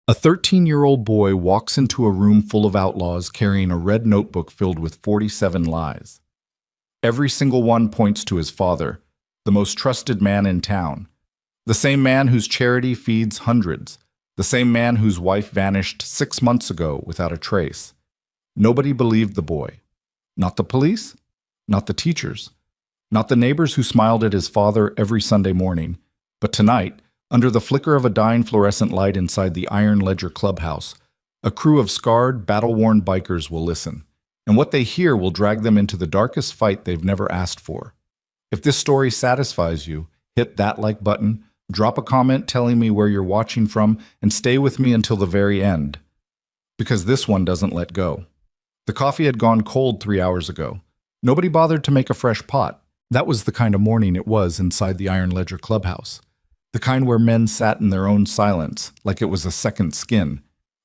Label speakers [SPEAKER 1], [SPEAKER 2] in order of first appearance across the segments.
[SPEAKER 1] A 13-year-old boy walks into a room full of outlaws carrying a red notebook filled with 47 lies. Every single one points to his father, the most trusted man in town, the same man whose charity feeds hundreds, the same man whose wife vanished 6 months ago without a trace. Nobody believed the boy. Not the police, not the teachers, not the neighbors who smiled at his father every Sunday morning, but tonight, under the flicker of a dying fluorescent light inside the Iron Ledger clubhouse, a crew of scarred, battle-worn bikers will listen, and what they hear will drag them into the darkest fight they've never asked for. If this story satisfies you, hit that like button, drop a comment telling me where you're watching from, and stay with me until the very end. Because this one doesn't let go. The coffee had gone cold 3 hours ago. Nobody bothered to make a fresh pot. That was the kind of morning it was inside the Iron Ledger clubhouse. The kind where men sat in their own silence, like it was a second skin,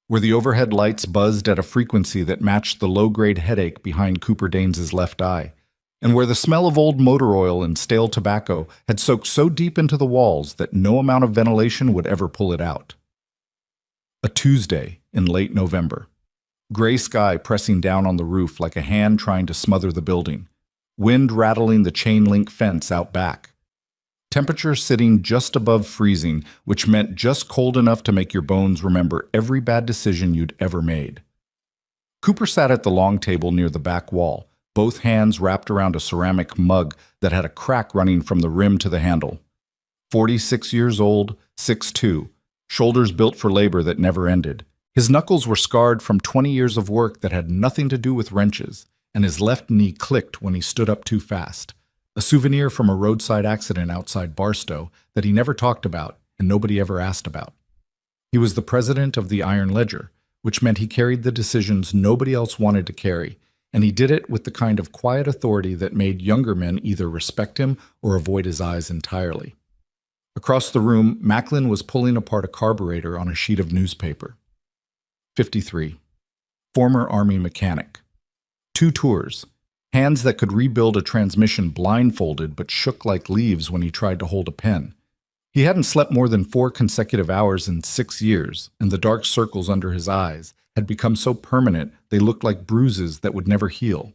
[SPEAKER 1] where the overhead lights buzzed at a frequency that matched the low-grade headache behind Cooper Daines's left eye, and where the smell of old motor oil and stale tobacco had soaked so deep into the walls that no amount of ventilation would ever pull it out. A Tuesday in late November. Gray sky pressing down on the roof like a hand trying to smother the building. Wind rattling the chain-link fence out back. Temperature sitting just above freezing, which meant just cold enough to make your bones remember every bad decision you'd ever made. Cooper sat at the long table near the back wall, both hands wrapped around a ceramic mug that had a crack running from the rim to the handle. 46 years old, 6'2", shoulders built for labor that never ended. His knuckles were scarred from 20 years of work that had nothing to do with wrenches, and his left knee clicked when he stood up too fast. A souvenir from a roadside accident outside Barstow that he never talked about and nobody ever asked about. He was the president of the Iron Ledger, which meant he carried the decisions nobody else wanted to carry, and he did it with the kind of quiet authority that made younger men either respect him or avoid his eyes entirely. Across the room, Macklin was pulling apart a carburetor on a sheet of newspaper. 53. Former Army mechanic. 2 tours. Hands that could rebuild a transmission blindfolded but shook like leaves when he tried to hold a pen. He hadn't slept more than 4 consecutive hours in 6 years, and the dark circles under his eyes had become so permanent they looked like bruises that would never heal.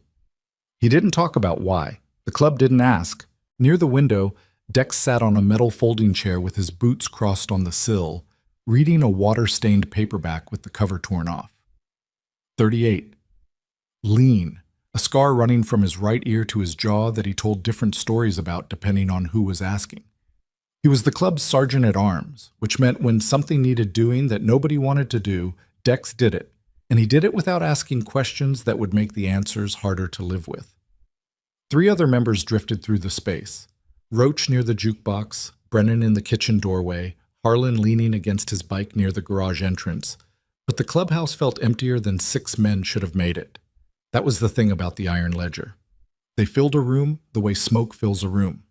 [SPEAKER 1] He didn't talk about why. The club didn't ask. Near the window, Dex sat on a metal folding chair with his boots crossed on the sill, reading a water-stained paperback with the cover torn off. 38. Lean. A scar running from his right ear to his jaw that he told different stories about depending on who was asking. He was the club's sergeant-at-arms, which meant when something needed doing that nobody wanted to do, Dex did it, and he did it without asking questions that would make the answers harder to live with. 3 other members drifted through the space. Roach near the jukebox, Brennan in the kitchen doorway, Harlan leaning against his bike near the garage entrance. But the clubhouse felt emptier than 6 men should have made it. That was the thing about the Iron Ledger. They filled a room the way smoke fills a room.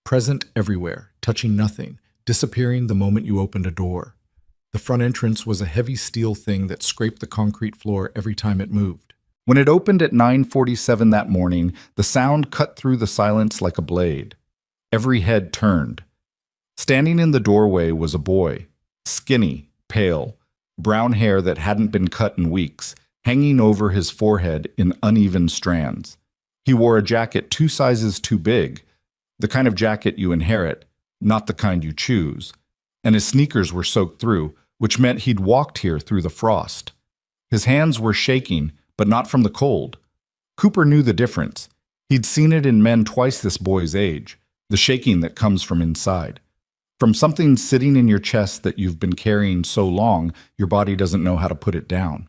[SPEAKER 1] Present everywhere, touching nothing, disappearing the moment you opened a door. The front entrance was a heavy steel thing that scraped the concrete floor every time it moved. When it opened at 9:47 that morning, the sound cut through the silence like a blade. Every head turned. Standing in the doorway was a boy, skinny, pale, brown hair that hadn't been cut in weeks, hanging over his forehead in uneven strands. He wore a jacket 2 sizes too big, the kind of jacket you inherit, not the kind you choose, and his sneakers were soaked through, which meant he'd walked here through the frost. His hands were shaking, but not from the cold. Cooper knew the difference. He'd seen it in men twice this boy's age, the shaking that comes from inside. From something sitting in your chest that you've been carrying so long, your body doesn't know how to put it down.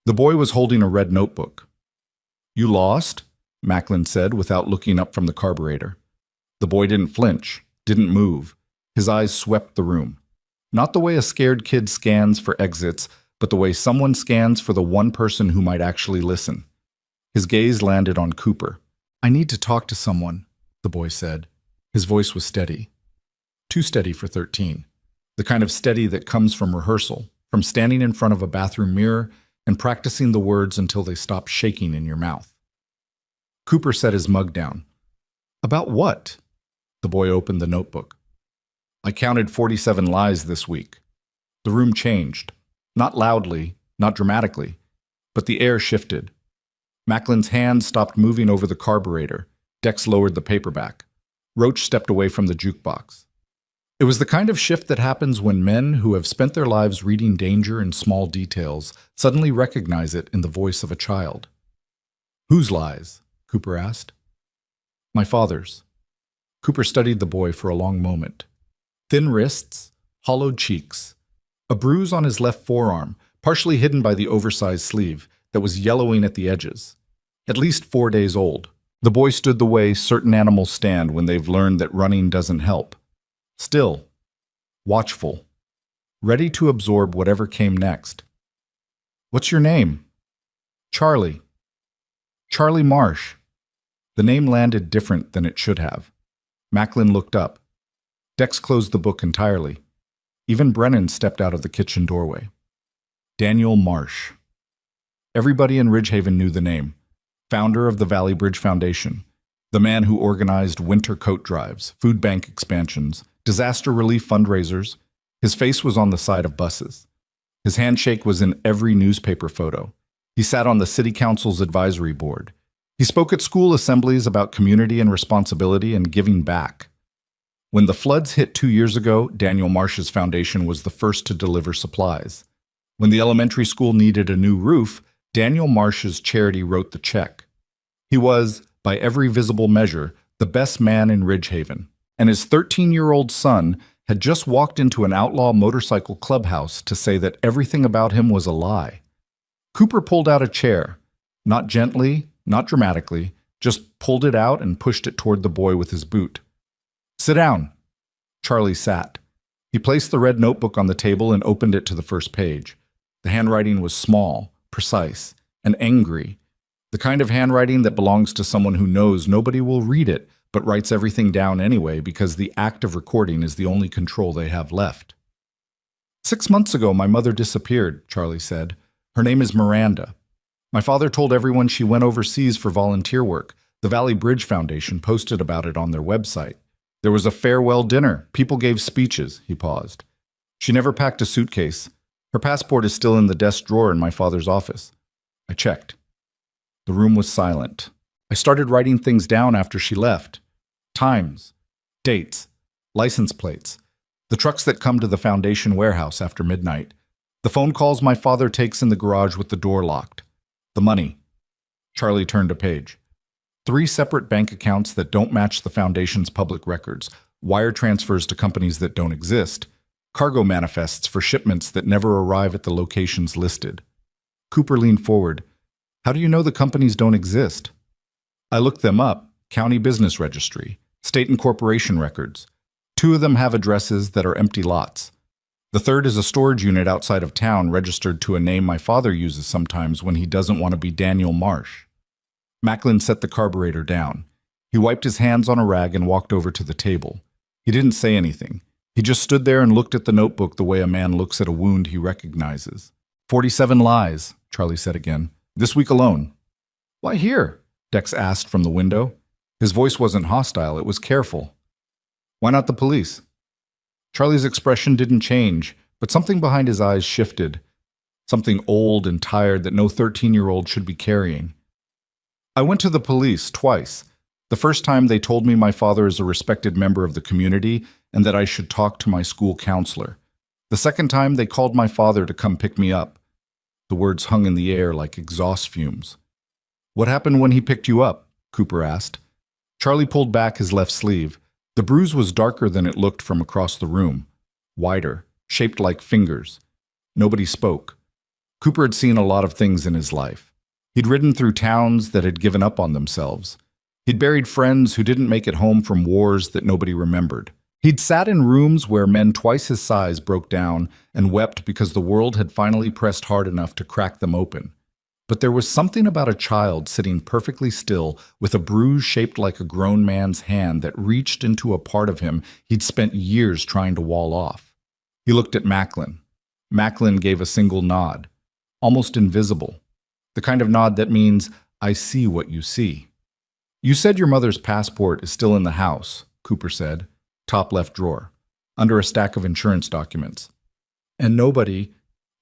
[SPEAKER 1] The boy was holding a red notebook. "You lost?" Macklin said without looking up from the carburetor. The boy didn't flinch, didn't move. His eyes swept the room. Not the way a scared kid scans for exits, but the way someone scans for the one person who might actually listen. His gaze landed on Cooper. "I need to talk to someone," the boy said. His voice was steady. Too steady for 13. The kind of steady that comes from rehearsal, from standing in front of a bathroom mirror and practicing the words until they stop shaking in your mouth. Cooper set his mug down. "About what?" The boy opened the notebook. "I counted 47 lies this week. The room changed. Not loudly, not dramatically, but the air shifted. Macklin's hand stopped moving over the carburetor. Dex lowered the paperback. Roach stepped away from the jukebox. It was the kind of shift that happens when men who have spent their lives reading danger in small details suddenly recognize it in the voice of a child. "Whose lies?" Cooper asked. "My father's." Cooper studied the boy for a long moment. Thin wrists, hollowed cheeks, a bruise on his left forearm, partially hidden by the oversized sleeve, that was yellowing at the edges. At least 4 days old. The boy stood the way certain animals stand when they've learned that running doesn't help. Still, watchful, ready to absorb whatever came next. "What's your name?" "Charlie." "Charlie Marsh." The name landed different than it should have. Macklin looked up. Dex closed the book entirely. Even Brennan stepped out of the kitchen doorway. Daniel Marsh. Everybody in Ridgehaven knew the name. Founder of the Valley Bridge Foundation. The man who organized winter coat drives, food bank expansions, disaster relief fundraisers. His face was on the side of buses. His handshake was in every newspaper photo. He sat on the city council's advisory board. He spoke at school assemblies about community and responsibility and giving back. When the floods hit 2 years ago, Daniel Marsh's foundation was the first to deliver supplies. When the elementary school needed a new roof, Daniel Marsh's charity wrote the check. He was, by every visible measure, the best man in Ridgehaven, and his 13-year-old son had just walked into an outlaw motorcycle clubhouse to say that everything about him was a lie. Cooper pulled out a chair, not gently, not dramatically, just pulled it out and pushed it toward the boy with his boot. "Sit down." Charlie sat. He placed the red notebook on the table and opened it to the first page. The handwriting was small, precise, and angry. The kind of handwriting that belongs to someone who knows nobody will read it, but writes everything down anyway because the act of recording is the only control they have left. "6 months ago, my mother disappeared," Charlie said. "Her name is Miranda. My father told everyone she went overseas for volunteer work. The Valley Bridge Foundation posted about it on their website. There was a farewell dinner. People gave speeches." He paused. "She never packed a suitcase. Her passport is still in the desk drawer in my father's office." I checked. The room was silent. I started writing things down after she left. Times, dates, license plates, the trucks that come to the foundation warehouse after midnight, the phone calls my father takes in the garage with the door locked, the money. Charlie turned a page. 3 separate bank accounts that don't match the foundation's public records, wire transfers to companies that don't exist, cargo manifests for shipments that never arrive at the locations listed. Cooper leaned forward. "How do you know the companies don't exist?" "I looked them up. County Business Registry, state and corporation records. 2 of them have addresses that are empty lots. The third is a storage unit outside of town registered to a name my father uses sometimes when he doesn't want to be Daniel Marsh." Macklin set the carburetor down. He wiped his hands on a rag and walked over to the table. He didn't say anything. He just stood there and looked at the notebook the way a man looks at a wound he recognizes. 47 lies, Charlie said again. "This week alone." "Why here?" Dex asked from the window. His voice wasn't hostile, it was careful. "Why not the police?" Charlie's expression didn't change, but something behind his eyes shifted. Something old and tired that no 13-year-old should be carrying. "I went to the police twice. The first time they told me my father is a respected member of the community and that I should talk to my school counselor. The second time they called my father to come pick me up." The words hung in the air like exhaust fumes. "What happened when he picked you up?" Cooper asked. Charlie pulled back his left sleeve. The bruise was darker than it looked from across the room. Wider, shaped like fingers. Nobody spoke. Cooper had seen a lot of things in his life. He'd ridden through towns that had given up on themselves. He'd buried friends who didn't make it home from wars that nobody remembered. He'd sat in rooms where men twice his size broke down and wept because the world had finally pressed hard enough to crack them open. But there was something about a child sitting perfectly still with a bruise shaped like a grown man's hand that reached into a part of him he'd spent years trying to wall off. He looked at Macklin. Macklin gave a single nod, almost invisible. The kind of nod that means, "I see what you see." "You said your mother's passport is still in the house," Cooper said, top left drawer, under a stack of insurance documents. And nobody,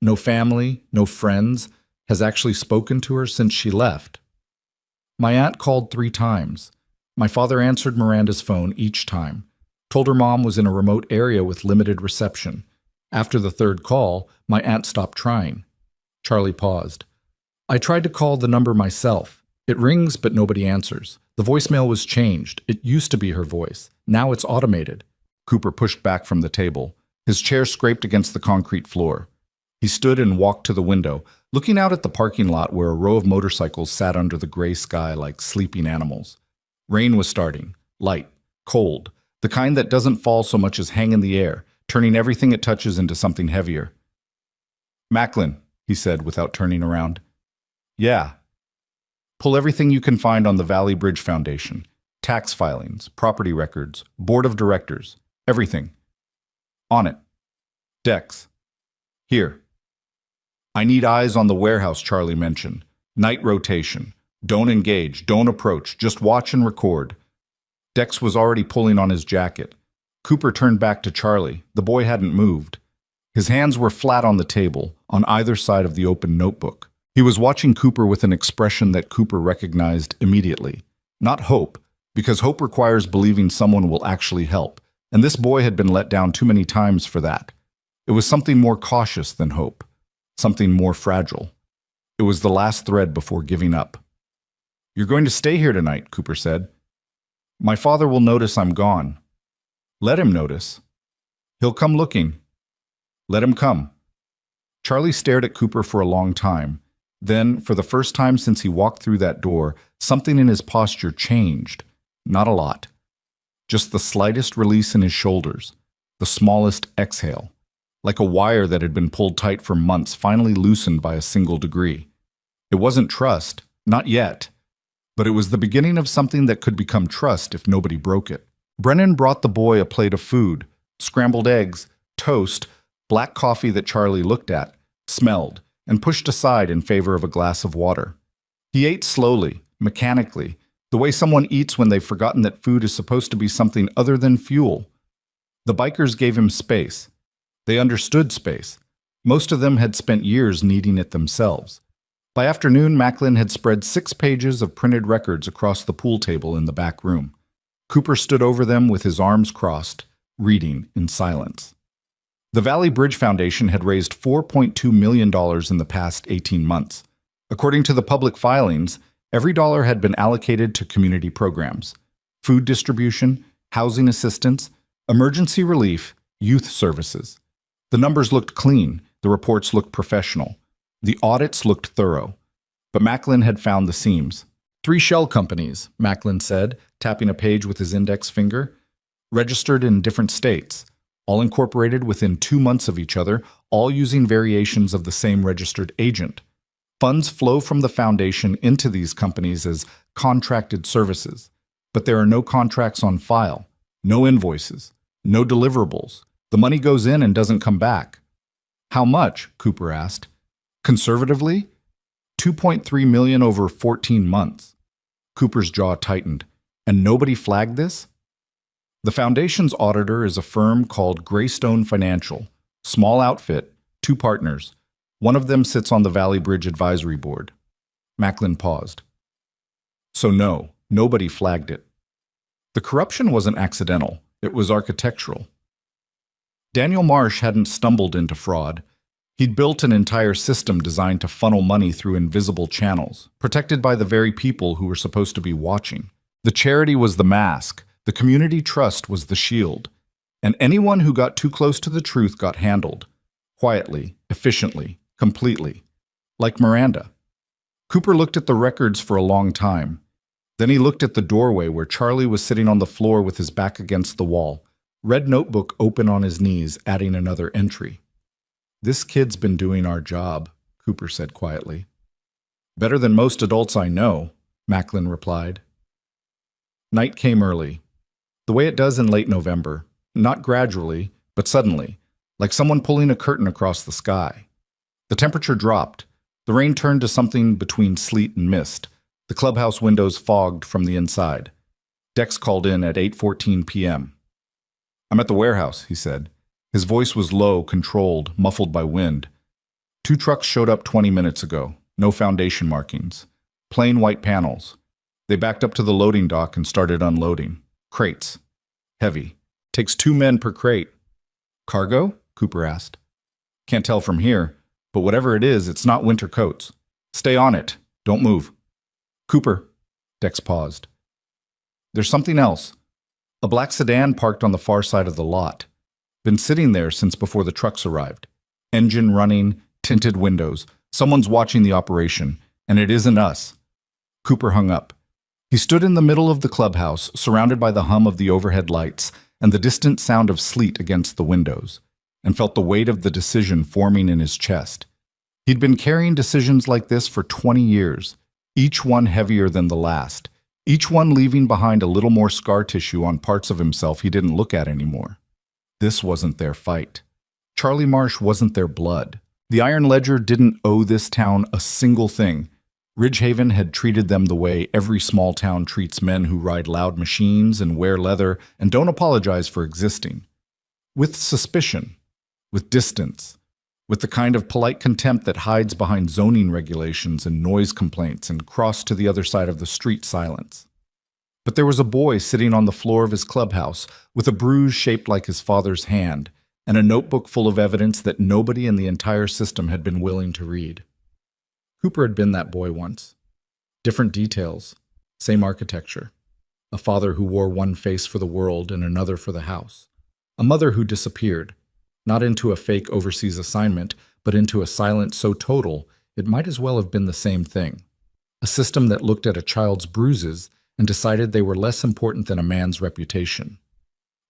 [SPEAKER 1] no family, no friends, has actually spoken to her since she left. My aunt called 3 times. My father answered Miranda's phone each time, told her mom was in a remote area with limited reception. After the 3rd call, my aunt stopped trying. Charlie paused. I tried to call the number myself. It rings, but nobody answers. The voicemail was changed. It used to be her voice. Now it's automated. Cooper pushed back from the table. His chair scraped against the concrete floor. He stood and walked to the window, looking out at the parking lot where a row of motorcycles sat under the gray sky like sleeping animals. Rain was starting, light, cold, the kind that doesn't fall so much as hang in the air, turning everything it touches into something heavier. Macklin, he said without turning around. Yeah. Pull everything you can find on the Valley Bridge Foundation. Tax filings, property records, board of directors, everything. On it. Dex. Here. I need eyes on the warehouse Charlie mentioned. Night rotation. Don't engage, don't approach, just watch and record. Dex was already pulling on his jacket. Cooper turned back to Charlie. The boy hadn't moved. His hands were flat on the table, on either side of the open notebook. He was watching Cooper with an expression that Cooper recognized immediately. Not hope, because hope requires believing someone will actually help, and this boy had been let down too many times for that. It was something more cautious than hope, something more fragile. It was the last thread before giving up. You're going to stay here tonight, Cooper said. My father will notice I'm gone. Let him notice. He'll come looking. Let him come. Charlie stared at Cooper for a long time. Then, for the first time since he walked through that door, something in his posture changed. Not a lot. Just the slightest release in his shoulders, the smallest exhale, like a wire that had been pulled tight for months finally loosened by a single degree. It wasn't trust, not yet, but it was the beginning of something that could become trust if nobody broke it. Brennan brought the boy a plate of food, scrambled eggs, toast, black coffee that Charlie looked at, smelled, and pushed aside in favor of a glass of water. He ate slowly, mechanically, the way someone eats when they've forgotten that food is supposed to be something other than fuel. The bikers gave him space. They understood space. Most of them had spent years needing it themselves. By afternoon, Macklin had spread 6 pages of printed records across the pool table in the back room. Cooper stood over them with his arms crossed, reading in silence. The Valley Bridge Foundation had raised $4.2 million in the past 18 months. According to the public filings, every dollar had been allocated to community programs, food distribution, housing assistance, emergency relief, youth services. The numbers looked clean, the reports looked professional, the audits looked thorough. But Macklin had found the seams. 3 shell companies, Macklin said, tapping a page with his index finger, registered in different states, all incorporated within 2 months of each other, all using variations of the same registered agent. Funds flow from the foundation into these companies as contracted services, but there are no contracts on file, no invoices, no deliverables. The money goes in and doesn't come back. How much? Cooper asked. Conservatively, $2.3 million over 14 months. Cooper's jaw tightened. And nobody flagged this? The foundation's auditor is a firm called Greystone Financial. Small outfit, 2 partners. One of them sits on the Valley Bridge Advisory Board. Macklin paused. So no, nobody flagged it. The corruption wasn't accidental. It was architectural. Daniel Marsh hadn't stumbled into fraud. He'd built an entire system designed to funnel money through invisible channels, protected by the very people who were supposed to be watching. The charity was the mask, the community trust was the shield, and anyone who got too close to the truth got handled. Quietly, efficiently, completely. Like Miranda. Cooper looked at the records for a long time. Then he looked at the doorway where Charlie was sitting on the floor with his back against the wall, red notebook open on his knees, adding another entry. This kid's been doing our job, Cooper said quietly. Better than most adults I know, Macklin replied. Night came early, the way it does in late November, not gradually, but suddenly, like someone pulling a curtain across the sky. The temperature dropped. The rain turned to something between sleet and mist. The clubhouse windows fogged from the inside. Dex called in at 8:14 p.m. I'm at the warehouse, he said. His voice was low, controlled, muffled by wind. 2 trucks showed up 20 minutes ago. No foundation markings. Plain white panels. They backed up to the loading dock and started unloading. Crates. Heavy. Takes 2 men per crate. Cargo? Cooper asked. Can't tell from here, but whatever it is, it's not winter coats. Stay on it. Don't move. Cooper. Dex paused. There's something else. A black sedan parked on the far side of the lot. Been sitting there since before the trucks arrived. Engine running, tinted windows. Someone's watching the operation, and it isn't us. Cooper hung up. He stood in the middle of the clubhouse, surrounded by the hum of the overhead lights and the distant sound of sleet against the windows, and felt the weight of the decision forming in his chest. He'd been carrying decisions like this for 20 years, each one heavier than the last, each one leaving behind a little more scar tissue on parts of himself he didn't look at anymore. This wasn't their fight. Charlie Marsh wasn't their blood. The Iron Ledger didn't owe this town a single thing. Ridgehaven had treated them the way every small town treats men who ride loud machines and wear leather and don't apologize for existing. With suspicion, with distance, with the kind of polite contempt that hides behind zoning regulations and noise complaints and cross to the other side of the street silence. But there was a boy sitting on the floor of his clubhouse with a bruise shaped like his father's hand and a notebook full of evidence that nobody in the entire system had been willing to read. Cooper had been that boy once. Different details, same architecture. A father who wore one face for the world and another for the house. A mother who disappeared, not into a fake overseas assignment, but into a silence so total it might as well have been the same thing. A system that looked at a child's bruises and decided they were less important than a man's reputation.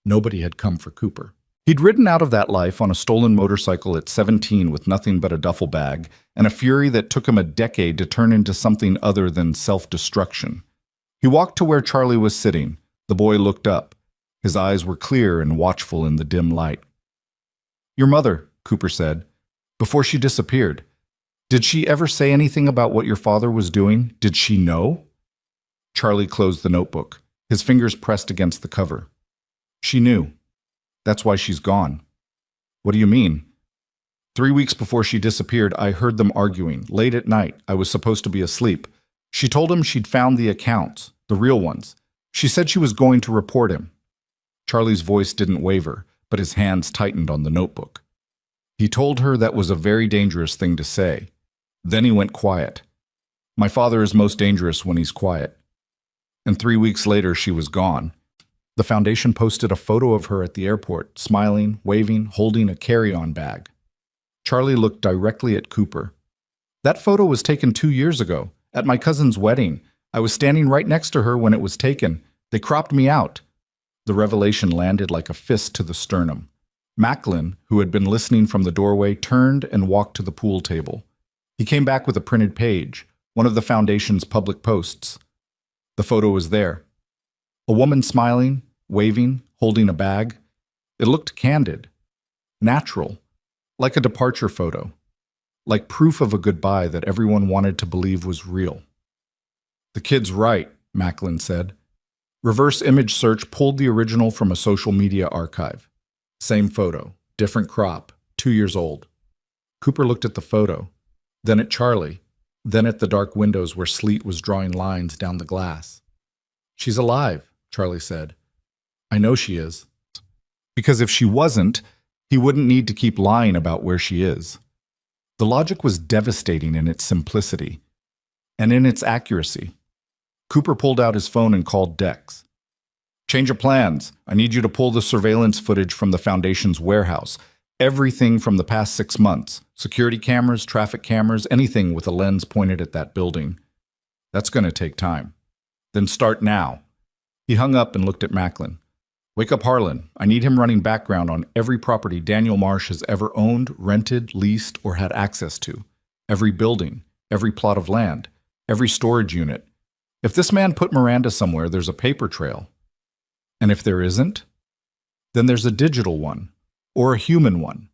[SPEAKER 1] Nobody had come for Cooper. He'd ridden out of that life on a stolen motorcycle at 17 with nothing but a duffel bag and a fury that took him a decade to turn into something other than self-destruction. He walked to where Charlie was sitting. The boy looked up. His eyes were clear and watchful in the dim light. "Your mother," Cooper said, "before she disappeared. Did she ever say anything about what your father was doing? Did she know?" Charlie closed the notebook, his fingers pressed against the cover. "She knew. That's why she's gone." "What do you mean?" 3 weeks before she disappeared, I heard them arguing. Late at night, I was supposed to be asleep. She told him she'd found the accounts, the real ones. She said she was going to report him. Charlie's voice didn't waver, but his hands tightened on the notebook. He told her that was a very dangerous thing to say. Then he went quiet. My father is most dangerous when he's quiet. And 3 weeks later, she was gone. The foundation posted a photo of her at the airport, smiling, waving, holding a carry-on bag. Charlie looked directly at Cooper. "That photo was taken 2 years ago, at my cousin's wedding. I was standing right next to her when it was taken. They cropped me out." The revelation landed like a fist to the sternum. Macklin, who had been listening from the doorway, turned and walked to the pool table. He came back with a printed page, one of the foundation's public posts. The photo was there. A woman smiling, waving, holding a bag. It looked candid, natural, like a departure photo, like proof of a goodbye that everyone wanted to believe was real. "The kid's right," Macklin said. Reverse image search pulled the original from a social media archive. Same photo, different crop, 2 years old. Cooper looked at the photo, then at Charlie, then at the dark windows where sleet was drawing lines down the glass. "She's alive," Charlie said. "I know she is. Because if she wasn't, he wouldn't need to keep lying about where she is." The logic was devastating in its simplicity and in its accuracy. Cooper pulled out his phone and called Dex. "Change of plans. I need you to pull the surveillance footage from the Foundation's warehouse. Everything from the past 6 months. Security cameras, traffic cameras, anything with a lens pointed at that building. That's going to take time. Then start now." He hung up and looked at Macklin. "Wake up Harlan. I need him running background on every property Daniel Marsh has ever owned, rented, leased, or had access to. Every building, every plot of land, every storage unit. If this man put Miranda somewhere, there's a paper trail. And if there isn't, then there's a digital one, or a human one.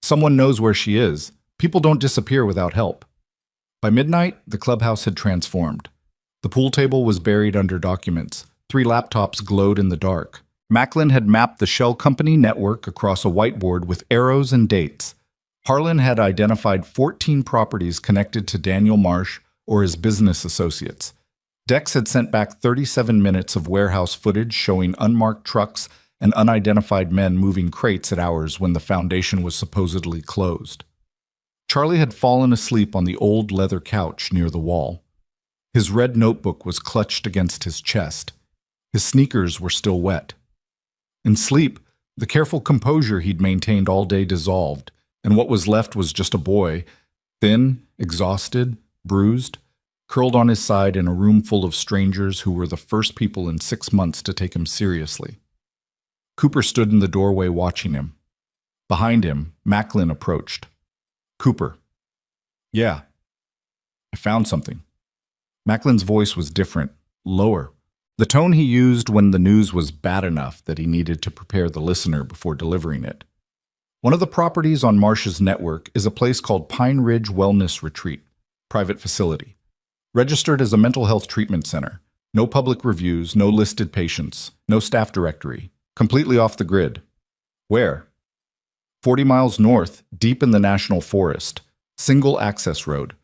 [SPEAKER 1] Someone knows where she is. People don't disappear without help." By midnight, the clubhouse had transformed. The pool table was buried under documents. 3 laptops glowed in the dark. Macklin had mapped the shell company network across a whiteboard with arrows and dates. Harlan had identified 14 properties connected to Daniel Marsh or his business associates. Dex had sent back 37 minutes of warehouse footage showing unmarked trucks and unidentified men moving crates at hours when the foundation was supposedly closed. Charlie had fallen asleep on the old leather couch near the wall. His red notebook was clutched against his chest. His sneakers were still wet. In sleep, the careful composure he'd maintained all day dissolved, and what was left was just a boy, thin, exhausted, bruised, curled on his side in a room full of strangers who were the first people in 6 months to take him seriously. Cooper stood in the doorway watching him. Behind him, Macklin approached. Cooper. Yeah. I found something. Macklin's voice was different, lower. The tone he used when the news was bad enough that he needed to prepare the listener before delivering it. One of the properties on Marsh's network is a place called Pine Ridge Wellness Retreat, private facility. Registered as a mental health treatment center. No public reviews, no listed patients, no staff directory. Completely off the grid. Where? 40 miles north, deep in the national forest. Single access road.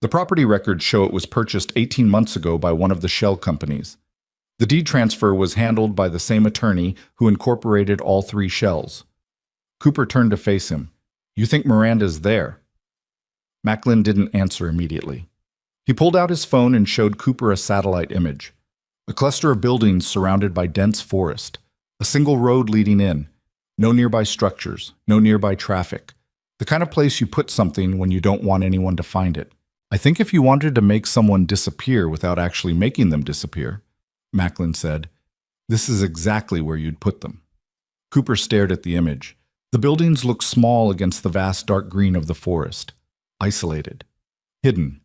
[SPEAKER 1] The property records show it was purchased 18 months ago by one of the shell companies. The deed transfer was handled by the same attorney who incorporated all 3 shells. Cooper turned to face him. You think Miranda's there? Macklin didn't answer immediately. He pulled out his phone and showed Cooper a satellite image. A cluster of buildings surrounded by dense forest. A single road leading in. No nearby structures, no nearby traffic. The kind of place you put something when you don't want anyone to find it. I think if you wanted to make someone disappear without actually making them disappear, Macklin said, this is exactly where you'd put them. Cooper stared at the image. The buildings looked small against the vast dark green of the forest. Isolated. Hidden.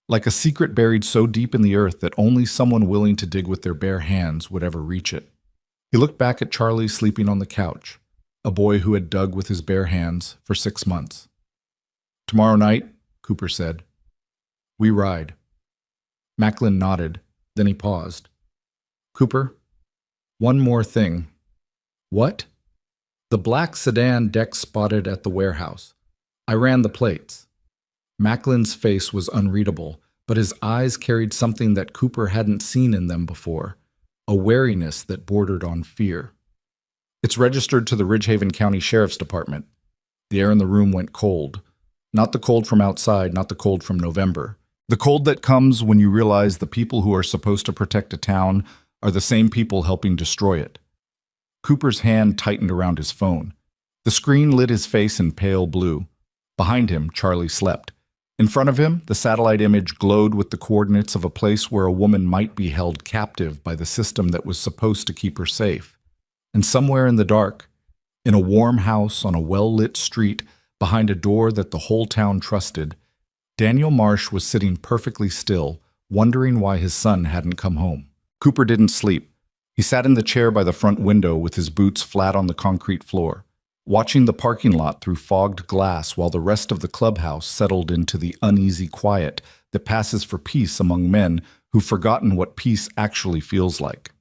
[SPEAKER 1] Like a secret buried so deep in the earth that only someone willing to dig with their bare hands would ever reach it. He looked back at Charlie sleeping on the couch, a boy who had dug with his bare hands for 6 months. Tomorrow night, Cooper said, we ride. Macklin nodded, then he paused. Cooper, one more thing. What? The black sedan Dex spotted at the warehouse. I ran the plates. Macklin's face was unreadable, but his eyes carried something that Cooper hadn't seen in them before, a wariness that bordered on fear. It's registered to the Ridgehaven County Sheriff's Department. The air in the room went cold. Not the cold from outside, not the cold from November. The cold that comes when you realize the people who are supposed to protect a town are the same people helping destroy it. Cooper's hand tightened around his phone. The screen lit his face in pale blue. Behind him, Charlie slept. In front of him, the satellite image glowed with the coordinates of a place where a woman might be held captive by the system that was supposed to keep her safe. And somewhere in the dark, in a warm house on a well-lit street, behind a door that the whole town trusted, Daniel Marsh was sitting perfectly still, wondering why his son hadn't come home. Cooper didn't sleep. He sat in the chair by the front window with his boots flat on the concrete floor, watching the parking lot through fogged glass while the rest of the clubhouse settled into the uneasy quiet that passes for peace among men who've forgotten what peace actually feels like.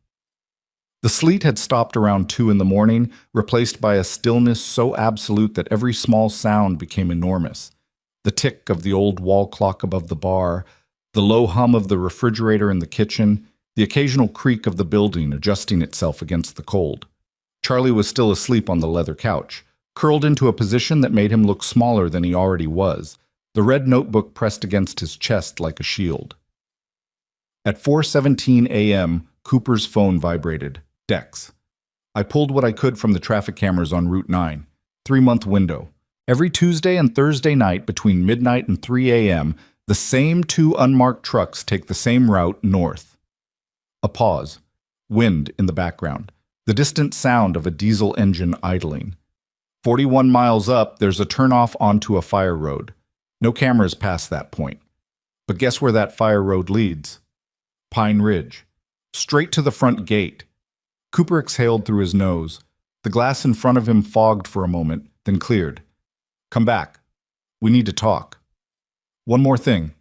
[SPEAKER 1] The sleet had stopped around 2 in the morning, replaced by a stillness so absolute that every small sound became enormous. The tick of the old wall clock above the bar, the low hum of the refrigerator in the kitchen, the occasional creak of the building adjusting itself against the cold. Charlie was still asleep on the leather couch, curled into a position that made him look smaller than he already was, the red notebook pressed against his chest like a shield. At 4:17 a.m., Cooper's phone vibrated. Dex. I pulled what I could from the traffic cameras on Route 9. 3-month window. Every Tuesday and Thursday night between midnight and 3 a.m., the same 2 unmarked trucks take the same route north. A pause. Wind in the background. The distant sound of a diesel engine idling. 41 miles up, there's a turnoff onto a fire road. No cameras past that point. But guess where that fire road leads? Pine Ridge. Straight to the front gate. Cooper exhaled through his nose. The glass in front of him fogged for a moment, then cleared. Come back. We need to talk. One more thing.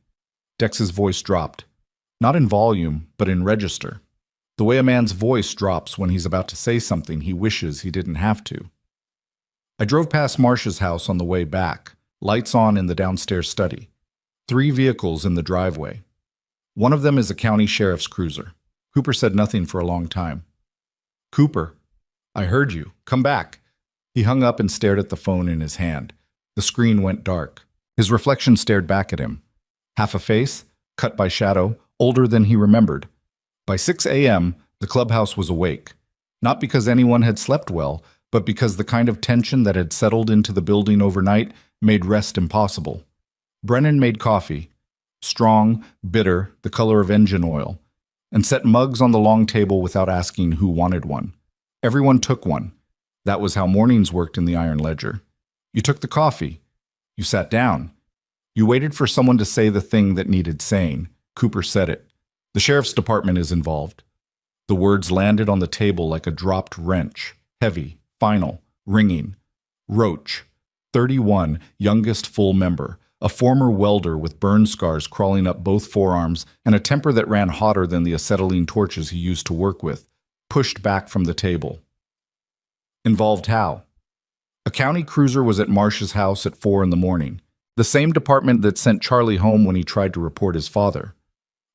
[SPEAKER 1] Dex's voice dropped. Not in volume, but in register. The way a man's voice drops when he's about to say something he wishes he didn't have to. I drove past Marsh's house on the way back, lights on in the downstairs study. 3 vehicles in the driveway. One of them is a county sheriff's cruiser. Cooper said nothing for a long time. "Cooper, I heard you. Come back." He hung up and stared at the phone in his hand. The screen went dark. His reflection stared back at him. Half a face, cut by shadow, older than he remembered. By 6 a.m., the clubhouse was awake. Not because anyone had slept well, but because the kind of tension that had settled into the building overnight made rest impossible. Brennan made coffee, strong, bitter, the color of engine oil, and set mugs on the long table without asking who wanted one. Everyone took one. That was how mornings worked in the Iron Ledger. You took the coffee. You sat down. You waited for someone to say the thing that needed saying. Cooper said it. "The sheriff's department is involved." The words landed on the table like a dropped wrench, heavy, final, ringing. Roach, 31, youngest full member, a former welder with burn scars crawling up both forearms and a temper that ran hotter than the acetylene torches he used to work with, pushed back from the table. Involved how? A county cruiser was at Marsh's house at 4 in the morning, the same department that sent Charlie home when he tried to report his father.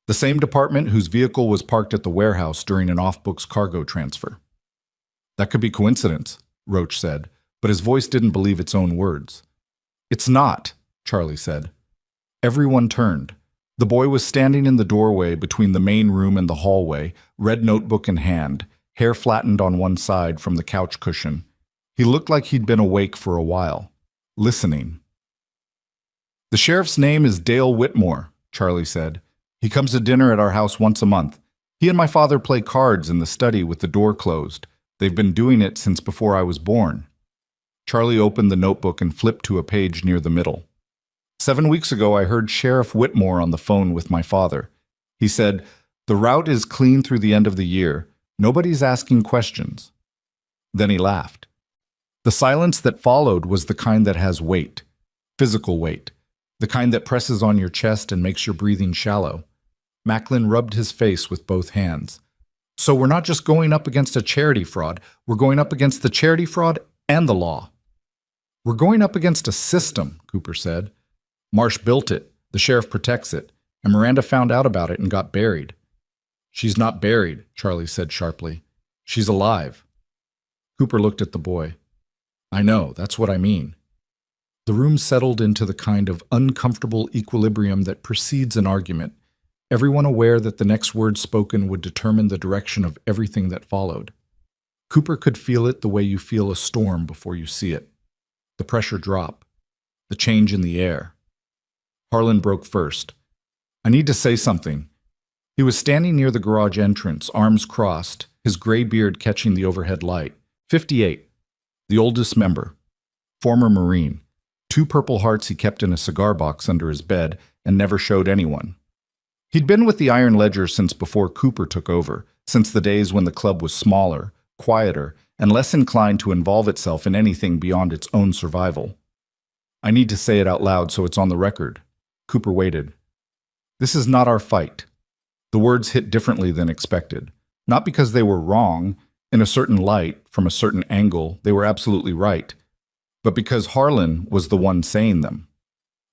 [SPEAKER 1] The same department whose vehicle was parked at the warehouse during an off-books cargo transfer. "That could be coincidence," Roach said, but his voice didn't believe its own words. "It's not," Charlie said. Everyone turned. The boy was standing in the doorway between the main room and the hallway, red notebook in hand, hair flattened on one side from the couch cushion. He looked like he'd been awake for a while, listening. "The sheriff's name is Dale Whitmore," Charlie said. "He comes to dinner at our house once a month. He and my father play cards in the study with the door closed. They've been doing it since before I was born." Charlie opened the notebook and flipped to a page near the middle. 7 weeks ago, I heard Sheriff Whitmore on the phone with my father. He said, "The route is clean through the end of the year. Nobody's asking questions." Then he laughed. The silence that followed was the kind that has weight, physical weight, the kind that presses on your chest and makes your breathing shallow. Macklin rubbed his face with both hands. "So we're not just going up against a charity fraud, we're going up against the charity fraud and the law." "We're going up against a system," Cooper said. "Marsh built it, the sheriff protects it, and Miranda found out about it and got buried." "She's not buried," Charlie said sharply. "She's alive." Cooper looked at the boy. "I know, that's what I mean." The room settled into the kind of uncomfortable equilibrium that precedes an argument, everyone aware that the next word spoken would determine the direction of everything that followed. Cooper could feel it the way you feel a storm before you see it. The pressure drop, the change in the air. Harlan broke first. "I need to say something." He was standing near the garage entrance, arms crossed, his gray beard catching the overhead light. 58, the oldest member, former Marine. 2 Purple Hearts he kept in a cigar box under his bed and never showed anyone. He'd been with the Iron Ledger since before Cooper took over, since the days when the club was smaller, quieter, and less inclined to involve itself in anything beyond its own survival. "I need to say it out loud so it's on the record." Cooper waited. "This is not our fight." The words hit differently than expected. Not because they were wrong. In a certain light, from a certain angle, they were absolutely right. But because Harlan was the one saying them.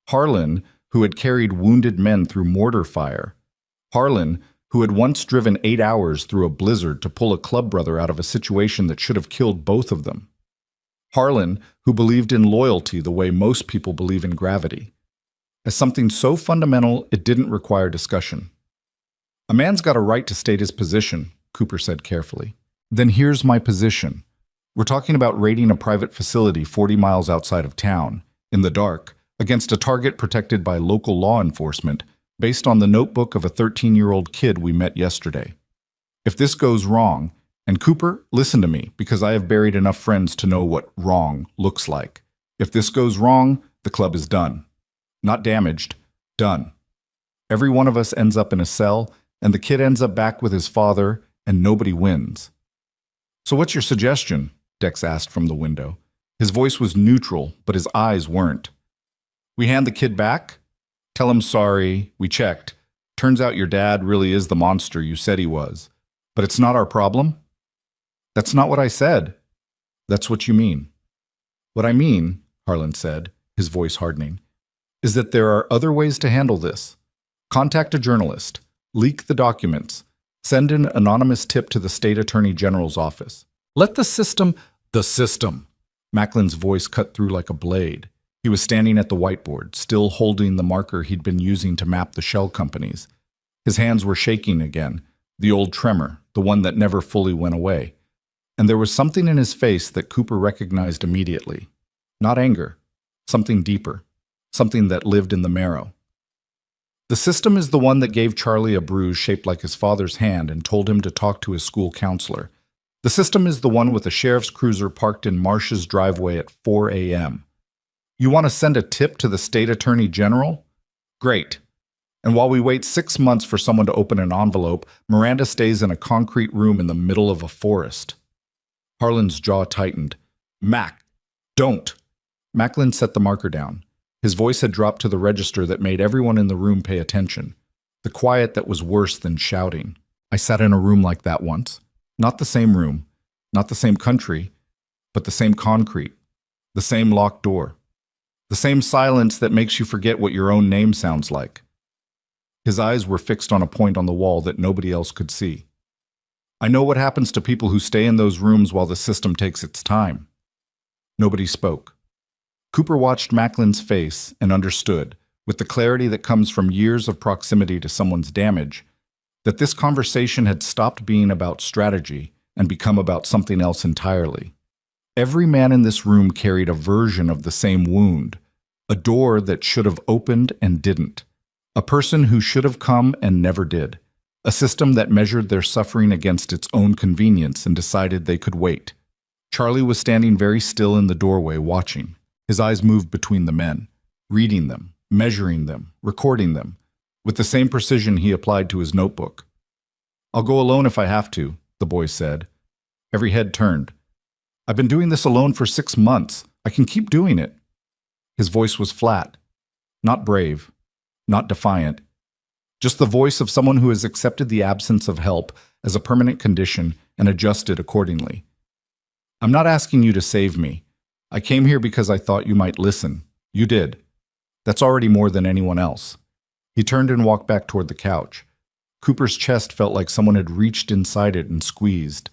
[SPEAKER 1] Harlan, who had carried wounded men through mortar fire. Harlan, who had once driven 8 hours through a blizzard to pull a club brother out of a situation that should have killed both of them. Harlan, who believed in loyalty the way most people believe in gravity. As something so fundamental it didn't require discussion. "A man's got a right to state his position," Cooper said carefully. "Then here's my position. We're talking about raiding a private facility 40 miles outside of town, in the dark, against a target protected by local law enforcement, based on the notebook of a 13-year-old kid we met yesterday. If this goes wrong, and Cooper, listen to me, because I have buried enough friends to know what wrong looks like. If this goes wrong, the club is done. Not damaged, done. Every one of us ends up in a cell, and the kid ends up back with his father, and nobody wins." "So what's your suggestion?" Dex asked from the window. His voice was neutral, but his eyes weren't. "We hand the kid back? Tell him sorry, we checked. Turns out your dad really is the monster you said he was. But it's not our problem? That's not what I said. That's what you mean. What I mean, Harlan said, his voice hardening, is that there are other ways to handle this. Contact a journalist, leak the documents, send an anonymous tip to the state attorney general's office. Let the system. Macklin's voice cut through like a blade. He was standing at the whiteboard, still holding the marker he'd been using to map the shell companies. His hands were shaking again, the old tremor, the one that never fully went away. And there was something in his face that Cooper recognized immediately. Not anger, something deeper, something that lived in the marrow. The system is the one that gave Charlie a bruise shaped like his father's hand and told him to talk to his school counselor. The system is the one with a sheriff's cruiser parked in Marsh's driveway at 4 a.m. You want to send a tip to the state attorney general? Great. And while we wait 6 months for someone to open an envelope, Miranda stays in a concrete room in the middle of a forest. Harlan's jaw tightened. Mac, don't. Macklin set the marker down. His voice had dropped to the register that made everyone in the room pay attention. The quiet that was worse than shouting. I sat in a room like that once. Not the same room, not the same country, but the same concrete, the same locked door, the same silence that makes you forget what your own name sounds like. His eyes were fixed on a point on the wall that nobody else could see. I know what happens to people who stay in those rooms while the system takes its time. Nobody spoke. Cooper watched Macklin's face and understood, with the clarity that comes from years of proximity to someone's damage, that this conversation had stopped being about strategy and become about something else entirely. Every man in this room carried a version of the same wound, a door that should have opened and didn't, a person who should have come and never did, a system that measured their suffering against its own convenience and decided they could wait. Charlie was standing very still in the doorway watching. His eyes moved between the men, reading them, measuring them, recording them, with the same precision he applied to his notebook. I'll go alone if I have to, the boy said. Every head turned. I've been doing this alone for 6 months. I can keep doing it. His voice was flat, not brave, not defiant, just the voice of someone who has accepted the absence of help as a permanent condition and adjusted accordingly. I'm not asking you to save me. I came here because I thought you might listen. You did. That's already more than anyone else. He turned and walked back toward the couch. Cooper's chest felt like someone had reached inside it and squeezed.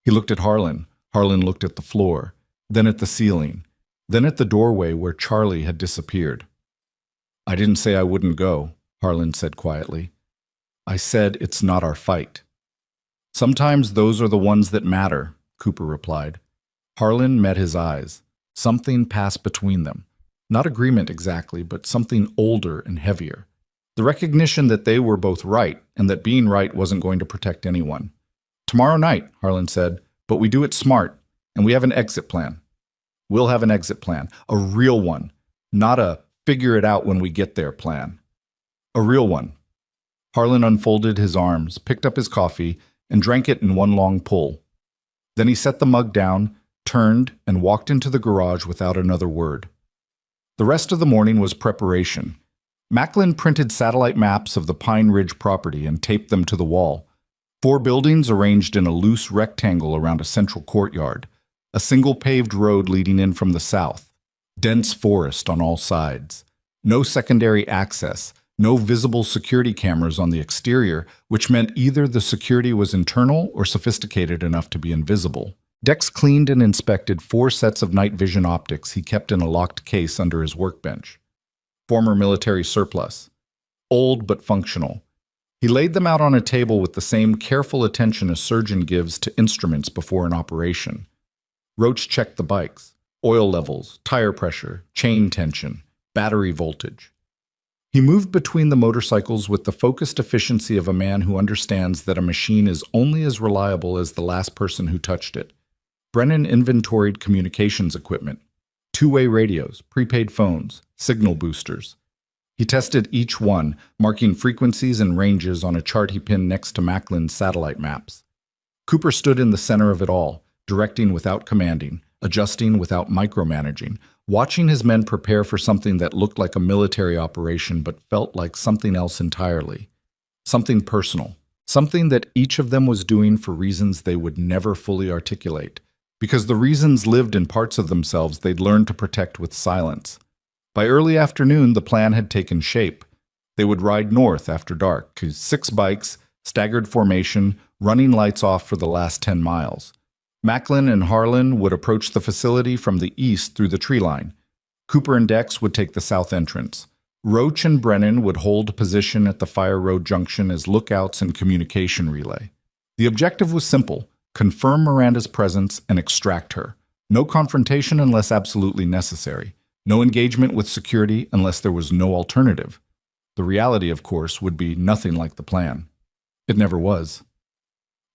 [SPEAKER 1] He looked at Harlan. Harlan looked at the floor, then at the ceiling, then at the doorway where Charlie had disappeared. I didn't say I wouldn't go, Harlan said quietly. I said it's not our fight. Sometimes those are the ones that matter, Cooper replied. Harlan met his eyes. Something passed between them. Not agreement exactly, but something older and heavier. The recognition that they were both right and that being right wasn't going to protect anyone. Tomorrow night, Harlan said, but we do it smart, and we have an exit plan. We'll have an exit plan, a real one, not a figure it out when we get there plan. A real one. Harlan unfolded his arms, picked up his coffee, and drank it in one long pull. Then he set the mug down, turned, and walked into the garage without another word. The rest of the morning was preparation. Macklin printed satellite maps of the Pine Ridge property and taped them to the wall. 4 buildings arranged in a loose rectangle around a central courtyard, a single paved road leading in from the south, dense forest on all sides, no secondary access, no visible security cameras on the exterior, which meant either the security was internal or sophisticated enough to be invisible. Dex cleaned and inspected 4 sets of night vision optics he kept in a locked case under his workbench. Former military surplus. Old but functional. He laid them out on a table with the same careful attention a surgeon gives to instruments before an operation. Roach checked the bikes, oil levels, tire pressure, chain tension, battery voltage. He moved between the motorcycles with the focused efficiency of a man who understands that a machine is only as reliable as the last person who touched it. Brennan inventoried communications equipment, 2-way radios, prepaid phones, signal boosters. He tested each one, marking frequencies and ranges on a chart he pinned next to Macklin's satellite maps. Cooper stood in the center of it all, directing without commanding, adjusting without micromanaging, watching his men prepare for something that looked like a military operation but felt like something else entirely. Something personal, something that each of them was doing for reasons they would never fully articulate, because the reasons lived in parts of themselves they'd learned to protect with silence. By early afternoon, the plan had taken shape. They would ride north after dark, 6 bikes, staggered formation, running lights off for the last 10 miles. Macklin and Harlan would approach the facility from the east through the tree line. Cooper and Dex would take the south entrance. Roach and Brennan would hold position at the Fire Road junction as lookouts and communication relay. The objective was simple: confirm Miranda's presence and extract her. No confrontation unless absolutely necessary. No engagement with security unless there was no alternative. The reality, of course, would be nothing like the plan. It never was.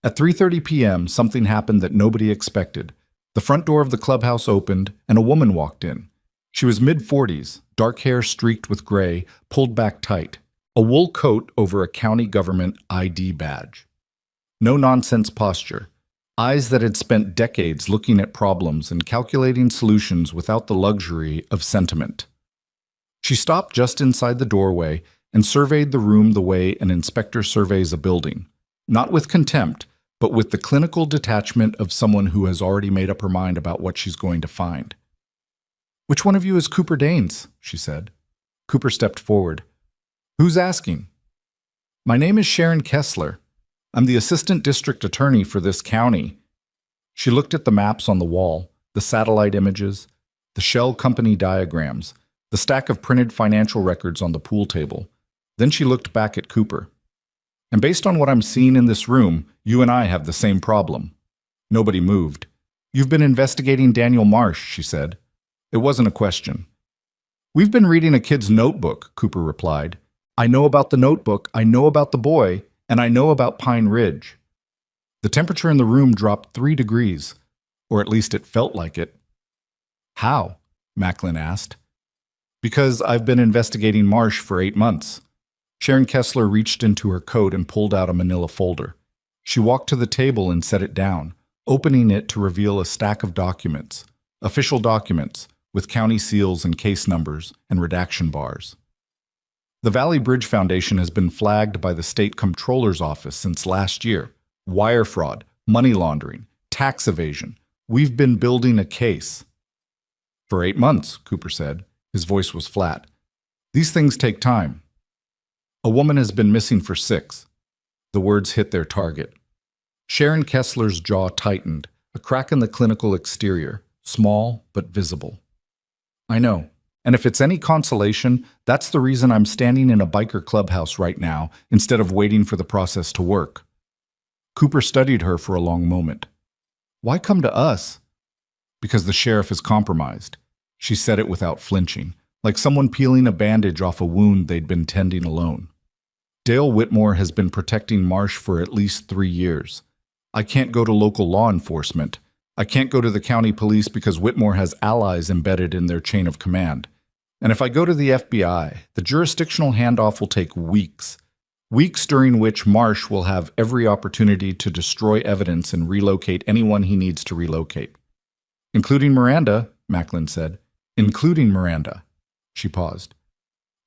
[SPEAKER 1] At 3:30 p.m., something happened that nobody expected. The front door of the clubhouse opened, and a woman walked in. She was mid-40s, dark hair streaked with gray, pulled back tight, a wool coat over a county government ID badge. No-nonsense posture, eyes that had spent decades looking at problems and calculating solutions without the luxury of sentiment. She stopped just inside the doorway and surveyed the room the way an inspector surveys a building, not with contempt, but with the clinical detachment of someone who has already made up her mind about what she's going to find. "Which one of you is Cooper Danes?" she said. Cooper stepped forward. "Who's asking?" "My name is Sharon Kessler. I'm the assistant district attorney for this county." She looked at the maps on the wall, the satellite images, the shell company diagrams, the stack of printed financial records on the pool table. Then she looked back at Cooper. "And based on what I'm seeing in this room, you and I have the same problem." Nobody moved. "You've been investigating Daniel Marsh," she said. It wasn't a question. "We've been reading a kid's notebook," Cooper replied. "I know about the notebook, I know about the boy, and I know about Pine Ridge." The temperature in the room dropped 3 degrees, or at least it felt like it. "How?" Macklin asked. "Because I've been investigating Marsh for 8 months. Sharon Kessler reached into her coat and pulled out a manila folder. She walked to the table and set it down, opening it to reveal a stack of documents, official documents, with county seals and case numbers and redaction bars. The Valley Bridge Foundation has been flagged by the state comptroller's office since last year. Wire fraud, money laundering, tax evasion. We've been building a case. "For 8 months, Cooper said. His voice was flat. "These things take time." "A woman has been missing for 6. The words hit their target. Sharon Kessler's jaw tightened, a crack in the clinical exterior, small but visible. "I know. And if it's any consolation, that's the reason I'm standing in a biker clubhouse right now instead of waiting for the process to work." Cooper studied her for a long moment. "Why come to us?" "Because the sheriff is compromised." She said it without flinching, like someone peeling a bandage off a wound they'd been tending alone. "Dale Whitmore has been protecting Marsh for at least 3 years. I can't go to local law enforcement. I can't go to the county police because Whitmore has allies embedded in their chain of command. And if I go to the FBI, the jurisdictional handoff will take weeks. Weeks during which Marsh will have every opportunity to destroy evidence and relocate anyone he needs to relocate." "Including Miranda," Macklin said. "Including Miranda." She paused.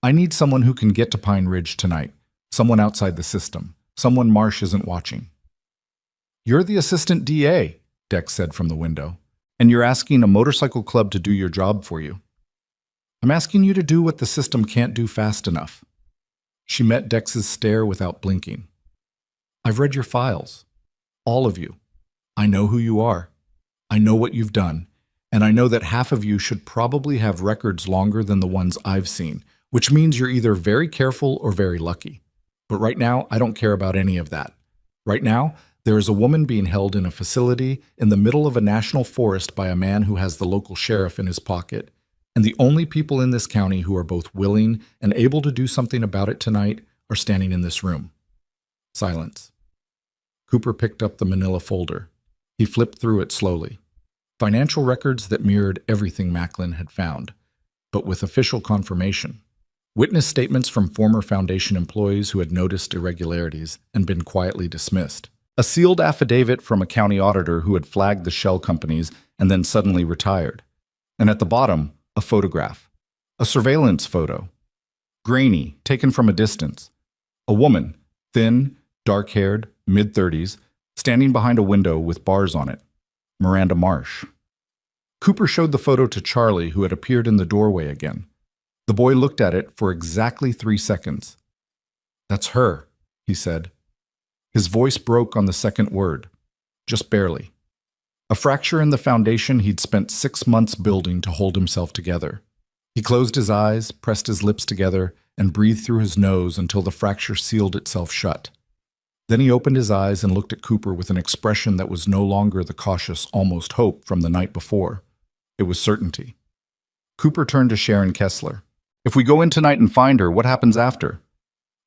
[SPEAKER 1] "I need someone who can get to Pine Ridge tonight. Someone outside the system. Someone Marsh isn't watching." "You're the assistant DA," Dex said from the window, "and you're asking a motorcycle club to do your job for you." "I'm asking you to do what the system can't do fast enough." She met Dex's stare without blinking. "I've read your files. All of you. I know who you are. I know what you've done. And I know that half of you should probably have records longer than the ones I've seen, which means you're either very careful or very lucky. But right now, I don't care about any of that. Right now, there is a woman being held in a facility in the middle of a national forest by a man who has the local sheriff in his pocket. And the only people in this county who are both willing and able to do something about it tonight are standing in this room." Silence. Cooper picked up the manila folder. He flipped through it slowly. Financial records that mirrored everything Macklin had found, but with official confirmation. Witness statements from former Foundation employees who had noticed irregularities and been quietly dismissed. A sealed affidavit from a county auditor who had flagged the shell companies and then suddenly retired. And at the bottom, a photograph. A surveillance photo. Grainy, taken from a distance. A woman, thin, dark-haired, mid-30s, standing behind a window with bars on it. Miranda Marsh. Cooper showed the photo to Charlie, who had appeared in the doorway again. The boy looked at it for exactly 3 seconds. "That's her," he said. His voice broke on the second word, just barely. A fracture in the foundation he'd spent 6 months building to hold himself together. He closed his eyes, pressed his lips together, and breathed through his nose until the fracture sealed itself shut. Then he opened his eyes and looked at Cooper with an expression that was no longer the cautious, almost hope from the night before. It was certainty. Cooper turned to Sharon Kessler. "If we go in tonight and find her, what happens after?"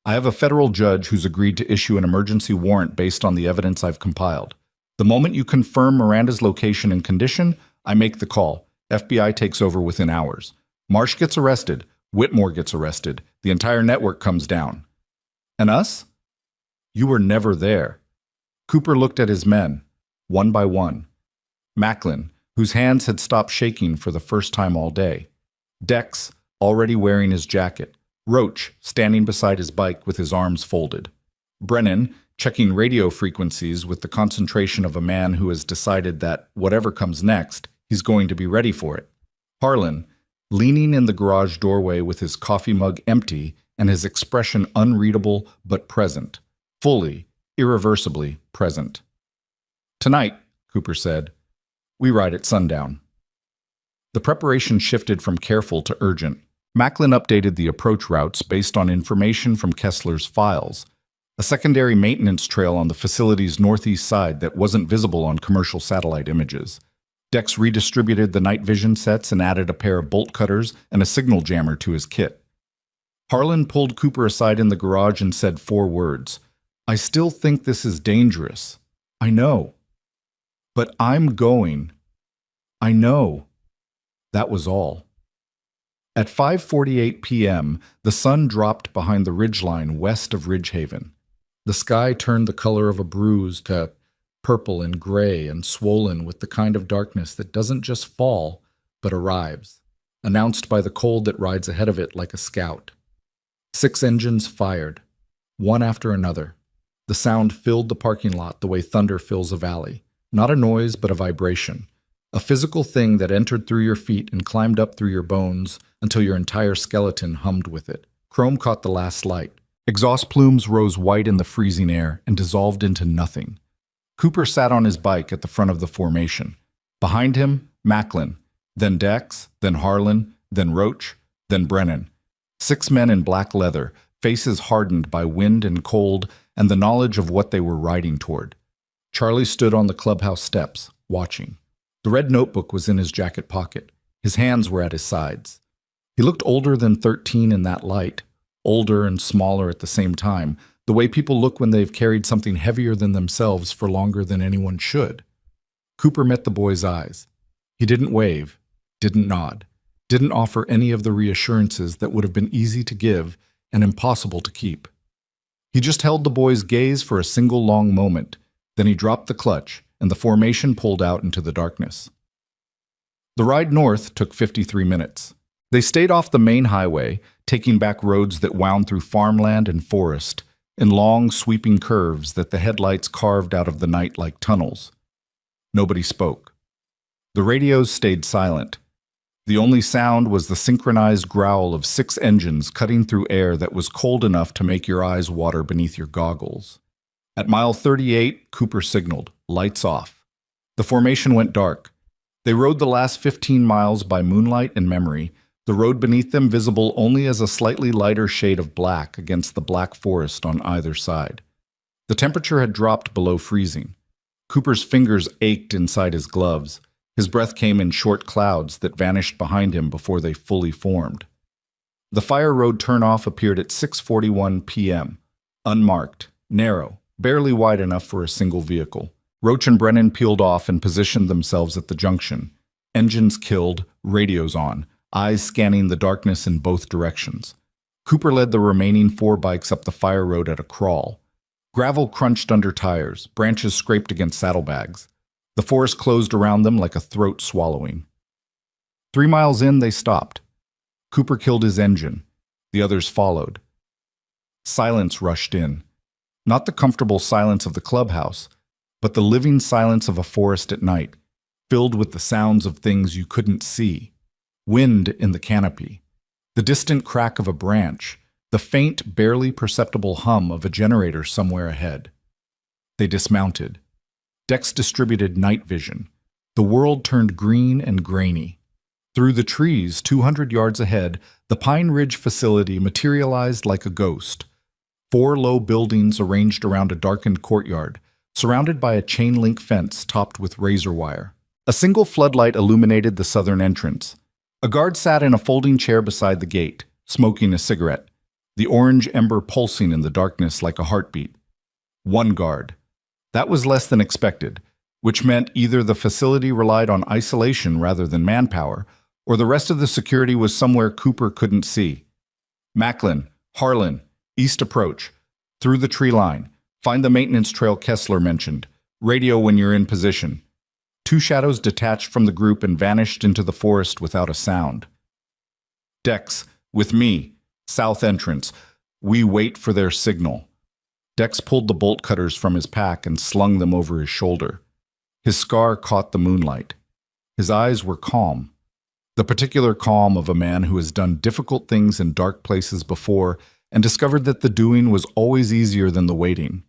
[SPEAKER 1] "I have a federal judge who's agreed to issue an emergency warrant based on the evidence I've compiled. The moment you confirm Miranda's location and condition, I make the call. FBI takes over within hours. Marsh gets arrested. Whitmore gets arrested. The entire network comes down." "And us?" "You were never there." Cooper looked at his men, one by one. Macklin, whose hands had stopped shaking for the first time all day. Dex, already wearing his jacket. Roach, standing beside his bike with his arms folded. Brennan, checking radio frequencies with the concentration of a man who has decided that, whatever comes next, he's going to be ready for it. Harlan, leaning in the garage doorway with his coffee mug empty and his expression unreadable but present. Fully, irreversibly present. "Tonight," Cooper said, "we ride at sundown." The preparation shifted from careful to urgent. Macklin updated the approach routes based on information from Kessler's files. A secondary maintenance trail on the facility's northeast side that wasn't visible on commercial satellite images. Dex redistributed the night vision sets and added a pair of bolt cutters and a signal jammer to his kit. Harlan pulled Cooper aside in the garage and said 4 words. "I still think this is dangerous. I know. But I'm going. I know." That was all. At 5:48 p.m., the sun dropped behind the ridgeline west of Ridgehaven. The sky turned the color of a bruise to purple and gray and swollen with the kind of darkness that doesn't just fall, but arrives, announced by the cold that rides ahead of it like a scout. 6 engines fired, one after another. The sound filled the parking lot the way thunder fills a valley. Not a noise, but a vibration. A physical thing that entered through your feet and climbed up through your bones until your entire skeleton hummed with it. Chrome caught the last light. Exhaust plumes rose white in the freezing air and dissolved into nothing. Cooper sat on his bike at the front of the formation. Behind him, Macklin, then Dex, then Harlan, then Roach, then Brennan. 6 men in black leather, faces hardened by wind and cold and the knowledge of what they were riding toward. Charlie stood on the clubhouse steps, watching. The red notebook was in his jacket pocket. His hands were at his sides. He looked older than 13 in that light, older and smaller at the same time, the way people look when they've carried something heavier than themselves for longer than anyone should. Cooper met the boy's eyes. He didn't wave, didn't nod, didn't offer any of the reassurances that would have been easy to give and impossible to keep. He just held the boy's gaze for a single long moment, then he dropped the clutch, and the formation pulled out into the darkness. The ride north took 53 minutes. They stayed off the main highway, taking back roads that wound through farmland and forest, in long, sweeping curves that the headlights carved out of the night like tunnels. Nobody spoke. The radios stayed silent. The only sound was the synchronized growl of 6 engines cutting through air that was cold enough to make your eyes water beneath your goggles. At mile 38, Cooper signaled, lights off. The formation went dark. They rode the last 15 miles by moonlight and memory, the road beneath them visible only as a slightly lighter shade of black against the black forest on either side. The temperature had dropped below freezing. Cooper's fingers ached inside his gloves. His breath came in short clouds that vanished behind him before they fully formed. The fire road turnoff appeared at 6:41 p.m., unmarked, narrow, barely wide enough for a single vehicle. Roach and Brennan peeled off and positioned themselves at the junction. Engines killed, radios on, eyes scanning the darkness in both directions. Cooper led the remaining 4 bikes up the fire road at a crawl. Gravel crunched under tires, branches scraped against saddlebags. The forest closed around them like a throat swallowing. 3 miles in, they stopped. Cooper killed his engine. The others followed. Silence rushed in. Not the comfortable silence of the clubhouse, but the living silence of a forest at night, filled with the sounds of things you couldn't see. Wind in the canopy, the distant crack of a branch, the faint, barely perceptible hum of a generator somewhere ahead. They dismounted. Dex distributed night vision. The world turned green and grainy. Through the trees, 200 yards ahead, the Pine Ridge facility materialized like a ghost. 4 low buildings arranged around a darkened courtyard, surrounded by a chain-link fence topped with razor wire. A single floodlight illuminated the southern entrance. A guard sat in a folding chair beside the gate, smoking a cigarette, the orange ember pulsing in the darkness like a heartbeat. One guard. That was less than expected, which meant either the facility relied on isolation rather than manpower, or the rest of the security was somewhere Cooper couldn't see. Macklin, Harlan, east approach, through the tree line, find the maintenance trail Kessler mentioned, radio when you're in position. 2 shadows detached from the group and vanished into the forest without a sound. Dex, with me, south entrance. We wait for their signal. Dex pulled the bolt cutters from his pack and slung them over his shoulder. His scar caught the moonlight. His eyes were calm. The particular calm of a man who has done difficult things in dark places before and discovered that the doing was always easier than the waiting.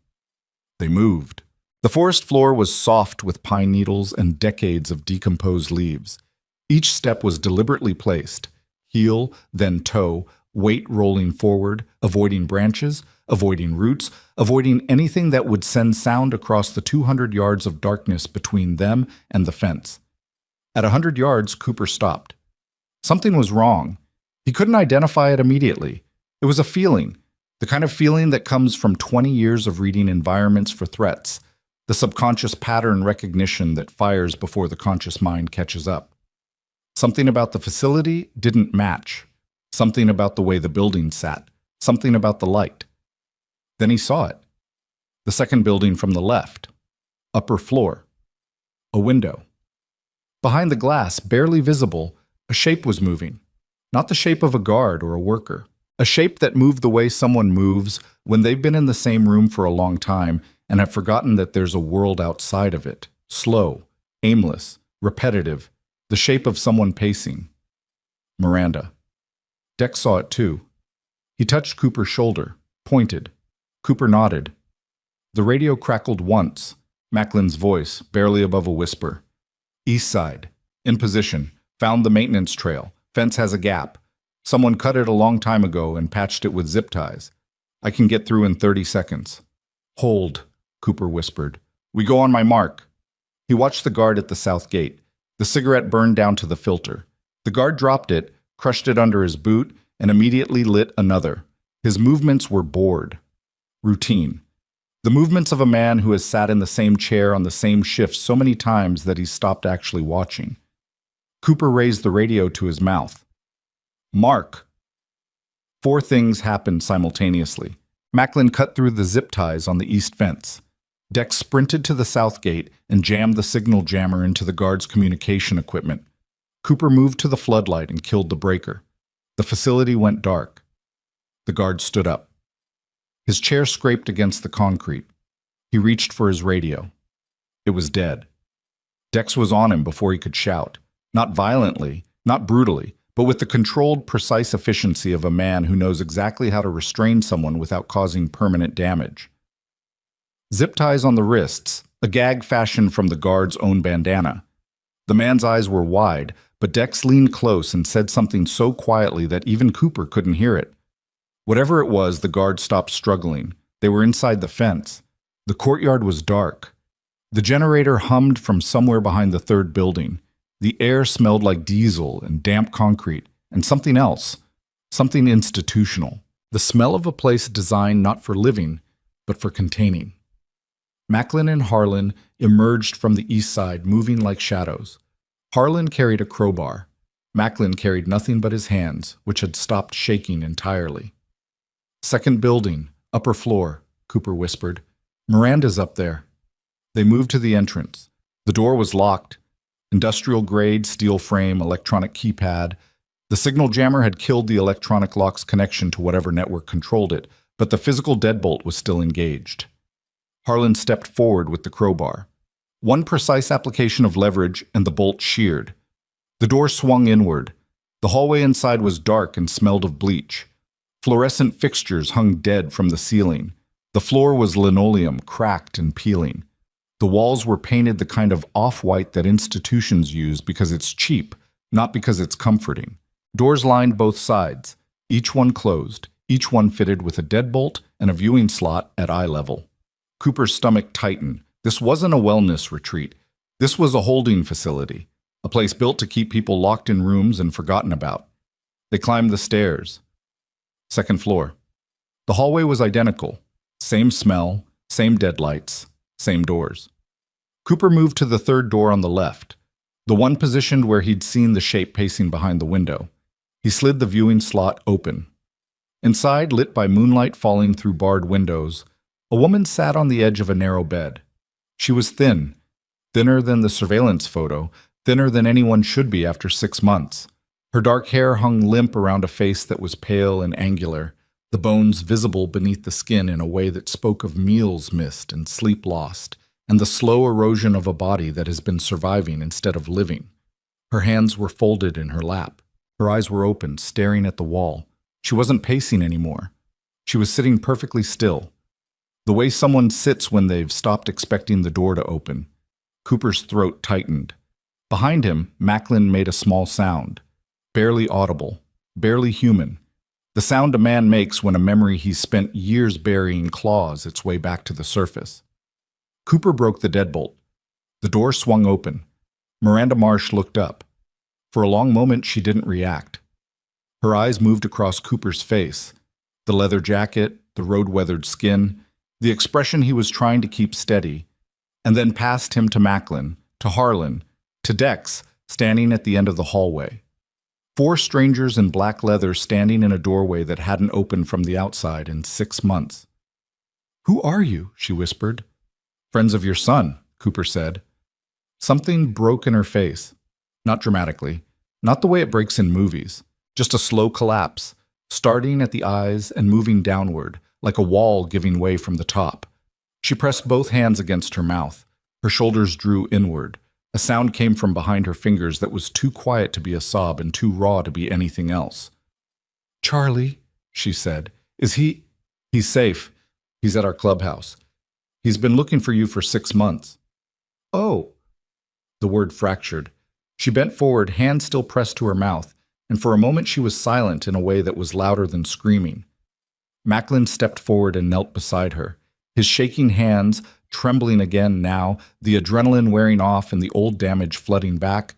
[SPEAKER 1] They moved. The forest floor was soft with pine needles and decades of decomposed leaves. Each step was deliberately placed, heel, then toe, weight rolling forward, avoiding branches, avoiding roots, avoiding anything that would send sound across the 200 yards of darkness between them and the fence. At 100 yards, Cooper stopped. Something was wrong. He couldn't identify it immediately. It was a feeling, the kind of feeling that comes from 20 years of reading environments for threats, the subconscious pattern recognition that fires before the conscious mind catches up. Something about the facility didn't match. Something about the way the building sat. Something about the light. Then he saw it. The second building from the left. Upper floor. A window. Behind the glass, barely visible, a shape was moving. Not the shape of a guard or a worker. A shape that moved the way someone moves when they've been in the same room for a long time and have forgotten that there's a world outside of it. Slow, aimless, repetitive. The shape of someone pacing. Miranda. Dex saw it too. He touched Cooper's shoulder, pointed. Cooper nodded. The radio crackled once, Macklin's voice, barely above a whisper. East side. In position. Found the maintenance trail. Fence has a gap. Someone cut it a long time ago and patched it with zip ties. I can get through in 30 seconds. Hold, Cooper whispered. We go on my mark. He watched the guard at the south gate. The cigarette burned down to the filter. The guard dropped it, crushed it under his boot, and immediately lit another. His movements were bored. Routine. The movements of a man who has sat in the same chair on the same shift so many times that he's stopped actually watching. Cooper raised the radio to his mouth. Mark. 4 things happened simultaneously. Macklin cut through the zip ties on the east fence. Dex sprinted to the south gate and jammed the signal jammer into the guard's communication equipment. Cooper moved to the floodlight and killed the breaker. The facility went dark. The guard stood up. His chair scraped against the concrete. He reached for his radio. It was dead. Dex was on him before he could shout. Not violently, not brutally, but with the controlled, precise efficiency of a man who knows exactly how to restrain someone without causing permanent damage. Zip ties on the wrists, a gag fashioned from the guard's own bandana. The man's eyes were wide, but Dex leaned close and said something so quietly that even Cooper couldn't hear it. Whatever it was, the guard stopped struggling. They were inside the fence. The courtyard was dark. The generator hummed from somewhere behind the third building. The air smelled like diesel and damp concrete, and something else, something institutional. The smell of a place designed not for living, but for containing. Macklin and Harlan emerged from the east side, moving like shadows. Harlan carried a crowbar. Macklin carried nothing but his hands, which had stopped shaking entirely. Second building, upper floor, Cooper whispered. Miranda's up there. They moved to the entrance. The door was locked. Industrial-grade steel frame, electronic keypad. The signal jammer had killed the electronic lock's connection to whatever network controlled it, but the physical deadbolt was still engaged. Harlan stepped forward with the crowbar. One precise application of leverage and the bolt sheared. The door swung inward. The hallway inside was dark and smelled of bleach. Fluorescent fixtures hung dead from the ceiling. The floor was linoleum, cracked and peeling. The walls were painted the kind of off-white that institutions use because it's cheap, not because it's comforting. Doors lined both sides, each one closed, each one fitted with a deadbolt and a viewing slot at eye level. Cooper's stomach tightened. This wasn't a wellness retreat. This was a holding facility, a place built to keep people locked in rooms and forgotten about. They climbed the stairs. Second floor. The hallway was identical. Same smell, same deadlights, same doors. Cooper moved to the third door on the left, the one positioned where he'd seen the shape pacing behind the window. He slid the viewing slot open. Inside, lit by moonlight falling through barred windows, a woman sat on the edge of a narrow bed. She was thin, thinner than the surveillance photo, thinner than anyone should be after 6 months. Her dark hair hung limp around a face that was pale and angular, the bones visible beneath the skin in a way that spoke of meals missed and sleep lost, and the slow erosion of a body that has been surviving instead of living. Her hands were folded in her lap. Her eyes were open, staring at the wall. She wasn't pacing anymore. She was sitting perfectly still, the way someone sits when they've stopped expecting the door to open. Cooper's throat tightened. Behind him, Macklin made a small sound, barely audible, barely human. The sound a man makes when a memory he's spent years burying claws its way back to the surface. Cooper broke the deadbolt. The door swung open. Miranda Marsh looked up. For a long moment, she didn't react. Her eyes moved across Cooper's face, the leather jacket, the road-weathered skin, the expression he was trying to keep steady, and then past him to Macklin, to Harlan, to Dex, standing at the end of the hallway. 4 strangers in black leather standing in a doorway that hadn't opened from the outside in 6 months. "Who are you?" she whispered. "Friends of your son," Cooper said. Something broke in her face. Not dramatically, not the way it breaks in movies, just a slow collapse, starting at the eyes and moving downward, like a wall giving way from the top. She pressed both hands against her mouth. Her shoulders drew inward. A sound came from behind her fingers that was too quiet to be a sob and too raw to be anything else. "Charlie," she said. "Is he—" "He's safe. He's at our clubhouse. He's been looking for you for 6 months." "Oh." The word fractured. She bent forward, hand still pressed to her mouth, and for a moment she was silent in a way that was louder than screaming. Macklin stepped forward and knelt beside her, his shaking hands, trembling again now, the adrenaline wearing off and the old damage flooding back,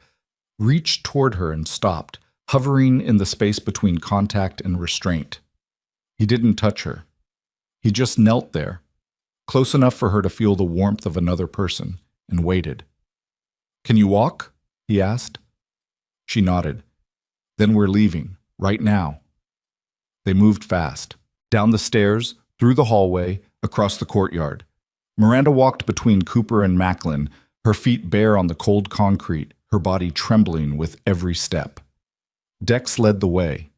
[SPEAKER 1] reached toward her and stopped, hovering in the space between contact and restraint. He didn't touch her. He just knelt there, close enough for her to feel the warmth of another person, and waited. "Can you walk?" he asked. She nodded. "Then we're leaving, right now." They moved fast, down the stairs, through the hallway, across the courtyard. Miranda walked between Cooper and Macklin, her feet bare on the cold concrete, her body trembling with every step. Dex led the way.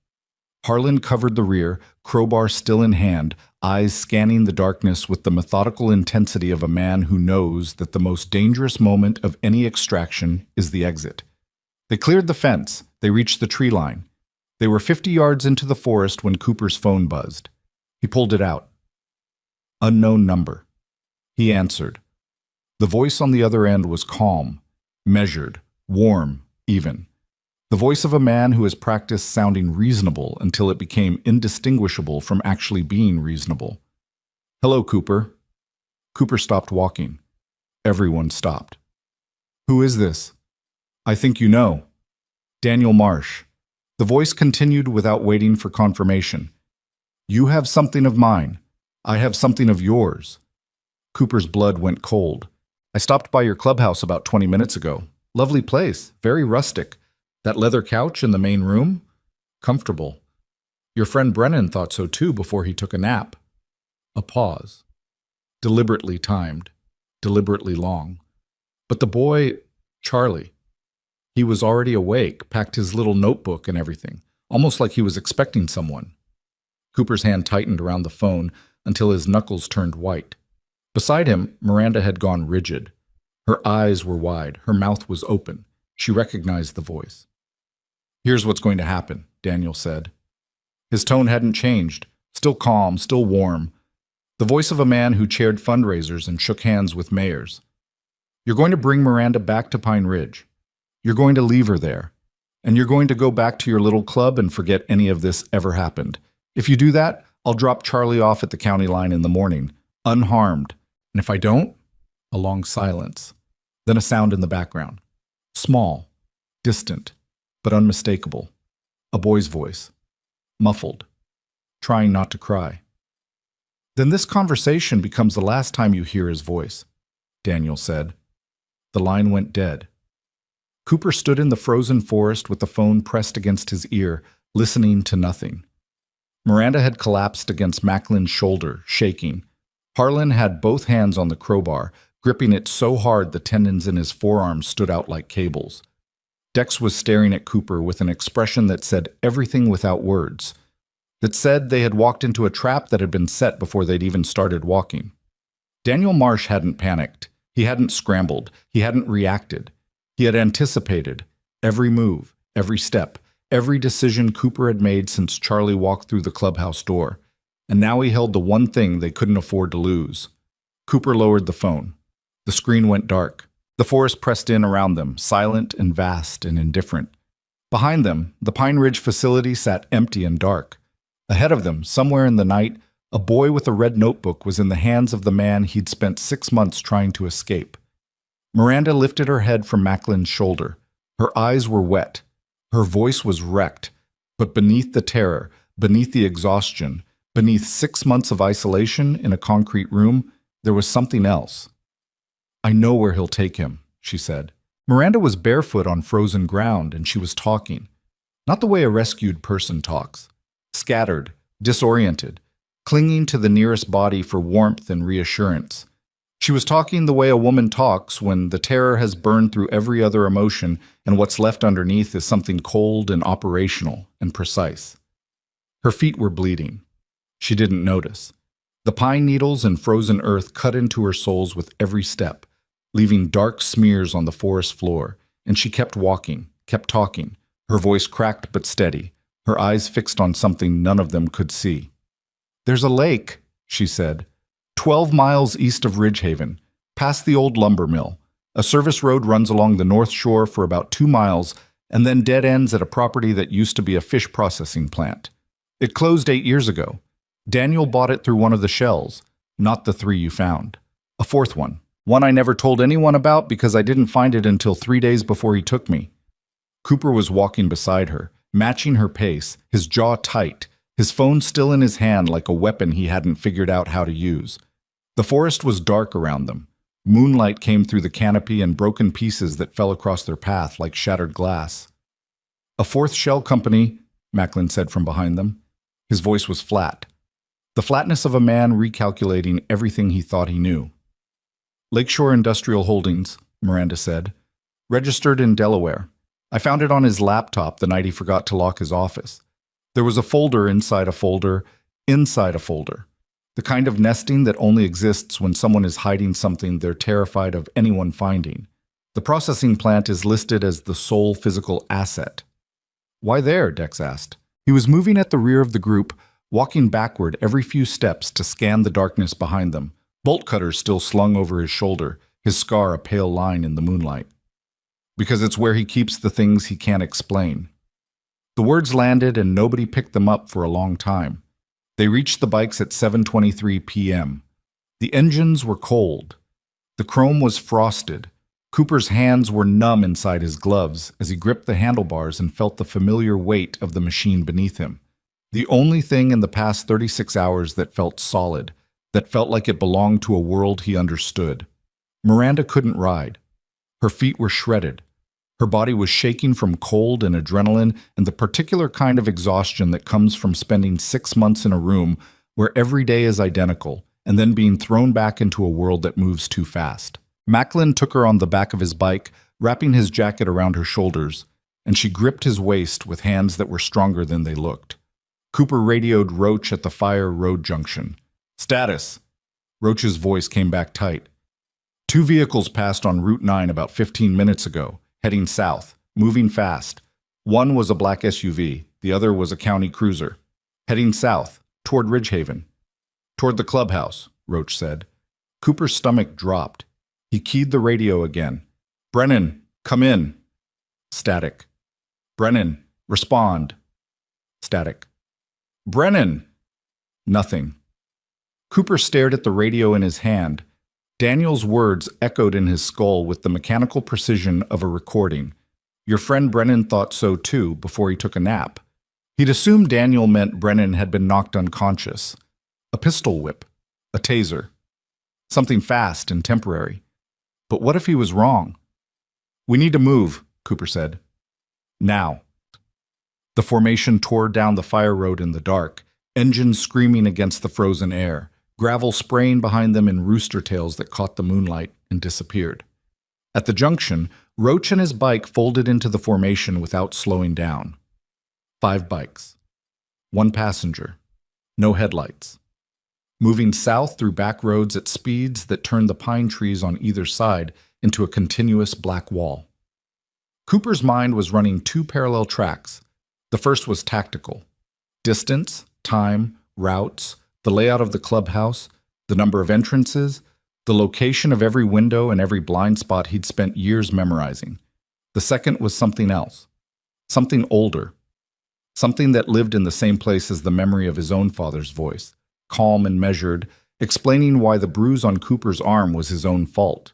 [SPEAKER 1] Harlan covered the rear, crowbar still in hand, eyes scanning the darkness with the methodical intensity of a man who knows that the most dangerous moment of any extraction is the exit. They cleared the fence. They reached the tree line. They were 50 yards into the forest when Cooper's phone buzzed. He pulled it out. Unknown number. He answered. The voice on the other end was calm, measured, warm, even. The voice of a man who has practiced sounding reasonable until it became indistinguishable from actually being reasonable. "Hello, Cooper." Cooper stopped walking. Everyone stopped. "Who is this?" "I think you know." "Daniel Marsh." The voice continued without waiting for confirmation. "You have something of mine. I have something of yours." Cooper's blood went cold. "I stopped by your clubhouse about 20 minutes ago. Lovely place, very rustic. That leather couch in the main room? Comfortable. Your friend Brennan thought so too before he took a nap." A pause. Deliberately timed. Deliberately long. But the boy, Charlie, he was already awake, packed his little notebook and everything, almost like he was expecting someone. Cooper's hand tightened around the phone until his knuckles turned white. Beside him, Miranda had gone rigid. Her eyes were wide, her mouth was open. She recognized the voice. "Here's what's going to happen," Daniel said. His tone hadn't changed, still calm, still warm. The voice of a man who chaired fundraisers and shook hands with mayors. "You're going to bring Miranda back to Pine Ridge. You're going to leave her there. And you're going to go back to your little club and forget any of this ever happened. If you do that, I'll drop Charlie off at the county line in the morning, unharmed. And if I don't?" A long silence. Then a sound in the background. Small, distant, but unmistakable. A boy's voice. Muffled. Trying not to cry. "Then this conversation becomes the last time you hear his voice," Daniel said. The line went dead. Cooper stood in the frozen forest with the phone pressed against his ear, listening to nothing. Miranda had collapsed against Macklin's shoulder, shaking. Harlan had both hands on the crowbar, gripping it so hard the tendons in his forearms stood out like cables. Dex was staring at Cooper with an expression that said everything without words, that said they had walked into a trap that had been set before they'd even started walking. Daniel Marsh hadn't panicked. He hadn't scrambled. He hadn't reacted. He had anticipated every move, every step, every decision Cooper had made since Charlie walked through the clubhouse door, and now he held the one thing they couldn't afford to lose. Cooper lowered the phone. The screen went dark. The forest pressed in around them, silent and vast and indifferent. Behind them, the Pine Ridge facility sat empty and dark. Ahead of them, somewhere in the night, a boy with a red notebook was in the hands of the man he'd spent 6 months trying to escape. Miranda lifted her head from Macklin's shoulder. Her eyes were wet. Her voice was wrecked. But beneath the terror, beneath the exhaustion, beneath 6 months of isolation in a concrete room, there was something else. "I know where he'll take him," she said. Miranda was barefoot on frozen ground, and she was talking. Not the way a rescued person talks. Scattered, disoriented, clinging to the nearest body for warmth and reassurance. She was talking the way a woman talks when the terror has burned through every other emotion and what's left underneath is something cold and operational and precise. Her feet were bleeding. She didn't notice. The pine needles and frozen earth cut into her soles with every step, leaving dark smears on the forest floor, and she kept walking, kept talking, her voice cracked but steady, her eyes fixed on something none of them could see. "There's a lake," she said. 12 miles east of Ridgehaven, past the old lumber mill. A service road runs along the north shore for about 2 miles and then dead ends at a property that used to be a fish processing plant. It closed 8 years ago. Daniel bought it through one of the shells, not the 3 you found. A fourth one I never told anyone about because I didn't find it until 3 days before he took me. Cooper was walking beside her, matching her pace, his jaw tight, his phone still in his hand like a weapon he hadn't figured out how to use. The forest was dark around them. Moonlight came through the canopy and broken pieces that fell across their path like shattered glass. "A fourth shell company," Macklin said from behind them. His voice was flat. The flatness of a man recalculating everything he thought he knew. "Lakeshore Industrial Holdings," Miranda said. "Registered in Delaware. I found it on his laptop the night he forgot to lock his office. There was a folder inside a folder, inside a folder. The kind of nesting that only exists when someone is hiding something they're terrified of anyone finding. The processing plant is listed as the sole physical asset." "Why there?" Dex asked. He was moving at the rear of the group, walking backward every few steps to scan the darkness behind them, bolt cutters still slung over his shoulder, his scar a pale line in the moonlight. "Because it's where he keeps the things he can't explain." The words landed and nobody picked them up for a long time. They reached the bikes at 7:23 p.m. The engines were cold. The chrome was frosted. Cooper's hands were numb inside his gloves as he gripped the handlebars and felt the familiar weight of the machine beneath him. The only thing in the past 36 hours that felt solid, that felt like it belonged to a world he understood. Miranda couldn't ride. Her feet were shredded. Her body was shaking from cold and adrenaline and the particular kind of exhaustion that comes from spending 6 months in a room where every day is identical and then being thrown back into a world that moves too fast. Macklin took her on the back of his bike, wrapping his jacket around her shoulders, and she gripped his waist with hands that were stronger than they looked. Cooper radioed Roach at the Fire Road junction. Status. Roach's voice came back tight. 2 vehicles passed on Route 9 about 15 minutes ago, heading south, moving fast. One was a black SUV, the other was a county cruiser. Heading south, toward Ridgehaven. Toward the clubhouse, Roach said. Cooper's stomach dropped. He keyed the radio again. Brennan, come in. Static. Brennan, respond. Static. Brennan! Nothing. Cooper stared at the radio in his hand. Daniel's words echoed in his skull with the mechanical precision of a recording. Your friend Brennan thought so too before he took a nap. He'd assumed Daniel meant Brennan had been knocked unconscious. A pistol whip. A taser. Something fast and temporary. But what if he was wrong? We need to move, Cooper said. Now. The formation tore down the fire road in the dark, engines screaming against the frozen air, gravel spraying behind them in rooster tails that caught the moonlight and disappeared. At the junction, Roach and his bike folded into the formation without slowing down. 5 bikes. 1 passenger. No headlights. Moving south through back roads at speeds that turned the pine trees on either side into a continuous black wall. Cooper's mind was running 2 parallel tracks. The first was tactical. Distance, time, routes, the layout of the clubhouse, the number of entrances, the location of every window and every blind spot he'd spent years memorizing. The second was something else. Something older. Something that lived in the same place as the memory of his own father's voice, calm and measured, explaining why the bruise on Cooper's arm was his own fault.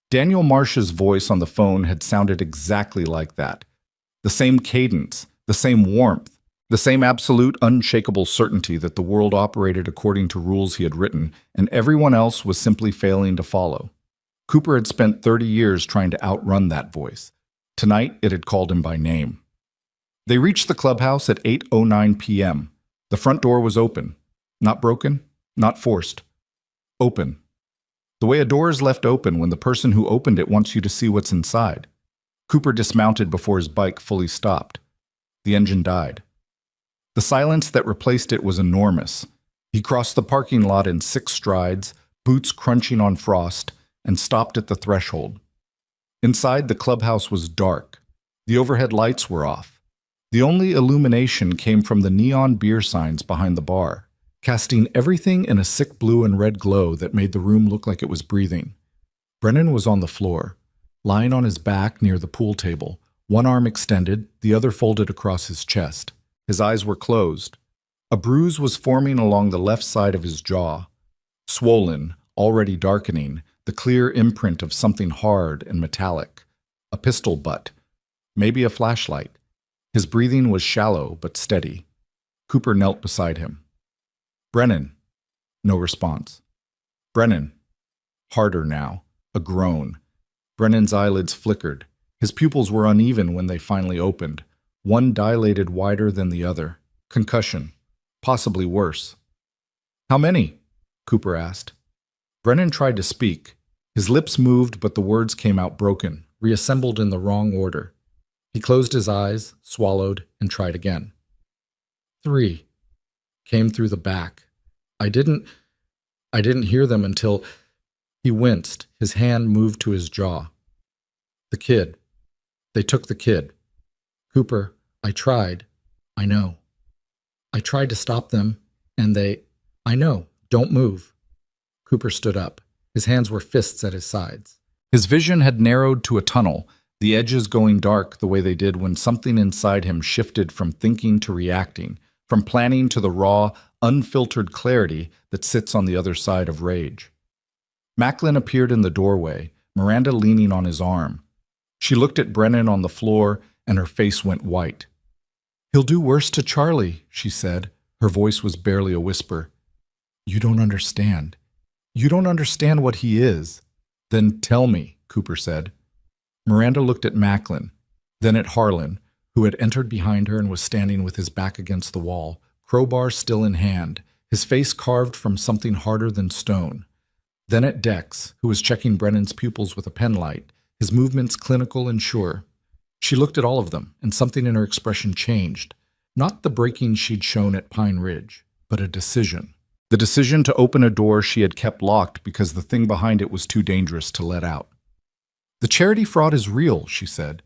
[SPEAKER 1] Daniel Marsh's voice on the phone had sounded exactly like that. The same cadence, the same warmth, the same absolute, unshakable certainty that the world operated according to rules he had written, and everyone else was simply failing to follow. Cooper had spent 30 years trying to outrun that voice. Tonight, it had called him by name. They reached the clubhouse at 8:09 p.m. The front door was open. Not broken, not forced. Open. The way a door is left open when the person who opened it wants you to see what's inside. Cooper dismounted before his bike fully stopped. The engine died. The silence that replaced it was enormous. He crossed the parking lot in 6 strides, boots crunching on frost, and stopped at the threshold. Inside, the clubhouse was dark. The overhead lights were off. The only illumination came from the neon beer signs behind the bar, casting everything in a sick blue and red glow that made the room look like it was breathing. Brennan was on the floor, lying on his back near the pool table, one arm extended, the other folded across his chest. His eyes were closed. A bruise was forming along the left side of his jaw. Swollen, already darkening, the clear imprint of something hard and metallic. A pistol butt. Maybe a flashlight. His breathing was shallow but steady. Cooper knelt beside him. Brennan. No response. Brennan. Harder now. A groan. Brennan's eyelids flickered. His pupils were uneven when they finally opened. One dilated wider than the other. Concussion. Possibly worse. How many? Cooper asked. Brennan tried to speak. His lips moved, but the words came out broken, reassembled in the wrong order. He closed his eyes, swallowed, and tried again. 3. Came through the back. I didn't hear them until... He winced. His hand moved to his jaw. The kid. They took the kid. Cooper, I tried. I know. I tried to stop them, and they... I know. Don't move. Cooper stood up. His hands were fists at his sides. His vision had narrowed to a tunnel, the edges going dark the way they did when something inside him shifted from thinking to reacting, from planning to the raw, unfiltered clarity that sits on the other side of rage. Macklin appeared in the doorway, Miranda leaning on his arm. She looked at Brennan on the floor, and her face went white. "He'll do worse to Charlie," she said. Her voice was barely a whisper. "You don't understand. You don't understand what he is." "Then tell me," Cooper said. Miranda looked at Macklin, then at Harlan, who had entered behind her and was standing with his back against the wall, crowbar still in hand, his face carved from something harder than stone. Then at Dex, who was checking Brennan's pupils with a penlight, his movements clinical and sure. She looked at all of them, and something in her expression changed. Not the breaking she'd shown at Pine Ridge, but a decision. The decision to open a door she had kept locked because the thing behind it was too dangerous to let out. The charity fraud is real, she said.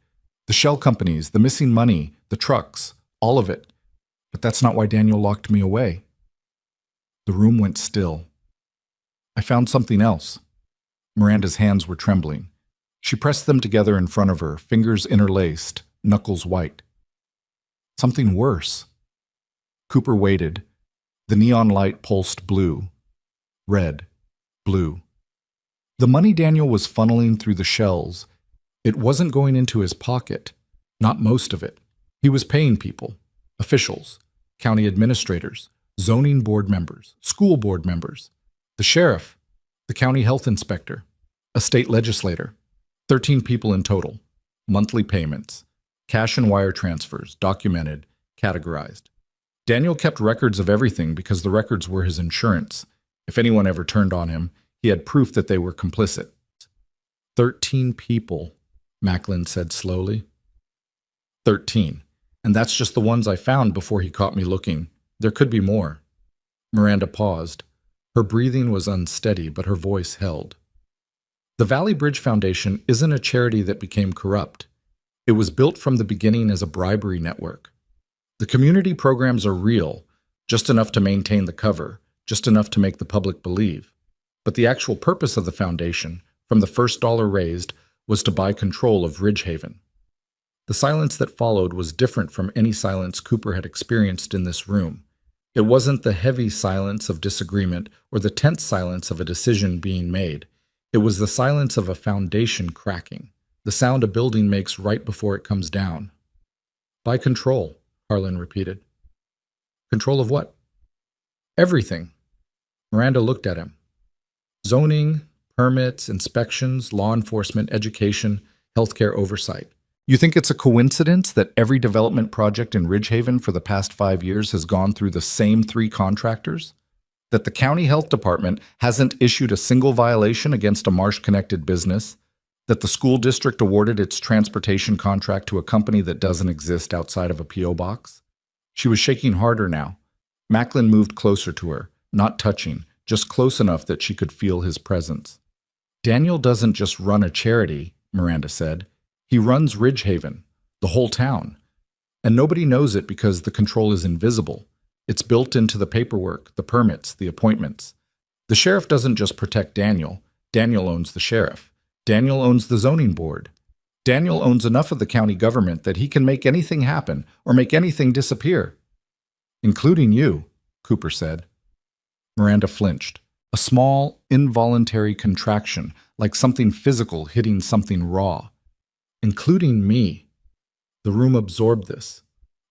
[SPEAKER 1] The shell companies, the missing money, the trucks, all of it. But that's not why Daniel locked me away. The room went still. I found something else. Miranda's hands were trembling. She pressed them together in front of her, fingers interlaced, knuckles white. Something worse. Cooper waited. The neon light pulsed blue, red, blue. The money Daniel was funneling through the shells, it wasn't going into his pocket, not most of it. He was paying people, officials, county administrators, zoning board members, school board members, the sheriff, the county health inspector, a state legislator, 13 people in total, monthly payments, cash and wire transfers, documented, categorized. Daniel kept records of everything because the records were his insurance. If anyone ever turned on him, he had proof that they were complicit. 13 people, Macklin said slowly. 13. And that's just the ones I found before he caught me looking. There could be more. Miranda paused. Her breathing was unsteady, but her voice held. The Valley Bridge Foundation isn't a charity that became corrupt. It was built from the beginning as a bribery network. The community programs are real, just enough to maintain the cover, just enough to make the public believe. But the actual purpose of the foundation, from the first dollar raised, was to buy control of Ridgehaven. The silence that followed was different from any silence Cooper had experienced in this room. It wasn't the heavy silence of disagreement or the tense silence of a decision being made. It was the silence of a foundation cracking, the sound a building makes right before it comes down. Buy control, Harlan repeated. Control of what? Everything. Miranda looked at him. Zoning, permits, inspections, law enforcement, education, healthcare oversight. You think it's a coincidence that every development project in Ridgehaven for the past 5 years has gone through the same 3 contractors? That the county health department hasn't issued a single violation against a marsh-connected business? That the school district awarded its transportation contract to a company that doesn't exist outside of a P.O. box? She was shaking harder now. Macklin moved closer to her, not touching, just close enough that she could feel his presence. Daniel doesn't just run a charity, Miranda said. He runs Ridgehaven, the whole town. And nobody knows it because the control is invisible. It's built into the paperwork, the permits, the appointments. The sheriff doesn't just protect Daniel. Daniel owns the sheriff. Daniel owns the zoning board. Daniel owns enough of the county government that he can make anything happen or make anything disappear. Including you, Cooper said. Miranda flinched. A small, involuntary contraction, like something physical hitting something raw. Including me. The room absorbed this.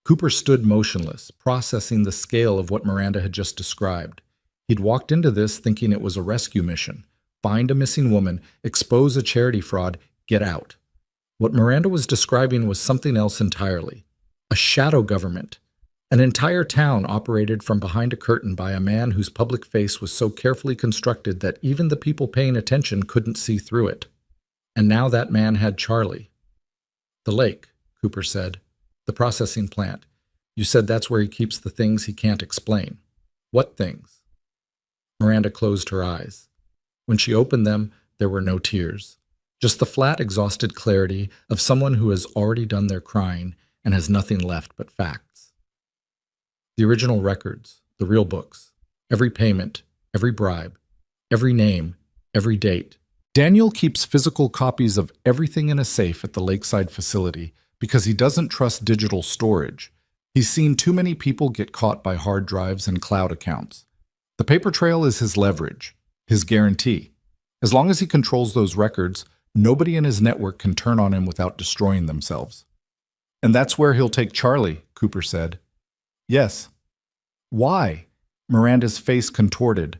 [SPEAKER 1] Cooper stood motionless, processing the scale of what Miranda had just described. He'd walked into this thinking it was a rescue mission. Find a missing woman, expose a charity fraud, get out. What Miranda was describing was something else entirely. A shadow government. An entire town operated from behind a curtain by a man whose public face was so carefully constructed that even the people paying attention couldn't see through it. And now that man had Charlie. The lake, Cooper said. The processing plant. You said that's where he keeps the things he can't explain. What things? Miranda closed her eyes. When she opened them, there were no tears. Just the flat, exhausted clarity of someone who has already done their crying and has nothing left but facts. The original records, the real books, every payment, every bribe, every name, every date. Daniel keeps physical copies of everything in a safe at the lakeside facility because he doesn't trust digital storage. He's seen too many people get caught by hard drives and cloud accounts. The paper trail is his leverage, his guarantee. As long as he controls those records, nobody in his network can turn on him without destroying themselves. And that's where he'll take Charlie, Cooper said. Yes. Why? Miranda's face contorted.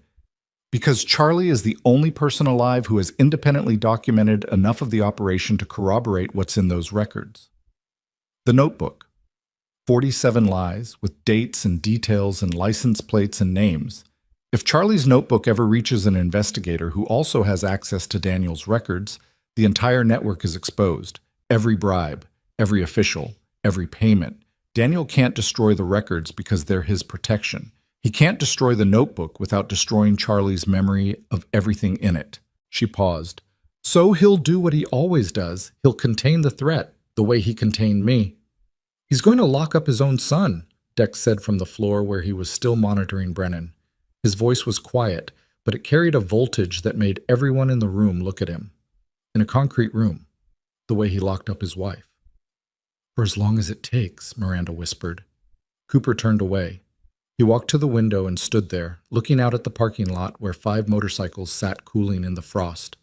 [SPEAKER 1] Because Charlie is the only person alive who has independently documented enough of the operation to corroborate what's in those records. The notebook. 47 lies, with dates and details and license plates and names. If Charlie's notebook ever reaches an investigator who also has access to Daniel's records, the entire network is exposed. Every bribe, every official, every payment, Daniel can't destroy the records because they're his protection. He can't destroy the notebook without destroying Charlie's memory of everything in it. She paused. So he'll do what he always does. He'll contain the threat, the way he contained me. He's going to lock up his own son, Dex said from the floor where he was still monitoring Brennan. His voice was quiet, but it carried a voltage that made everyone in the room look at him. In a concrete room, the way he locked up his wife. For as long as it takes, Miranda whispered. Cooper turned away. He walked to the window and stood there, looking out at the parking lot where 5 motorcycles sat cooling in the frost.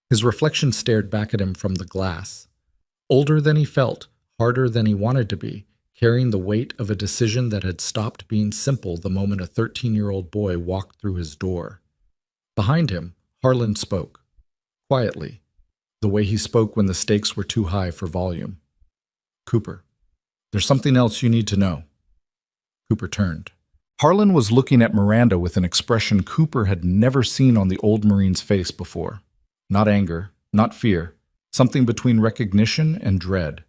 [SPEAKER 1] His reflection stared back at him from the glass. Older than he felt, harder than he wanted to be, carrying the weight of a decision that had stopped being simple the moment a 13-year-old boy walked through his door. Behind him, Harlan spoke. Quietly, the way he spoke when the stakes were too high for volume. Cooper, there's something else you need to know. Cooper turned. Harlan was looking at Miranda with an expression Cooper had never seen on the old Marine's face before. Not anger, not fear, something between recognition and dread.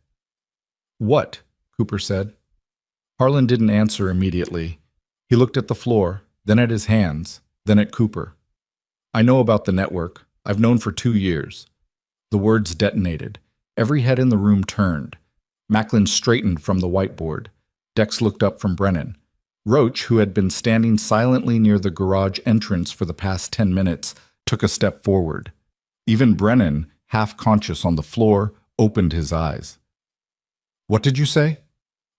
[SPEAKER 1] What? Cooper said. Harlan didn't answer immediately. He looked at the floor, then at his hands, then at Cooper. I know about the network. I've known for 2 years. The words detonated. Every head in the room turned. Macklin straightened from the whiteboard. Dex looked up from Brennan. Roach, who had been standing silently near the garage entrance for the past 10 minutes, took a step forward. Even Brennan, half conscious on the floor, opened his eyes. What did you say?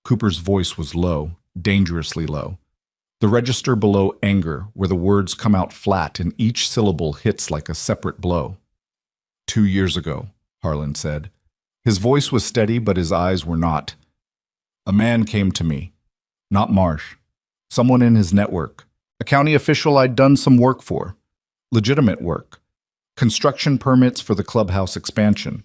[SPEAKER 1] Cooper's voice was low, dangerously low. The register below anger, where the words come out flat and each syllable hits like a separate blow. 2 years ago, Harlan said. His voice was steady, but his eyes were not. A man came to me. Not Marsh. Someone in his network. A county official I'd done some work for. Legitimate work. Construction permits for the clubhouse expansion.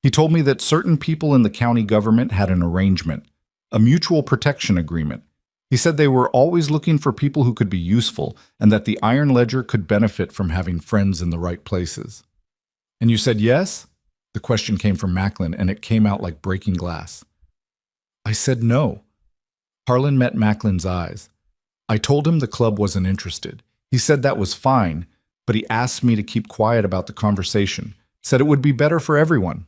[SPEAKER 1] He told me that certain people in the county government had an arrangement, a mutual protection agreement. He said they were always looking for people who could be useful and that the Iron Ledger could benefit from having friends in the right places. And you said yes? The question came from Macklin, and it came out like breaking glass. I said no. Harlan met Macklin's eyes. I told him the club wasn't interested. He said that was fine, but he asked me to keep quiet about the conversation, said it would be better for everyone.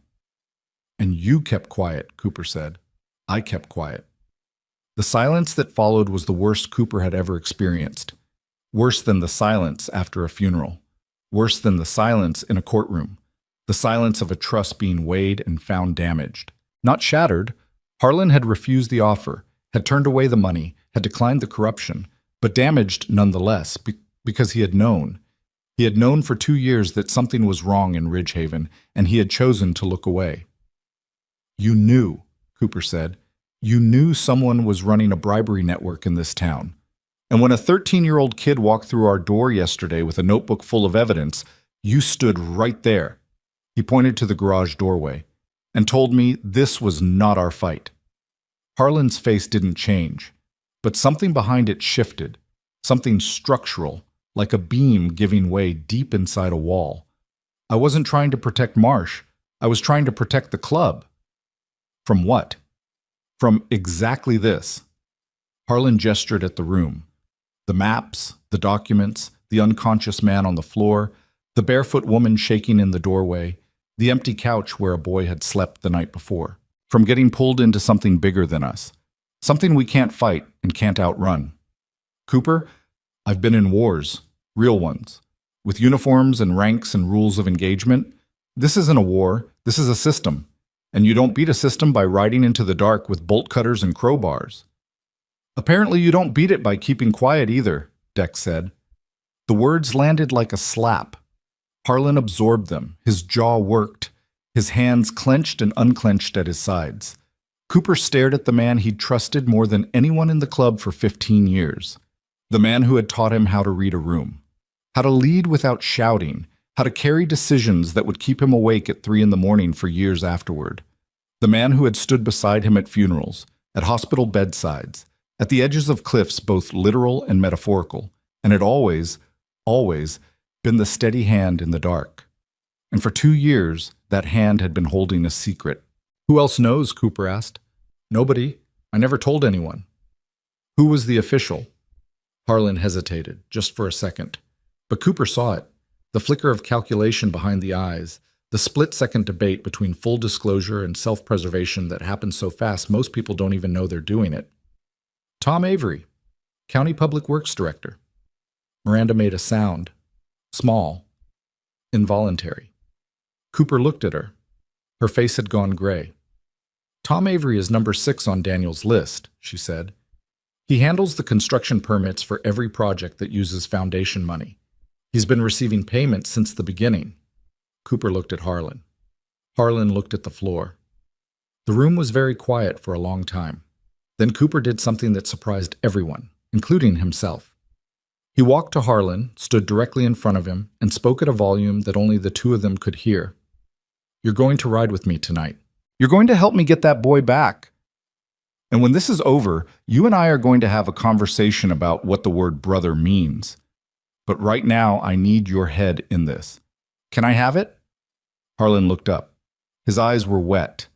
[SPEAKER 1] And you kept quiet, Cooper said. I kept quiet. The silence that followed was the worst Cooper had ever experienced. Worse than the silence after a funeral. Worse than the silence in a courtroom. The silence of a trust being weighed and found damaged. Not shattered. Harlan had refused the offer, had turned away the money, had declined the corruption, but damaged nonetheless because he had known. He had known for 2 years that something was wrong in Ridgehaven, and he had chosen to look away. You knew, Cooper said. You knew someone was running a bribery network in this town. And when a 13-year-old kid walked through our door yesterday with a notebook full of evidence, you stood right there. He pointed to the garage doorway and told me this was not our fight. Harlan's face didn't change, but something behind it shifted, something structural, like a beam giving way deep inside a wall. I wasn't trying to protect Marsh. I was trying to protect the club. From what? From exactly this. Harlan gestured at the room. The maps, the documents, the unconscious man on the floor, the barefoot woman shaking in the doorway, the empty couch where a boy had slept the night before. From getting pulled into something bigger than us. Something we can't fight and can't outrun. Cooper, I've been in wars, real ones, with uniforms and ranks and rules of engagement. This isn't a war, this is a system. And you don't beat a system by riding into the dark with bolt cutters and crowbars. Apparently you don't beat it by keeping quiet either, Dex said. The words landed like a slap. Harlan absorbed them. His jaw worked. His hands clenched and unclenched at his sides. Cooper stared at the man he'd trusted more than anyone in the club for 15 years. The man who had taught him how to read a room. How to lead without shouting. How to carry decisions that would keep him awake at 3 a.m. for years afterward. The man who had stood beside him at funerals, at hospital bedsides, at the edges of cliffs both literal and metaphorical, and had always been the steady hand in the dark. And for 2 years, that hand had been holding a secret. Who else knows? Cooper asked. Nobody. I never told anyone. Who was the official? Harlan hesitated, just for a second. But Cooper saw it. The flicker of calculation behind the eyes, the split-second debate between full disclosure and self-preservation that happens so fast most people don't even know they're doing it. Tom Avery, County Public Works Director. Miranda made a sound. Small. Involuntary. Cooper looked at her. Her face had gone gray. Tom Avery is number 6 on Daniel's list, she said. He handles the construction permits for every project that uses foundation money. He's been receiving payments since the beginning. Cooper looked at Harlan. Harlan looked at the floor. The room was very quiet for a long time. Then Cooper did something that surprised everyone, including himself. He walked to Harlan, stood directly in front of him, and spoke at a volume that only the two of them could hear. You're going to ride with me tonight. You're going to help me get that boy back. And when this is over, you and I are going to have a conversation about what the word brother means. But right now, I need your head in this. Can I have it? Harlan looked up. His eyes were wet.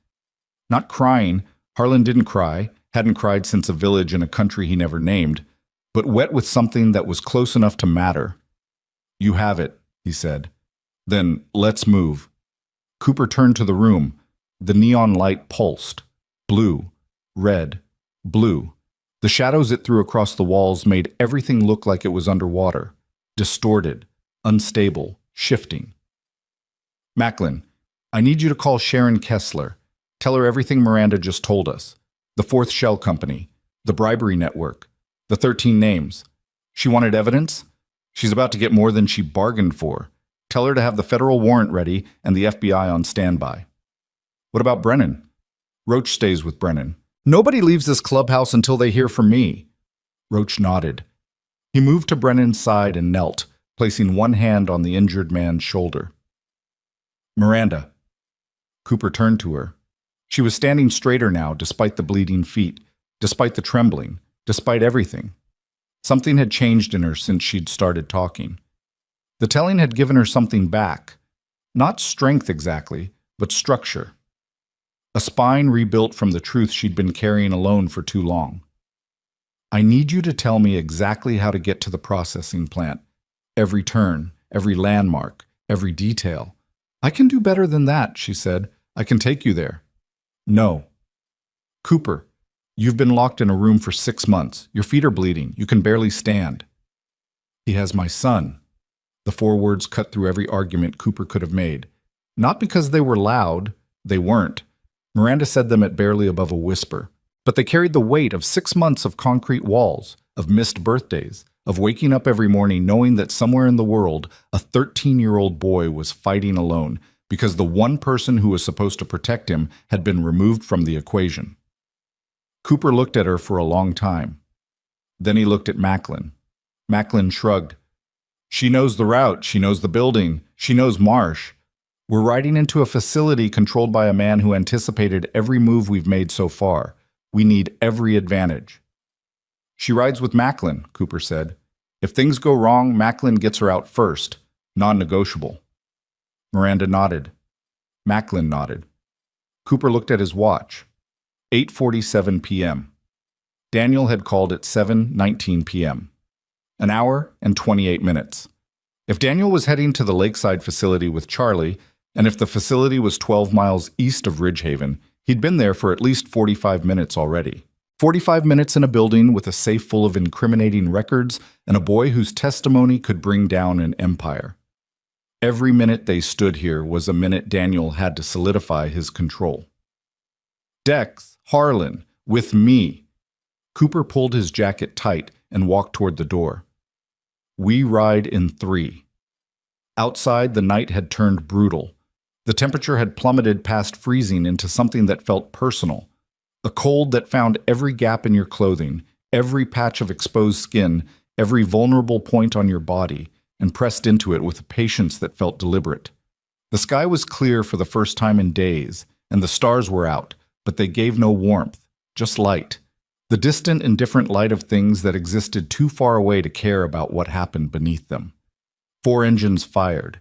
[SPEAKER 1] Not crying. Harlan didn't cry, hadn't cried since a village in a country he never named, but wet with something that was close enough to matter. You have it, he said. Then let's move. Cooper turned to the room. The neon light pulsed. Blue, red, blue. The shadows it threw across the walls made everything look like it was underwater. Distorted, unstable, shifting. Macklin, I need you to call Sharon Kessler. Tell her everything Miranda just told us. The 4th Shell Company, the bribery network, the 13 names. She wanted evidence? She's about to get more than she bargained for. Tell her to have the federal warrant ready and the FBI on standby. What about Brennan? Roach stays with Brennan. Nobody leaves this clubhouse until they hear from me. Roach nodded. He moved to Brennan's side and knelt, placing one hand on the injured man's shoulder. Miranda. Cooper turned to her. She was standing straighter now, despite the bleeding feet, despite the trembling, despite everything. Something had changed in her since she'd started talking. The telling had given her something back. Not strength exactly, but structure. A spine rebuilt from the truth she'd been carrying alone for too long. I need you to tell me exactly how to get to the processing plant. Every turn, every landmark, every detail. I can do better than that, she said. I can take you there. No. Cooper, you've been locked in a room for 6 months. Your feet are bleeding. You can barely stand. He has my son. The 4 words cut through every argument Cooper could have made. Not because they were loud. They weren't. Miranda said them at barely above a whisper. But they carried the weight of 6 months of concrete walls, of missed birthdays, of waking up every morning knowing that somewhere in the world, a 13-year-old boy was fighting alone because the one person who was supposed to protect him had been removed from the equation. Cooper looked at her for a long time. Then he looked at Macklin. Macklin shrugged. She knows the route. She knows the building. She knows Marsh. We're riding into a facility controlled by a man who anticipated every move we've made so far. We need every advantage. She rides with Macklin, Cooper said. If things go wrong, Macklin gets her out first. Non-negotiable. Miranda nodded. Macklin nodded. Cooper looked at his watch. 8:47 p.m. Daniel had called at 7:19 p.m. An hour and 28 minutes. If Daniel was heading to the Lakeside facility with Charlie, and if the facility was 12 miles east of Ridgehaven, he'd been there for at least 45 minutes already. 45 minutes in a building with a safe full of incriminating records and a boy whose testimony could bring down an empire. Every minute they stood here was a minute Daniel had to solidify his control. Dex, Harlan, with me. Cooper pulled his jacket tight and walked toward the door. We ride in 3. Outside, the night had turned brutal. The temperature had plummeted past freezing into something that felt personal. A cold that found every gap in your clothing, every patch of exposed skin, every vulnerable point on your body, and pressed into it with a patience that felt deliberate. The sky was clear for the first time in days, and the stars were out, but they gave no warmth, just light. The distant, indifferent light of things that existed too far away to care about what happened beneath them. 4 engines fired.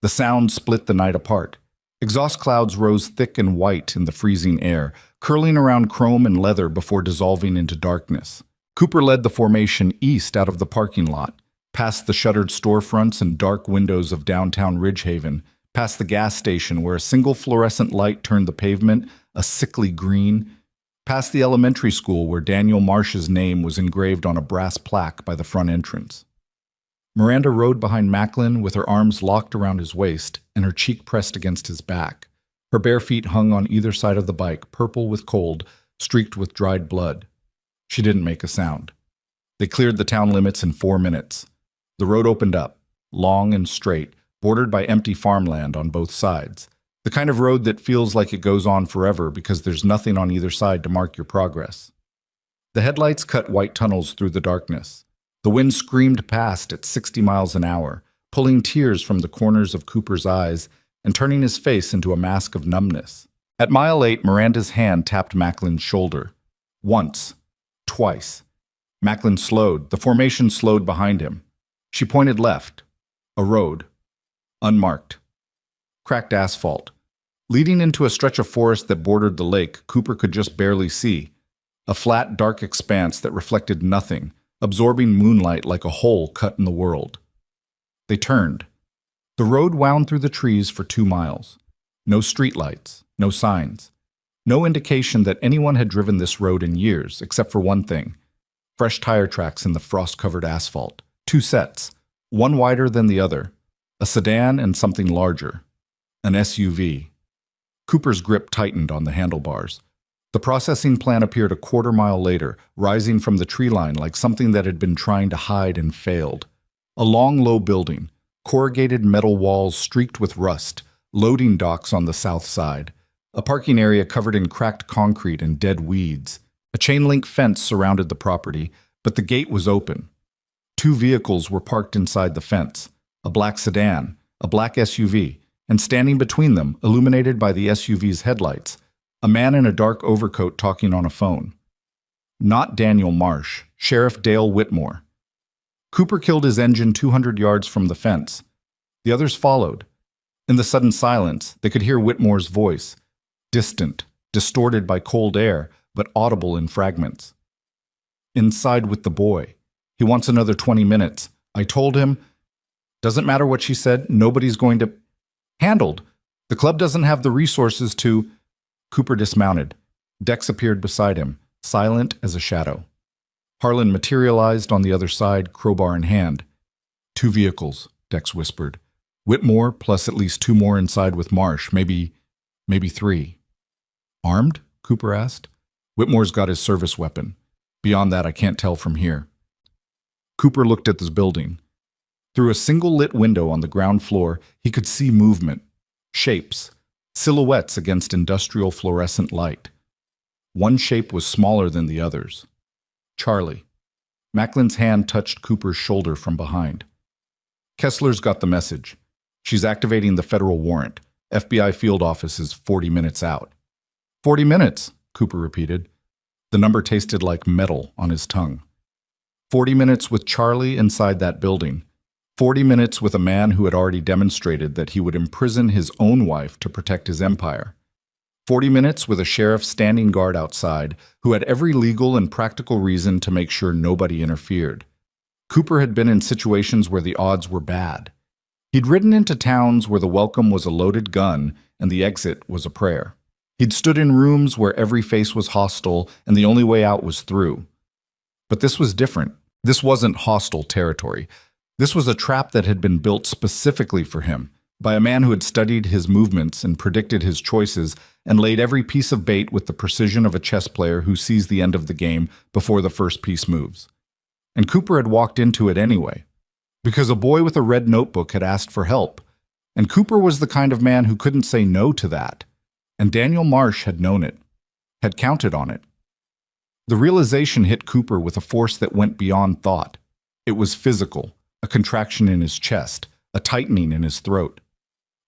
[SPEAKER 1] The sound split the night apart. Exhaust clouds rose thick and white in the freezing air, curling around chrome and leather before dissolving into darkness. Cooper led the formation east out of the parking lot, past the shuttered storefronts and dark windows of downtown Ridgehaven, past the gas station where a single fluorescent light turned the pavement a sickly green, past the elementary school where Daniel Marsh's name was engraved on a brass plaque by the front entrance. Miranda rode behind Macklin with her arms locked around his waist and her cheek pressed against his back. Her bare feet hung on either side of the bike, purple with cold, streaked with dried blood. She didn't make a sound. They cleared the town limits in 4 minutes. The road opened up, long and straight, bordered by empty farmland on both sides. The kind of road that feels like it goes on forever because there's nothing on either side to mark your progress. The headlights cut white tunnels through the darkness. The wind screamed past at 60 miles an hour, pulling tears from the corners of Cooper's eyes and turning his face into a mask of numbness. At mile 8, Miranda's hand tapped Macklin's shoulder. Once. Twice. Macklin slowed. The formation slowed behind him. She pointed left. A road. Unmarked. Cracked asphalt. Leading into a stretch of forest that bordered the lake, Cooper could just barely see. A flat, dark expanse that reflected nothing, absorbing moonlight like a hole cut in the world. They turned. The road wound through the trees for 2 miles. No streetlights, no signs. No indication that anyone had driven this road in years, except for one thing. Fresh tire tracks in the frost-covered asphalt. 2 sets, one wider than the other. A sedan and something larger. An SUV. Cooper's grip tightened on the handlebars. The processing plant appeared a quarter-mile later, rising from the tree line like something that had been trying to hide and failed. A long, low building, corrugated metal walls streaked with rust, loading docks on the south side, a parking area covered in cracked concrete and dead weeds. A chain-link fence surrounded the property, but the gate was open. 2 vehicles were parked inside the fence, a black sedan, a black SUV, and standing between them, illuminated by the SUV's headlights, a man in a dark overcoat talking on a phone. Not Daniel Marsh, Sheriff Dale Whitmore. Cooper killed his engine 200 yards from the fence. The others followed. In the sudden silence, they could hear Whitmore's voice, distant, distorted by cold air, but audible in fragments. Inside with the boy. He wants another 20 minutes. I told him, doesn't matter what she said, nobody's going to... Handled. The club doesn't have the resources to... Cooper dismounted. Dex appeared beside him, silent as a shadow. Harlan materialized on the other side, crowbar in hand. 2 vehicles, Dex whispered. Whitmore plus at least 2 more inside with Marsh, maybe 3. Armed? Cooper asked. Whitmore's got his service weapon. Beyond that, I can't tell from here. Cooper looked at this building. Through a single lit window on the ground floor, he could see movement, shapes, silhouettes against industrial fluorescent light. One shape was smaller than the others. Charlie. Macklin's hand touched Cooper's shoulder from behind. Kessler's got the message. She's activating the federal warrant. FBI field office is 40 minutes out. 40 minutes, Cooper repeated. The number tasted like metal on his tongue. 40 minutes with Charlie inside that building. 40 minutes with a man who had already demonstrated that he would imprison his own wife to protect his empire. 40 minutes with a sheriff standing guard outside who had every legal and practical reason to make sure nobody interfered. Cooper had been in situations where the odds were bad. He'd ridden into towns where the welcome was a loaded gun and the exit was a prayer. He'd stood in rooms where every face was hostile and the only way out was through. But this was different. This wasn't hostile territory. This was a trap that had been built specifically for him, by a man who had studied his movements and predicted his choices and laid every piece of bait with the precision of a chess player who sees the end of the game before the first piece moves. And Cooper had walked into it anyway, because a boy with a red notebook had asked for help, and Cooper was the kind of man who couldn't say no to that, and Daniel Marsh had known it, had counted on it. The realization hit Cooper with a force that went beyond thought. It was physical. A contraction in his chest, a tightening in his throat.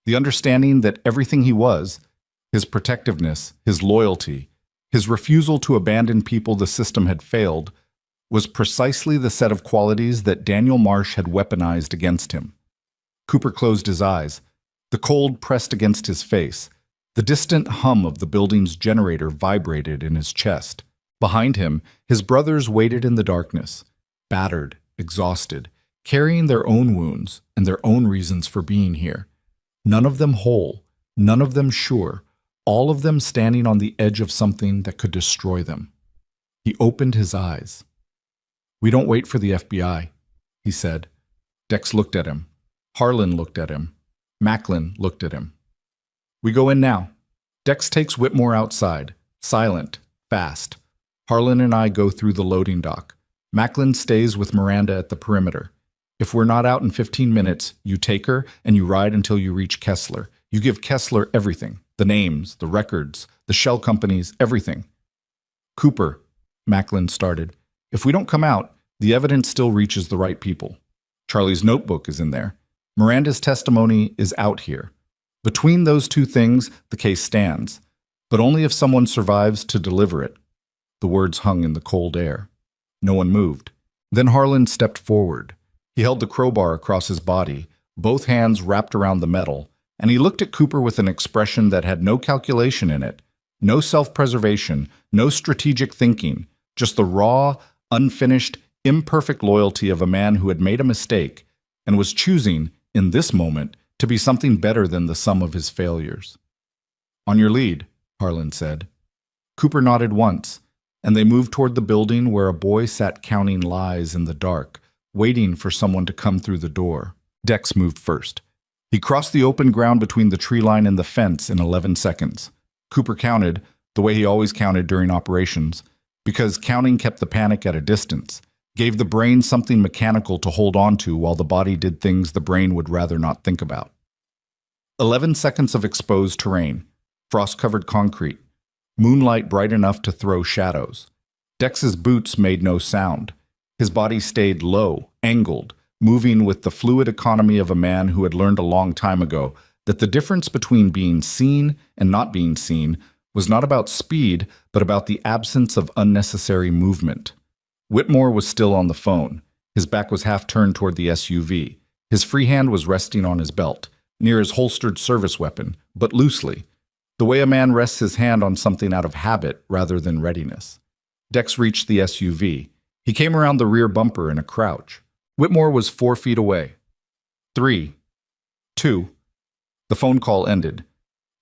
[SPEAKER 1] The understanding that everything he was, his protectiveness, his loyalty, his refusal to abandon people the system had failed, was precisely the set of qualities that Daniel Marsh had weaponized against him. Cooper closed his eyes. The cold pressed against his face. The distant hum of the building's generator vibrated in his chest. Behind him, his brothers waited in the darkness, battered, exhausted, carrying their own wounds and their own reasons for being here. None of them whole, none of them sure, all of them standing on the edge of something that could destroy them. He opened his eyes. "We don't wait for the FBI," he said. Dex looked at him. Harlan looked at him. Macklin looked at him. "We go in now." Dex takes Whitmore outside, silent, fast. Harlan and I go through the loading dock. Macklin stays with Miranda at the perimeter. "If we're not out in 15 minutes, you take her and you ride until you reach Kessler. You give Kessler everything, the names, the records, the shell companies, everything." "Cooper," Macklin started, "if we don't come out, the evidence still reaches the right people. Charlie's notebook is in there. Miranda's testimony is out here. Between those two things, the case stands, but only if someone survives to deliver it." The words hung in the cold air. No one moved. Then Harlan stepped forward. He held the crowbar across his body, both hands wrapped around the metal, and he looked at Cooper with an expression that had no calculation in it, no self-preservation, no strategic thinking, just the raw, unfinished, imperfect loyalty of a man who had made a mistake and was choosing, in this moment, to be something better than the sum of his failures. "On your lead," Harlan said. Cooper nodded once, and they moved toward the building where a boy sat counting lies in the dark, waiting for someone to come through the door. Dex moved first. He crossed the open ground between the tree line and the fence in 11 seconds. Cooper counted, the way he always counted during operations, because counting kept the panic at a distance, gave the brain something mechanical to hold on to while the body did things the brain would rather not think about. 11 seconds of exposed terrain, frost-covered concrete, moonlight bright enough to throw shadows. Dex's boots made no sound. His body stayed low, angled, moving with the fluid economy of a man who had learned a long time ago that the difference between being seen and not being seen was not about speed, but about the absence of unnecessary movement. Whitmore was still on the phone. His back was half turned toward the SUV. His free hand was resting on his belt, near his holstered service weapon, but loosely, the way a man rests his hand on something out of habit rather than readiness. Dex reached the SUV. He came around the rear bumper in a crouch. Whitmore was 4 feet away. 3, 2. The phone call ended.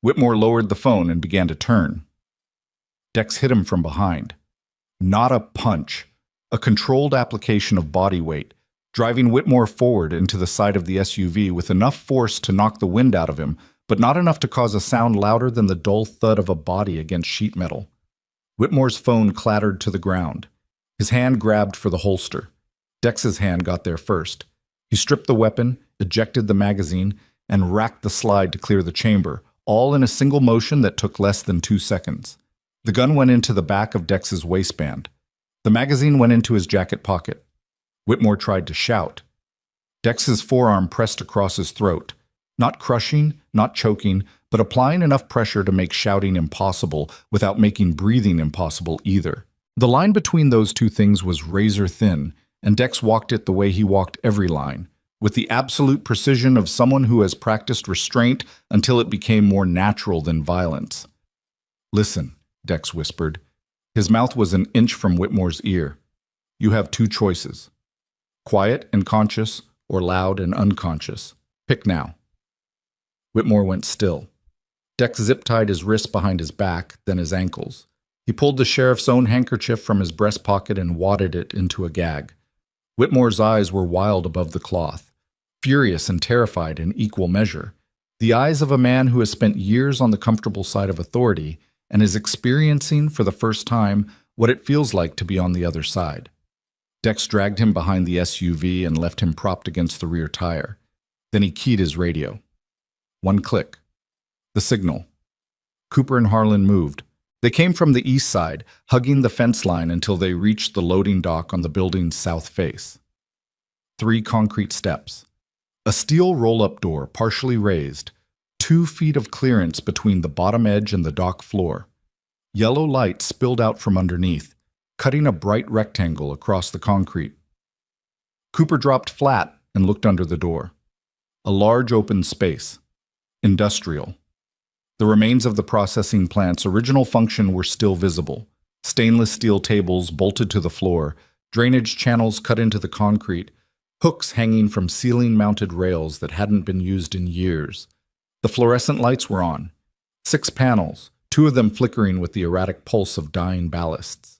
[SPEAKER 1] Whitmore lowered the phone and began to turn. Dex hit him from behind. Not a punch. A controlled application of body weight, driving Whitmore forward into the side of the SUV with enough force to knock the wind out of him, but not enough to cause a sound louder than the dull thud of a body against sheet metal. Whitmore's phone clattered to the ground. His hand grabbed for the holster. Dex's hand got there first. He stripped the weapon, ejected the magazine, and racked the slide to clear the chamber, all in a single motion that took less than 2 seconds. The gun went into the back of Dex's waistband. The magazine went into his jacket pocket. Whitmore tried to shout. Dex's forearm pressed across his throat, not crushing, not choking, but applying enough pressure to make shouting impossible without making breathing impossible either. The line between those two things was razor thin, and Dex walked it the way he walked every line, with the absolute precision of someone who has practiced restraint until it became more natural than violence. "Listen," Dex whispered. His mouth was an inch from Whitmore's ear. "You have 2 choices. Quiet and conscious, or loud and unconscious. Pick now." Whitmore went still. Dex zip-tied his wrists behind his back, then his ankles. He pulled the sheriff's own handkerchief from his breast pocket and wadded it into a gag. Whitmore's eyes were wild above the cloth, furious and terrified in equal measure. The eyes of a man who has spent years on the comfortable side of authority and is experiencing for the first time what it feels like to be on the other side. Dex dragged him behind the SUV and left him propped against the rear tire. Then he keyed his radio. 1 click. The signal. Cooper and Harlan moved. They came from the east side, hugging the fence line until they reached the loading dock on the building's south face. 3 concrete steps. A steel roll-up door, partially raised. 2 feet of clearance between the bottom edge and the dock floor. Yellow light spilled out from underneath, cutting a bright rectangle across the concrete. Cooper dropped flat and looked under the door. A large open space. Industrial. The remains of the processing plant's original function were still visible. Stainless steel tables bolted to the floor, drainage channels cut into the concrete, hooks hanging from ceiling-mounted rails that hadn't been used in years. The fluorescent lights were on. 6 panels, 2 of them flickering with the erratic pulse of dying ballasts.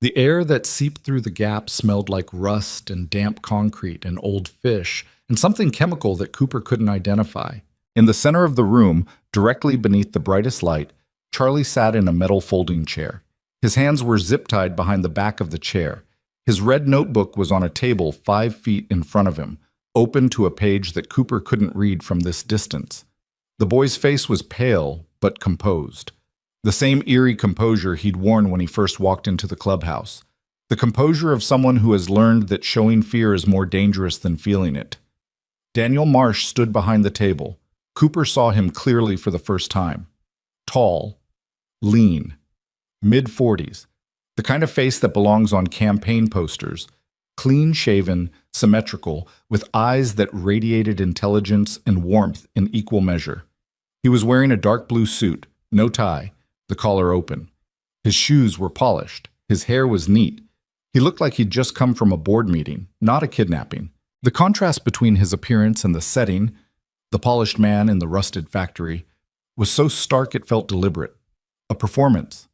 [SPEAKER 1] The air that seeped through the gap smelled like rust and damp concrete and old fish, and something chemical that Cooper couldn't identify. In the center of the room, directly beneath the brightest light, Charlie sat in a metal folding chair. His hands were zip-tied behind the back of the chair. His red notebook was on a table 5 feet in front of him, open to a page that Cooper couldn't read from this distance. The boy's face was pale, but composed. The same eerie composure he'd worn when he first walked into the clubhouse. The composure of someone who has learned that showing fear is more dangerous than feeling it. Daniel Marsh stood behind the table. Cooper saw him clearly for the first time. Tall, lean, mid-40s, the kind of face that belongs on campaign posters, clean-shaven, symmetrical, with eyes that radiated intelligence and warmth in equal measure. He was wearing a dark blue suit, no tie, the collar open. His shoes were polished. His hair was neat. He looked like he'd just come from a board meeting, not a kidnapping. The contrast between his appearance and the setting, the polished man in the rusted factory, was so stark it felt deliberate. A performance.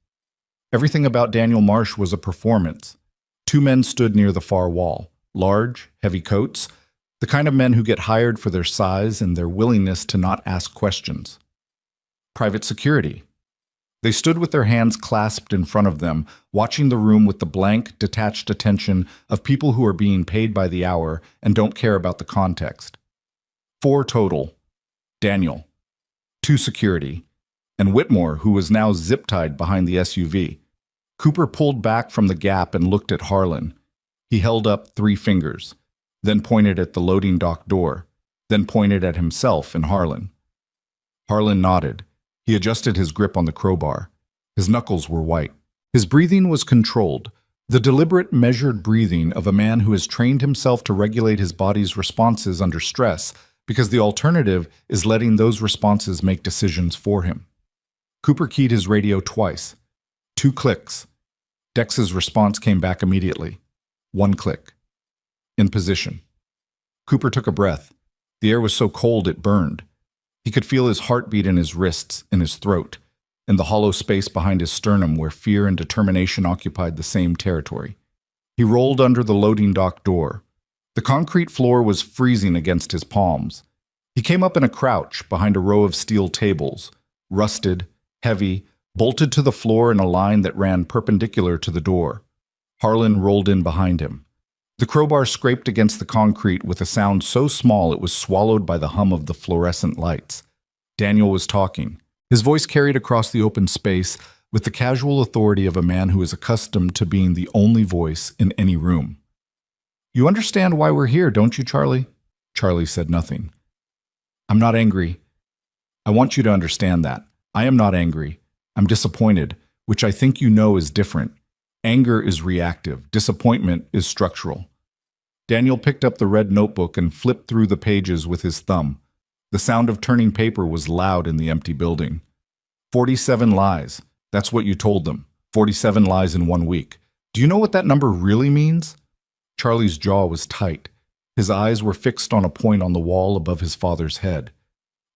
[SPEAKER 1] Everything about Daniel Marsh was a performance. 2 men stood near the far wall, large, heavy coats, the kind of men who get hired for their size and their willingness to not ask questions. Private security. They stood with their hands clasped in front of them, watching the room with the blank, detached attention of people who are being paid by the hour and don't care about the context. 4 total. Daniel. 2 security. And Whitmore, who was now zip-tied behind the SUV. Cooper pulled back from the gap and looked at Harlan. He held up 3 fingers, then pointed at the loading dock door, then pointed at himself and Harlan. Harlan nodded. He adjusted his grip on the crowbar. His knuckles were white. His breathing was controlled, the deliberate, measured breathing of a man who has trained himself to regulate his body's responses under stress, because the alternative is letting those responses make decisions for him. Cooper keyed his radio twice. 2 clicks. Dex's response came back immediately. 1 click. In position. Cooper took a breath. The air was so cold it burned. He could feel his heartbeat in his wrists, in his throat, in the hollow space behind his sternum where fear and determination occupied the same territory. He rolled under the loading dock door. The concrete floor was freezing against his palms. He came up in a crouch behind a row of steel tables, rusted, heavy, bolted to the floor in a line that ran perpendicular to the door. Harlan rolled in behind him. The crowbar scraped against the concrete with a sound so small it was swallowed by the hum of the fluorescent lights. Daniel was talking. His voice carried across the open space with the casual authority of a man who is accustomed to being the only voice in any room. "You understand why we're here, don't you, Charlie?" Charlie said nothing. "I'm not angry. I want you to understand that. I am not angry. I'm disappointed, which I think you know is different. Anger is reactive. Disappointment is structural." Daniel picked up the red notebook and flipped through the pages with his thumb. The sound of turning paper was loud in the empty building. 47 lies. That's what you told them. 47 lies in 1 week. Do you know what that number really means? Charlie's jaw was tight. His eyes were fixed on a point on the wall above his father's head.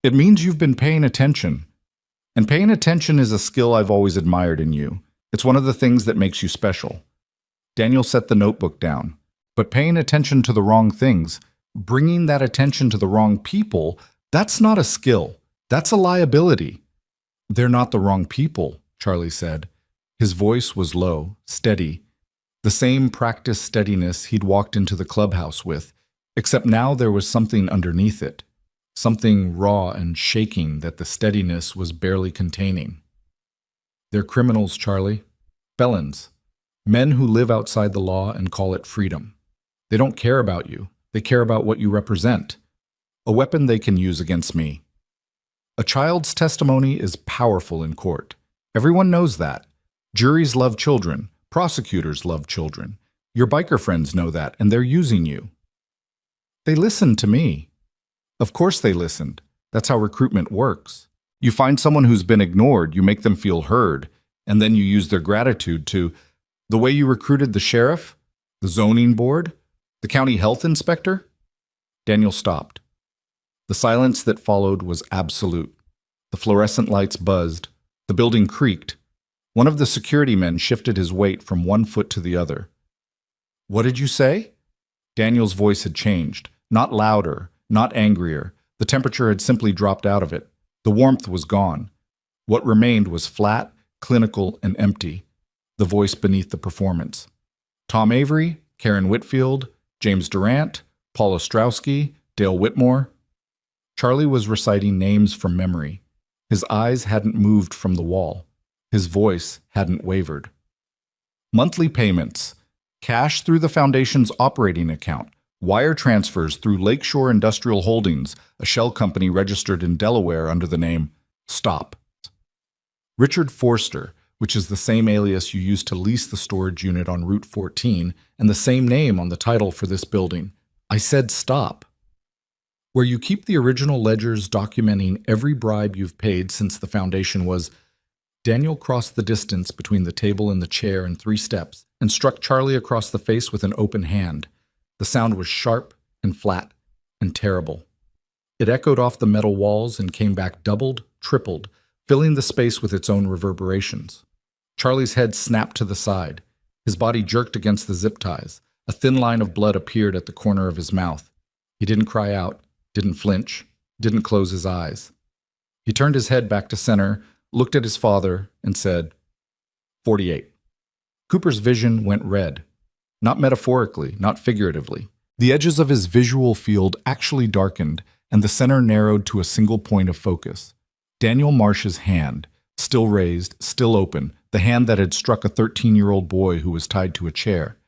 [SPEAKER 1] "It means you've been paying attention. And paying attention is a skill I've always admired in you. It's one of the things that makes you special." Daniel set the notebook down. But paying attention to the wrong things, bringing that attention to the wrong people, that's not a skill. That's a liability. "They're not the wrong people," Charlie said. His voice was low, steady, the same practiced steadiness he'd walked into the clubhouse with, except now there was something underneath it, something raw and shaking that the steadiness was barely containing. "They're criminals, Charlie. Felons. Men who live outside the law and call it freedom. They don't care about you. They care about what you represent. A weapon they can use against me. A child's testimony is powerful in court. Everyone knows that. Juries love children. Prosecutors love children. Your biker friends know that, and they're using you." "They listened to me." "Of course they listened. That's how recruitment works. You find someone who's been ignored, you make them feel heard, and then you use their gratitude to, the way you recruited the sheriff, the zoning board, the county health inspector. Daniel stopped. The silence that followed was absolute. The fluorescent lights buzzed. The building creaked. One of the security men shifted his weight from one foot to the other. What did you say? Daniel's voice had changed. Not louder, not angrier. The temperature had simply dropped out of it. The warmth was gone. What remained was flat, clinical, and empty. The voice beneath the performance. Tom Avery, Karen Whitfield, James Durant, Paul Ostrowski, Dale Whitmore. Charlie was reciting names from memory. His eyes hadn't moved from the wall. His voice hadn't wavered. Monthly payments. Cash through the foundation's operating account. Wire transfers through Lakeshore Industrial Holdings, a shell company registered in Delaware under the name Stop. Richard Forster, which is the same alias you used to lease the storage unit on Route 14, and the same name on the title for this building. I said stop. Where you keep the original ledgers documenting every bribe you've paid since the foundation was... Daniel crossed the distance between the table and the chair in 3 steps and struck Charlie across the face with an open hand. The sound was sharp and flat and terrible. It echoed off the metal walls and came back doubled, tripled, filling the space with its own reverberations. Charlie's head snapped to the side. His body jerked against the zip ties. A thin line of blood appeared at the corner of his mouth. He didn't cry out, didn't flinch, didn't close his eyes. He turned his head back to center, looked at his father, and said, 48. Cooper's vision went red. Not metaphorically, not figuratively. The edges of his visual field actually darkened, and the center narrowed to a single point of focus. Daniel Marsh's hand, still raised, still open, the hand that had struck a 13-year-old boy who was tied to a chair.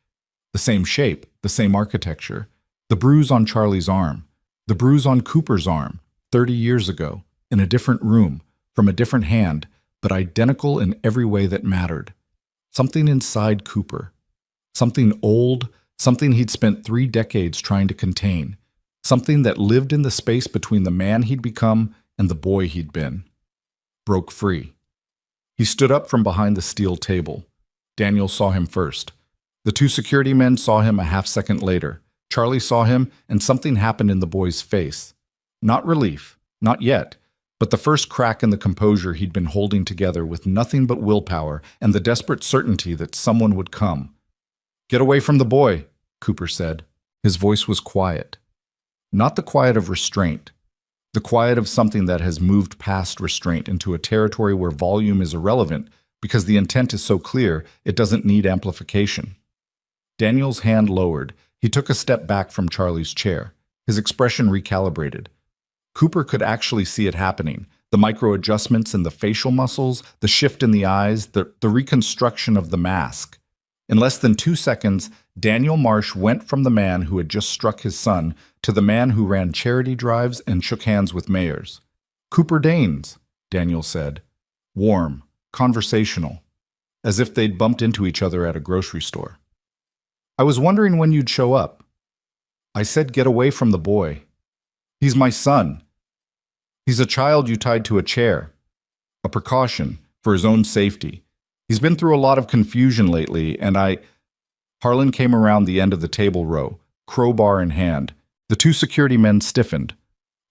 [SPEAKER 1] The same shape, the same architecture. The bruise on Charlie's arm. The bruise on Cooper's arm, 30 years ago, in a different room, from a different hand, but identical in every way that mattered. Something inside Cooper. Something old, something he'd spent 3 decades trying to contain. Something that lived in the space between the man he'd become and the boy he'd been. Broke free. He stood up from behind the steel table. Daniel saw him first. The 2 security men saw him a half-second later. Charlie saw him, and something happened in the boy's face. Not relief, not yet, but the first crack in the composure he'd been holding together with nothing but willpower and the desperate certainty that someone would come. Get away from the boy, Cooper said. His voice was quiet. Not the quiet of restraint. The quiet of something that has moved past restraint into a territory where volume is irrelevant because the intent is so clear it doesn't need amplification. Daniel's hand lowered. He took a step back from Charlie's chair. His expression recalibrated. Cooper could actually see it happening. The micro-adjustments in the facial muscles, the shift in the eyes, the reconstruction of the mask. In less than 2 seconds, Daniel Marsh went from the man who had just struck his son to the man who ran charity drives and shook hands with mayors. Cooper Danes, Daniel said. Warm, conversational, as if they'd bumped into each other at a grocery store. I was wondering when you'd show up. I said get away from the boy. He's my son. He's a child you tied to a chair. A precaution for his own safety. He's been through a lot of confusion lately, and Harlan came around the end of the table row, crowbar in hand. The 2 security men stiffened.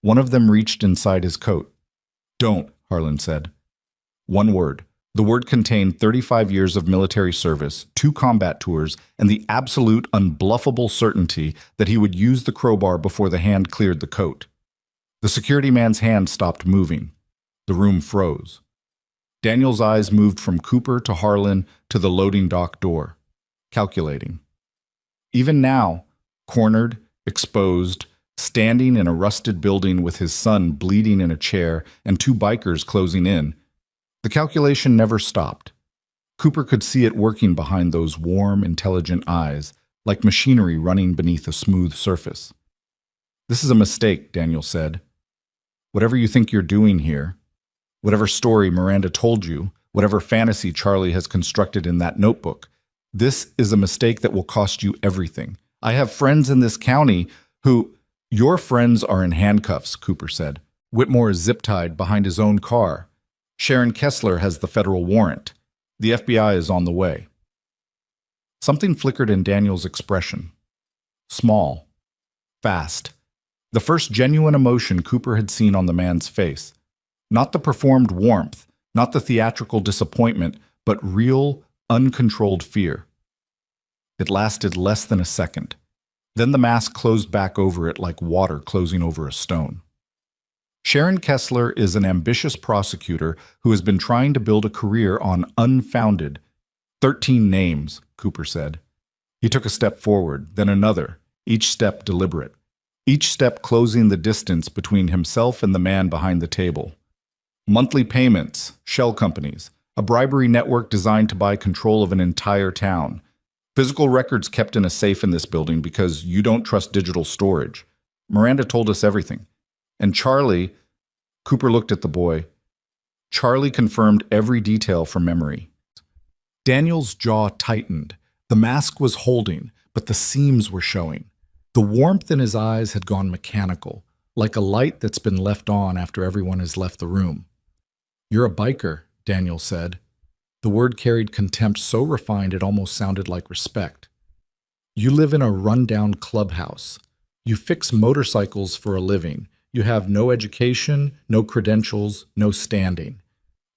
[SPEAKER 1] One of them reached inside his coat. Don't, Harlan said. One word. The word contained 35 years of military service, 2 combat tours, and the absolute, unbluffable certainty that he would use the crowbar before the hand cleared the coat. The security man's hand stopped moving. The room froze. Daniel's eyes moved from Cooper to Harlan to the loading dock door, calculating. Even now, cornered, exposed, standing in a rusted building with his son bleeding in a chair and 2 bikers closing in, the calculation never stopped. Cooper could see it working behind those warm, intelligent eyes, like machinery running beneath a smooth surface. This is a mistake, Daniel said. Whatever you think you're doing here, whatever story Miranda told you, whatever fantasy Charlie has constructed in that notebook, this is a mistake that will cost you everything. I have friends in this county who... Your friends are in handcuffs, Cooper said. Whitmore is zip-tied behind his own car. Sharon Kessler has the federal warrant. The FBI is on the way. Something flickered in Daniel's expression. Small. Fast. The first genuine emotion Cooper had seen on the man's face. Not the performed warmth, not the theatrical disappointment, but real, uncontrolled fear. It lasted less than a second. Then the mask closed back over it like water closing over a stone. Sharon Kessler is an ambitious prosecutor who has been trying to build a career on unfounded 13 names, Cooper said. He took a step forward, then another, each step deliberate. Each step closing the distance between himself and the man behind the table. Monthly payments, shell companies, a bribery network designed to buy control of an entire town. Physical records kept in a safe in this building because you don't trust digital storage. Miranda told us everything. And Charlie, Cooper looked at the boy. Charlie confirmed every detail from memory. Daniel's jaw tightened. The mask was holding, but the seams were showing. The warmth in his eyes had gone mechanical, like a light that's been left on after everyone has left the room. "You're a biker," Daniel said. The word carried contempt so refined it almost sounded like respect. "You live in a rundown clubhouse. You fix motorcycles for a living. You have no education, no credentials, no standing.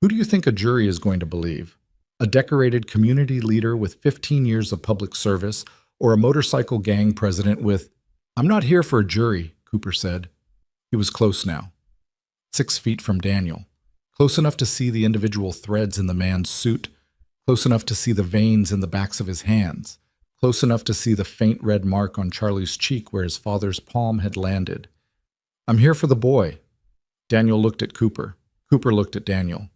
[SPEAKER 1] Who do you think a jury is going to believe? A decorated community leader with 15 years of public service, or a motorcycle gang president with—" "I'm not here for a jury," Cooper said. He was close now. 6 feet from Daniel. Close enough to see the individual threads in the man's suit. Close enough to see the veins in the backs of his hands. Close enough to see the faint red mark on Charlie's cheek where his father's palm had landed. "I'm here for the boy." Daniel looked at Cooper. Cooper looked at Daniel.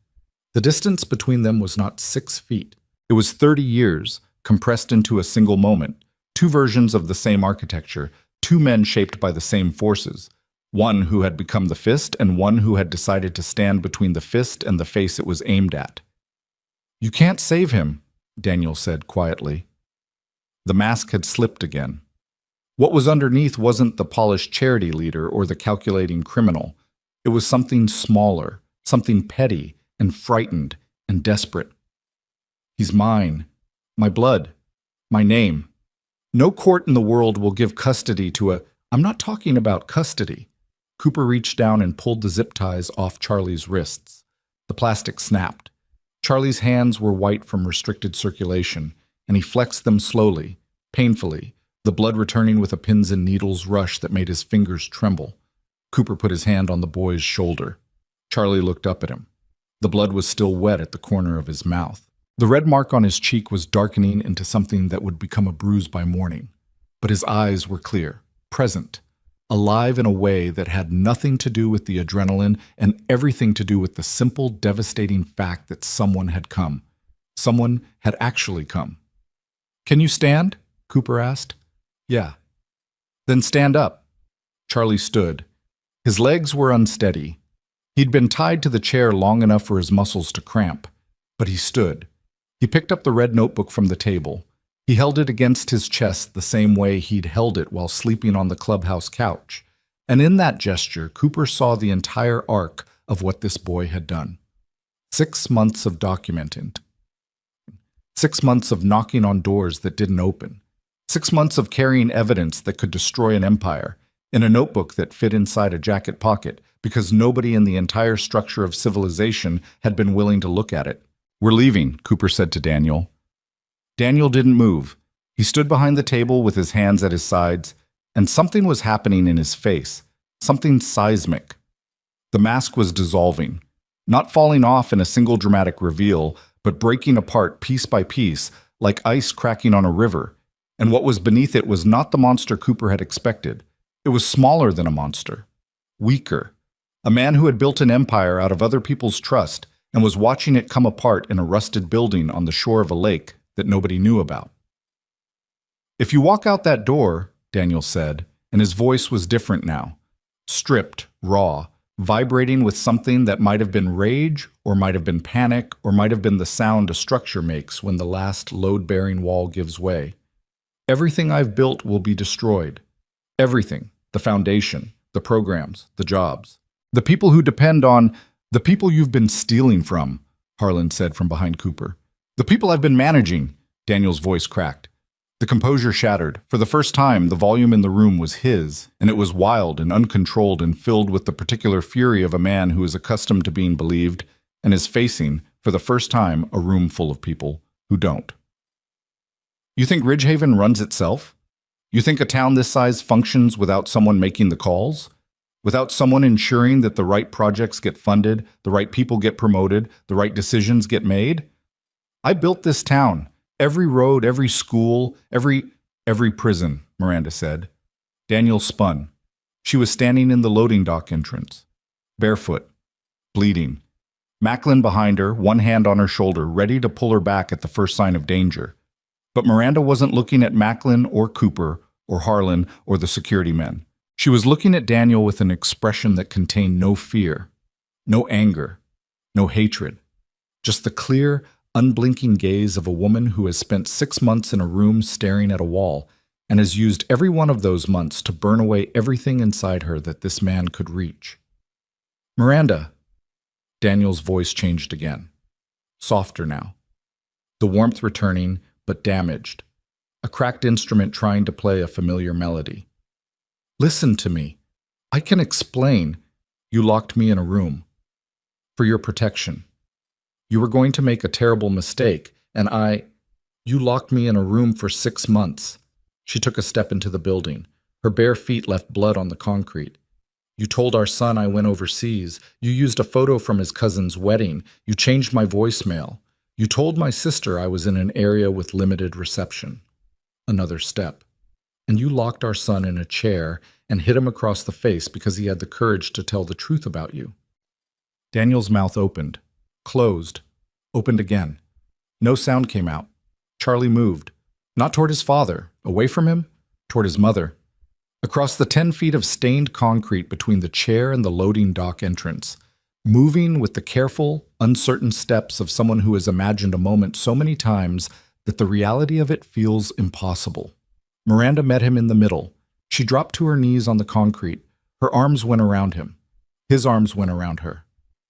[SPEAKER 1] The distance between them was not 6 feet. It was 30 years, compressed into a single moment. Two versions of the same architecture, two men shaped by the same forces. One who had become the fist and one who had decided to stand between the fist and the face it was aimed at. "You can't save him," Daniel said quietly. The mask had slipped again. What was underneath wasn't the polished charity leader or the calculating criminal. It was something smaller, something petty and frightened and desperate. "He's mine. My blood. My name. No court in the world will give custody to a—" "I'm not talking about custody." Cooper reached down and pulled the zip ties off Charlie's wrists. The plastic snapped. Charlie's hands were white from restricted circulation, and he flexed them slowly, painfully, the blood returning with a pins and needles rush that made his fingers tremble. Cooper put his hand on the boy's shoulder. Charlie looked up at him. The blood was still wet at the corner of his mouth. The red mark on his cheek was darkening into something that would become a bruise by morning. But his eyes were clear, present, alive in a way that had nothing to do with the adrenaline and everything to do with the simple, devastating fact that someone had come. Someone had actually come. "Can you stand?" Cooper asked. "Yeah." "Then stand up." Charlie stood. His legs were unsteady. He'd been tied to the chair long enough for his muscles to cramp, but he stood. He picked up the red notebook from the table. He held it against his chest the same way he'd held it while sleeping on the clubhouse couch. And in that gesture, Cooper saw the entire arc of what this boy had done. 6 months of documenting. 6 months of knocking on doors that didn't open. 6 months of carrying evidence that could destroy an empire in a notebook that fit inside a jacket pocket because nobody in the entire structure of civilization had been willing to look at it. "We're leaving," Cooper said to Daniel. Daniel didn't move. He stood behind the table with his hands at his sides, and something was happening in his face, something seismic. The mask was dissolving, not falling off in a single dramatic reveal, but breaking apart piece by piece, like ice cracking on a river. And what was beneath it was not the monster Cooper had expected. It was smaller than a monster, weaker. A man who had built an empire out of other people's trust and was watching it come apart in a rusted building on the shore of a lake that nobody knew about. "If you walk out that door," Daniel said, and his voice was different now. Stripped, raw, vibrating with something that might have been rage, or might have been panic, or might have been the sound a structure makes when the last load-bearing wall gives way. "Everything I've built will be destroyed. Everything. The foundation, the programs, the jobs. The people who depend on the people you've been stealing from, Harlan said from behind Cooper. The people I've been managing, Daniel's voice cracked. The composure shattered. For the first time, the volume in the room was his, and it was wild and uncontrolled and filled with the particular fury of a man who is accustomed to being believed and is facing, for the first time, a room full of people who don't. You think Ridgehaven runs itself? You think a town this size functions without someone making the calls? Without someone ensuring that the right projects get funded, the right people get promoted, the right decisions get made? I built this town. Every road, every school, every prison, Miranda said. Daniel spun. She was standing in the loading dock entrance, barefoot, bleeding. Macklin behind her, one hand on her shoulder, ready to pull her back at the first sign of danger. But Miranda wasn't looking at Macklin or Cooper or Harlan or the security men. She was looking at Daniel with an expression that contained no fear, no anger, no hatred, just the clear, unblinking gaze of a woman who has spent 6 months in a room staring at a wall and has used every one of those months to burn away everything inside her that this man could reach. Miranda. Daniel's voice changed again, softer now. The warmth returning, but damaged. A cracked instrument trying to play a familiar melody. Listen to me. I can explain. You locked me in a room. For your protection. You were going to make a terrible mistake, and you locked me in a room for 6 months. She took a step into the building. Her bare feet left blood on the concrete. You told our son I went overseas. You used a photo from his cousin's wedding. You changed my voicemail. You told my sister I was in an area with limited reception. Another step. And you locked our son in a chair and hit him across the face because he had the courage to tell the truth about you. Daniel's mouth opened, closed, opened again. No sound came out. Charlie moved, not toward his father, away from him, toward his mother. Across the 10 feet of stained concrete between the chair and the loading dock entrance, moving with the careful, uncertain steps of someone who has imagined a moment so many times that the reality of it feels impossible. Miranda met him in the middle. She dropped to her knees on the concrete. Her arms went around him. His arms went around her.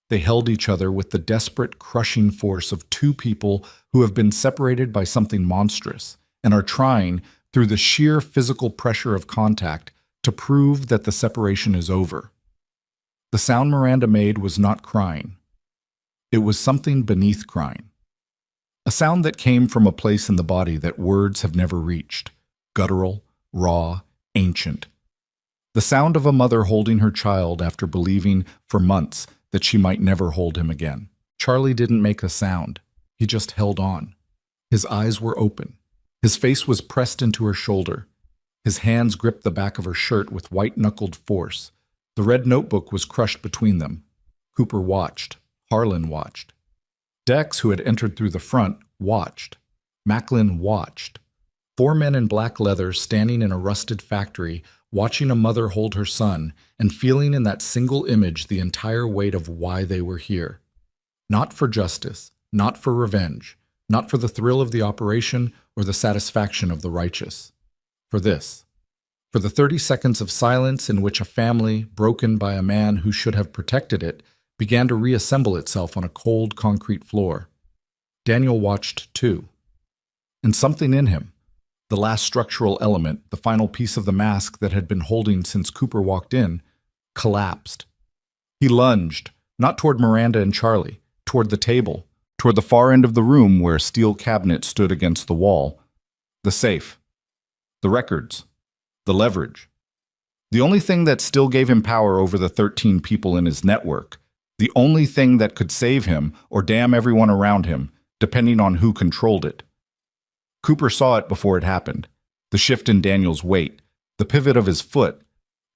[SPEAKER 1] They held each other with the desperate, crushing force of two people who have been separated by something monstrous and are trying, through the sheer physical pressure of contact, to prove that the separation is over. The sound Miranda made was not crying. It was something beneath crying. A sound that came from a place in the body that words have never reached. Guttural, raw, ancient. The sound of a mother holding her child after believing for months that she might never hold him again. Charlie didn't make a sound. He just held on. His eyes were open. His face was pressed into her shoulder. His hands gripped the back of her shirt with white-knuckled force. The red notebook was crushed between them. Cooper watched. Harlan watched. Dex, who had entered through the front, watched. Macklin watched. 4 men in black leather standing in a rusted factory, watching a mother hold her son and feeling in that single image the entire weight of why they were here. Not for justice, not for revenge, not for the thrill of the operation or the satisfaction of the righteous. For this. For the 30 seconds of silence in which a family, broken by a man who should have protected it, began to reassemble itself on a cold concrete floor. Daniel watched too. And something in him, the last structural element, the final piece of the mask that had been holding since Cooper walked in, collapsed. He lunged, not toward Miranda and Charlie, toward the table, toward the far end of the room where a steel cabinet stood against the wall, the safe, the records, the leverage. The only thing that still gave him power over the 13 people in his network, the only thing that could save him or damn everyone around him, depending on who controlled it. Cooper saw it before it happened. The shift in Daniel's weight, the pivot of his foot,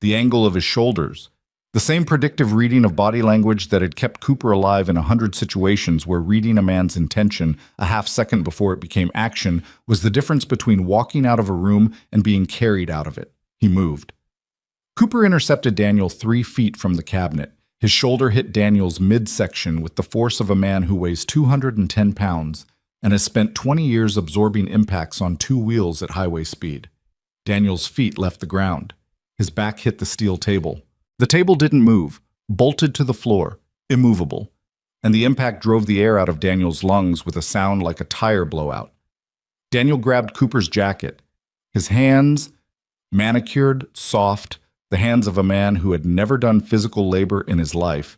[SPEAKER 1] the angle of his shoulders, the same predictive reading of body language that had kept Cooper alive in 100 situations where reading a man's intention a half second before it became action was the difference between walking out of a room and being carried out of it. He moved. Cooper intercepted Daniel 3 feet from the cabinet. His shoulder hit Daniel's midsection with the force of a man who weighs 210 pounds and has spent 20 years absorbing impacts on 2 wheels at highway speed. Daniel's feet left the ground. His back hit the steel table. The table didn't move, bolted to the floor, immovable, and the impact drove the air out of Daniel's lungs with a sound like a tire blowout. Daniel grabbed Cooper's jacket. His hands, manicured, soft, the hands of a man who had never done physical labor in his life,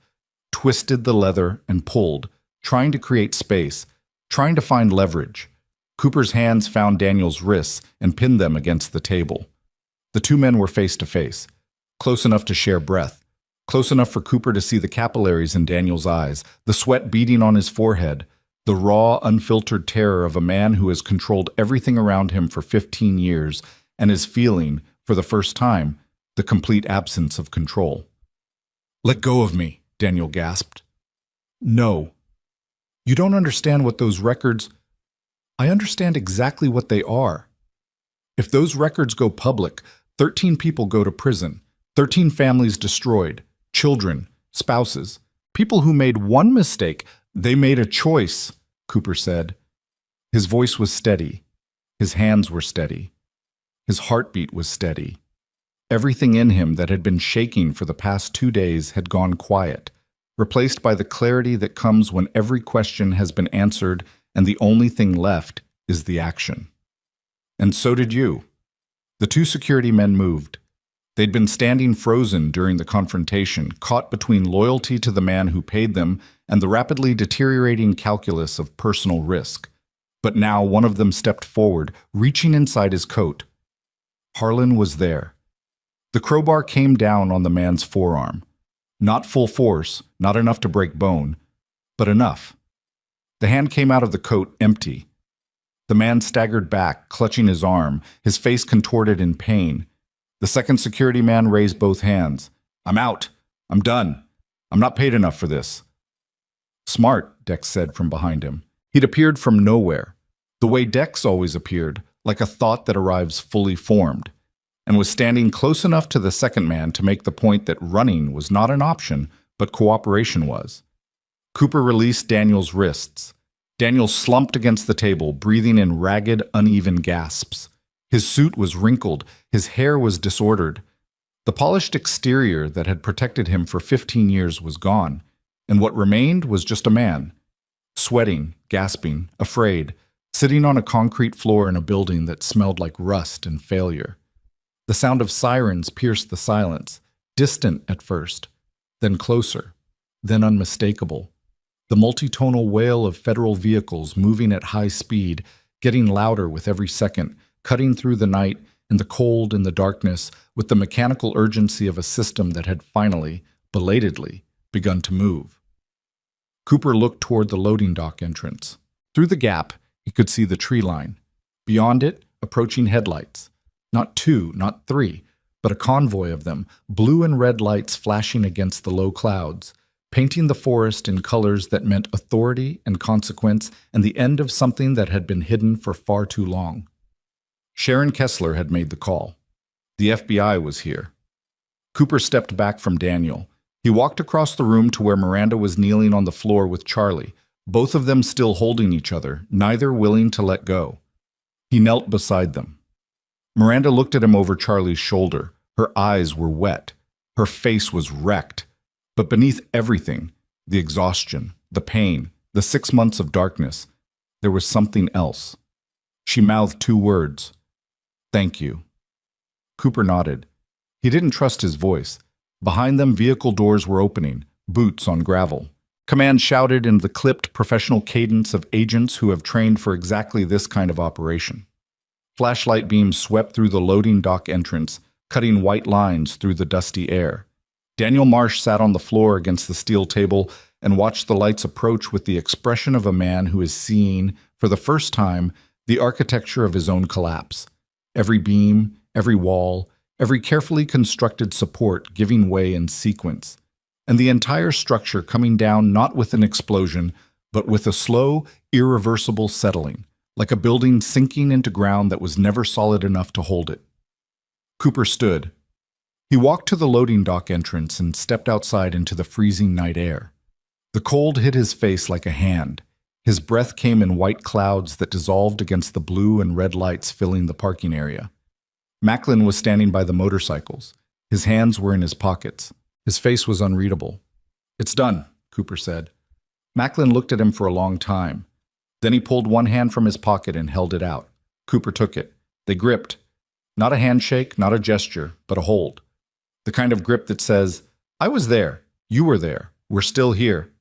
[SPEAKER 1] twisted the leather and pulled, trying to create space, trying to find leverage. Cooper's hands found Daniel's wrists and pinned them against the table. The two men were face to face, close enough to share breath, close enough for Cooper to see the capillaries in Daniel's eyes, the sweat beading on his forehead, the raw, unfiltered terror of a man who has controlled everything around him for 15 years and is feeling, for the first time, the complete absence of control. "Let go of me," Daniel gasped. "No. You don't understand what those records—" "I understand exactly what they are. If those records go public, 13 people go to prison, 13 families destroyed, children, spouses, people who made one mistake. They made a choice," Cooper said. His voice was steady. His hands were steady. His heartbeat was steady. Everything in him that had been shaking for the past 2 days had gone quiet, replaced by the clarity that comes when every question has been answered and the only thing left is the action. And so did you. The two security men moved. They'd been standing frozen during the confrontation, caught between loyalty to the man who paid them and the rapidly deteriorating calculus of personal risk. But now one of them stepped forward, reaching inside his coat. Harlan was there. The crowbar came down on the man's forearm. Not full force, not enough to break bone, but enough. The hand came out of the coat empty. The man staggered back, clutching his arm, his face contorted in pain. The second security man raised both hands. "I'm out. I'm done. I'm not paid enough for this." "Smart," Dex said from behind him. He'd appeared from nowhere, the way Dex always appeared, like a thought that arrives fully formed, and was standing close enough to the second man to make the point that running was not an option, but cooperation was. Cooper released Daniel's wrists. Daniel slumped against the table, breathing in ragged, uneven gasps. His suit was wrinkled, his hair was disordered. The polished exterior that had protected him for 15 years was gone, and what remained was just a man, sweating, gasping, afraid, sitting on a concrete floor in a building that smelled like rust and failure. The sound of sirens pierced the silence, distant at first, then closer, then unmistakable. The multitonal wail of federal vehicles moving at high speed, getting louder with every second, cutting through the night and the cold and the darkness with the mechanical urgency of a system that had finally, belatedly, begun to move. Cooper looked toward the loading dock entrance. Through the gap, he could see the tree line. Beyond it, approaching headlights. Not 2, not 3, but a convoy of them, blue and red lights flashing against the low clouds, painting the forest in colors that meant authority and consequence and the end of something that had been hidden for far too long. Sharon Kessler had made the call. The FBI was here. Cooper stepped back from Daniel. He walked across the room to where Miranda was kneeling on the floor with Charlie, both of them still holding each other, neither willing to let go. He knelt beside them. Miranda looked at him over Charlie's shoulder. Her eyes were wet. Her face was wrecked. But beneath everything, the exhaustion, the pain, the 6 months of darkness, there was something else. She mouthed 2 words. "Thank you." Cooper nodded. He didn't trust his voice. Behind them, vehicle doors were opening, boots on gravel. Command shouted in the clipped, professional cadence of agents who have trained for exactly this kind of operation. Flashlight beams swept through the loading dock entrance, cutting white lines through the dusty air. Daniel Marsh sat on the floor against the steel table and watched the lights approach with the expression of a man who is seeing, for the first time, the architecture of his own collapse. Every beam, every wall, every carefully constructed support giving way in sequence, and the entire structure coming down not with an explosion, but with a slow, irreversible settling, like a building sinking into ground that was never solid enough to hold it. Cooper stood. He walked to the loading dock entrance and stepped outside into the freezing night air. The cold hit his face like a hand. His breath came in white clouds that dissolved against the blue and red lights filling the parking area. Macklin was standing by the motorcycles. His hands were in his pockets. His face was unreadable. "It's done," Cooper said. Macklin looked at him for a long time. Then he pulled one hand from his pocket and held it out. Cooper took it. They gripped. Not a handshake, not a gesture, but a hold. The kind of grip that says, "I was there. You were there. We're still here."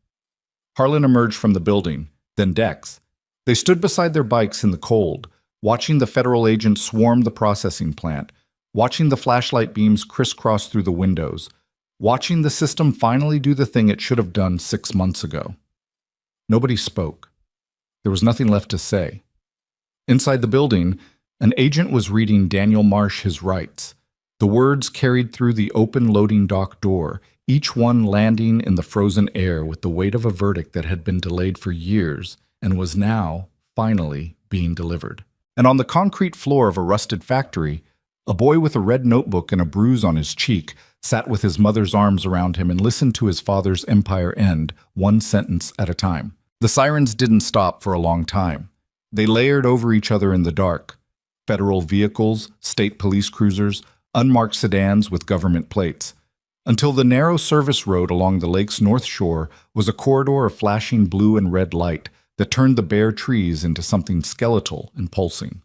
[SPEAKER 1] Harlan emerged from the building, then Dex. They stood beside their bikes in the cold, watching the federal agents swarm the processing plant, watching the flashlight beams crisscross through the windows, watching the system finally do the thing it should have done 6 months ago. Nobody spoke. There was nothing left to say. Inside the building, an agent was reading Daniel Marsh his rights. The words carried through the open loading dock door, each one landing in the frozen air with the weight of a verdict that had been delayed for years and was now, finally, being delivered. And on the concrete floor of a rusted factory, a boy with a red notebook and a bruise on his cheek sat with his mother's arms around him and listened to his father's empire end, one sentence at a time. The sirens didn't stop for a long time. They layered over each other in the dark. Federal vehicles, state police cruisers, unmarked sedans with government plates, until the narrow service road along the lake's north shore was a corridor of flashing blue and red light that turned the bare trees into something skeletal and pulsing.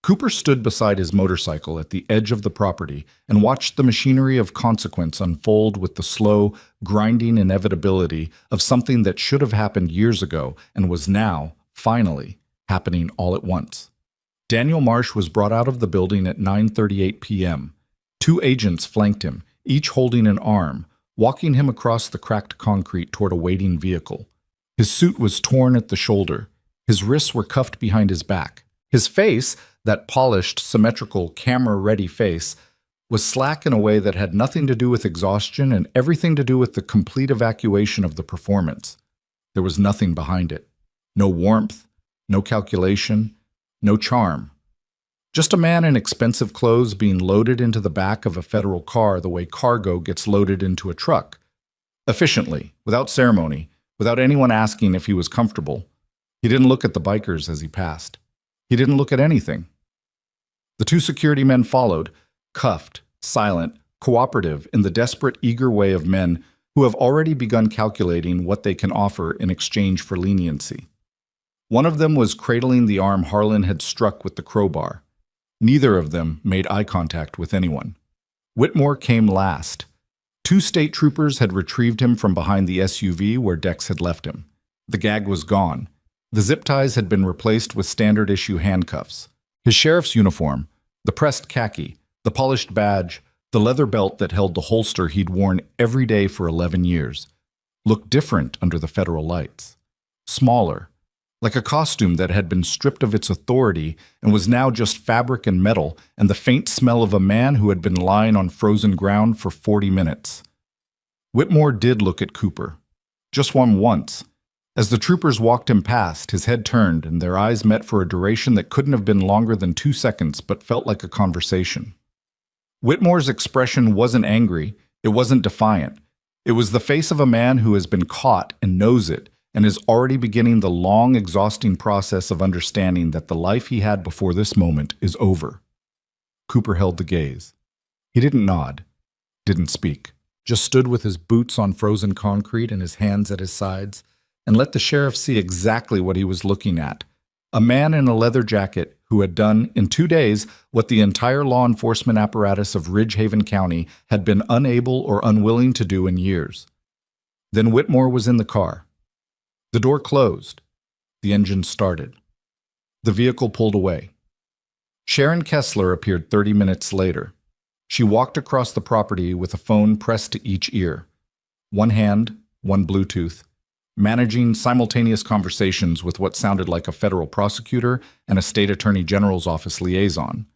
[SPEAKER 1] Cooper stood beside his motorcycle at the edge of the property and watched the machinery of consequence unfold with the slow, grinding inevitability of something that should have happened years ago and was now, finally, happening all at once. Daniel Marsh was brought out of the building at 9:38 p.m. 2 agents flanked him, each holding an arm, walking him across the cracked concrete toward a waiting vehicle. His suit was torn at the shoulder. His wrists were cuffed behind his back. His face, that polished, symmetrical, camera-ready face, was slack in a way that had nothing to do with exhaustion and everything to do with the complete evacuation of the performance. There was nothing behind it. No warmth, no calculation, no charm. Just a man in expensive clothes being loaded into the back of a federal car the way cargo gets loaded into a truck. Efficiently, without ceremony, without anyone asking if he was comfortable. He didn't look at the bikers as he passed. He didn't look at anything. The 2 security men followed, cuffed, silent, cooperative in the desperate, eager way of men who have already begun calculating what they can offer in exchange for leniency. One of them was cradling the arm Harlan had struck with the crowbar. Neither of them made eye contact with anyone. Whitmore came last. 2 state troopers had retrieved him from behind the SUV where Dex had left him. The gag was gone. The zip ties had been replaced with standard-issue handcuffs. His sheriff's uniform, the pressed khaki, the polished badge, the leather belt that held the holster he'd worn every day for 11 years, looked different under the federal lights. Smaller, like a costume that had been stripped of its authority and was now just fabric and metal and the faint smell of a man who had been lying on frozen ground for 40 minutes. Whitmore did look at Cooper. Just once. As the troopers walked him past, his head turned and their eyes met for a duration that couldn't have been longer than 2 seconds but felt like a conversation. Whitmore's expression wasn't angry, it wasn't defiant. It was the face of a man who has been caught and knows it, and is already beginning the long, exhausting process of understanding that the life he had before this moment is over. Cooper held the gaze. He didn't nod, didn't speak, just stood with his boots on frozen concrete and his hands at his sides, and let the sheriff see exactly what he was looking at. A man in a leather jacket who had done, in 2 days, what the entire law enforcement apparatus of Ridgehaven County had been unable or unwilling to do in years. Then Whitmore was in the car. The door closed. The engine started. The vehicle pulled away. Sharon Kessler appeared 30 minutes later. She walked across the property with a phone pressed to each ear. One hand, one Bluetooth, managing simultaneous conversations with what sounded like a federal prosecutor and a state attorney general's office liaison.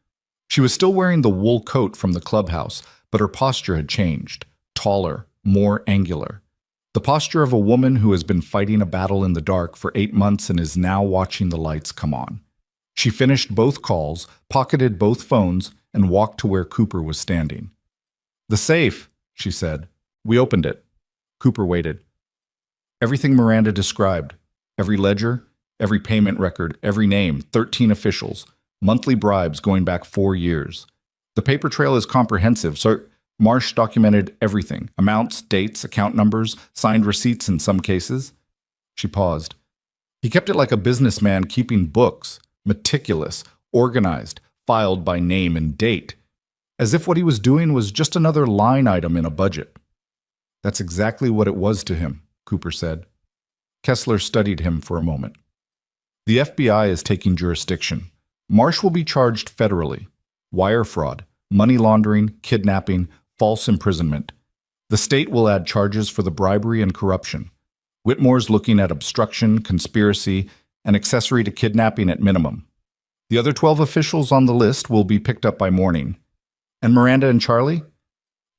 [SPEAKER 1] She was still wearing the wool coat from the clubhouse, but her posture had changed, taller, more angular. The posture of a woman who has been fighting a battle in the dark for 8 months and is now watching the lights come on. She finished both calls, pocketed both phones, and walked to where Cooper was standing. "The safe," she said. "We opened it." Cooper waited. Everything Miranda described, every ledger, every payment record, every name, 13 officials, monthly bribes going back 4 years. The paper trail is comprehensive, so Marsh documented everything: amounts, dates, account numbers, signed receipts in some cases. She paused. He kept it like a businessman keeping books, meticulous, organized, filed by name and date, as if what he was doing was just another line item in a budget. That's exactly what it was to him, Cooper said. Kessler studied him for a moment. The FBI is taking jurisdiction. Marsh will be charged federally: wire fraud, money laundering, kidnapping, false imprisonment. The state will add charges for the bribery and corruption. Whitmore's looking at obstruction, conspiracy, and accessory to kidnapping at minimum. The other 12 officials on the list will be picked up by morning. And Miranda and Charlie?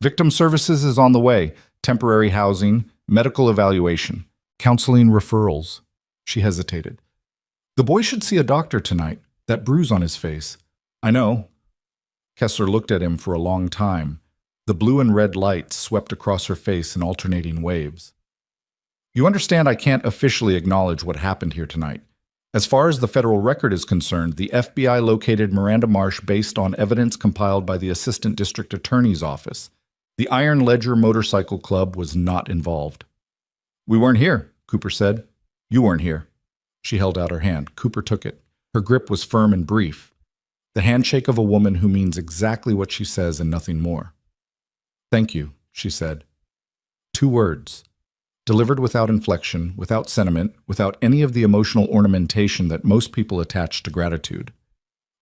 [SPEAKER 1] Victim services is on the way: temporary housing, medical evaluation, counseling referrals. She hesitated. The boy should see a doctor tonight. That bruise on his face. I know. Kessler looked at him for a long time. The blue and red lights swept across her face in alternating waves. You understand I can't officially acknowledge what happened here tonight. As far as the federal record is concerned, the FBI located Miranda Marsh based on evidence compiled by the Assistant District Attorney's Office. The Iron Ledger Motorcycle Club was not involved. We weren't here, Cooper said. You weren't here. She held out her hand. Cooper took it. Her grip was firm and brief. The handshake of a woman who means exactly what she says and nothing more. Thank you, she said. 2 words. Delivered without inflection, without sentiment, without any of the emotional ornamentation that most people attach to gratitude.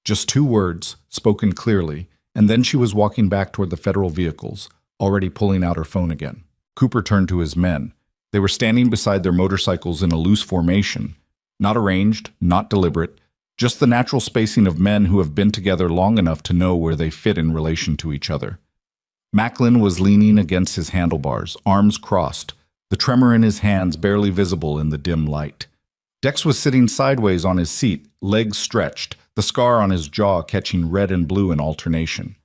[SPEAKER 1] Just 2 words, spoken clearly, and then she was walking back toward the federal vehicles, already pulling out her phone again. Cooper turned to his men. They were standing beside their motorcycles in a loose formation, not arranged, not deliberate, just the natural spacing of men who have been together long enough to know where they fit in relation to each other. Macklin was leaning against his handlebars, arms crossed, the tremor in his hands barely visible in the dim light. Dex was sitting sideways on his seat, legs stretched, the scar on his jaw catching red and blue in alternation.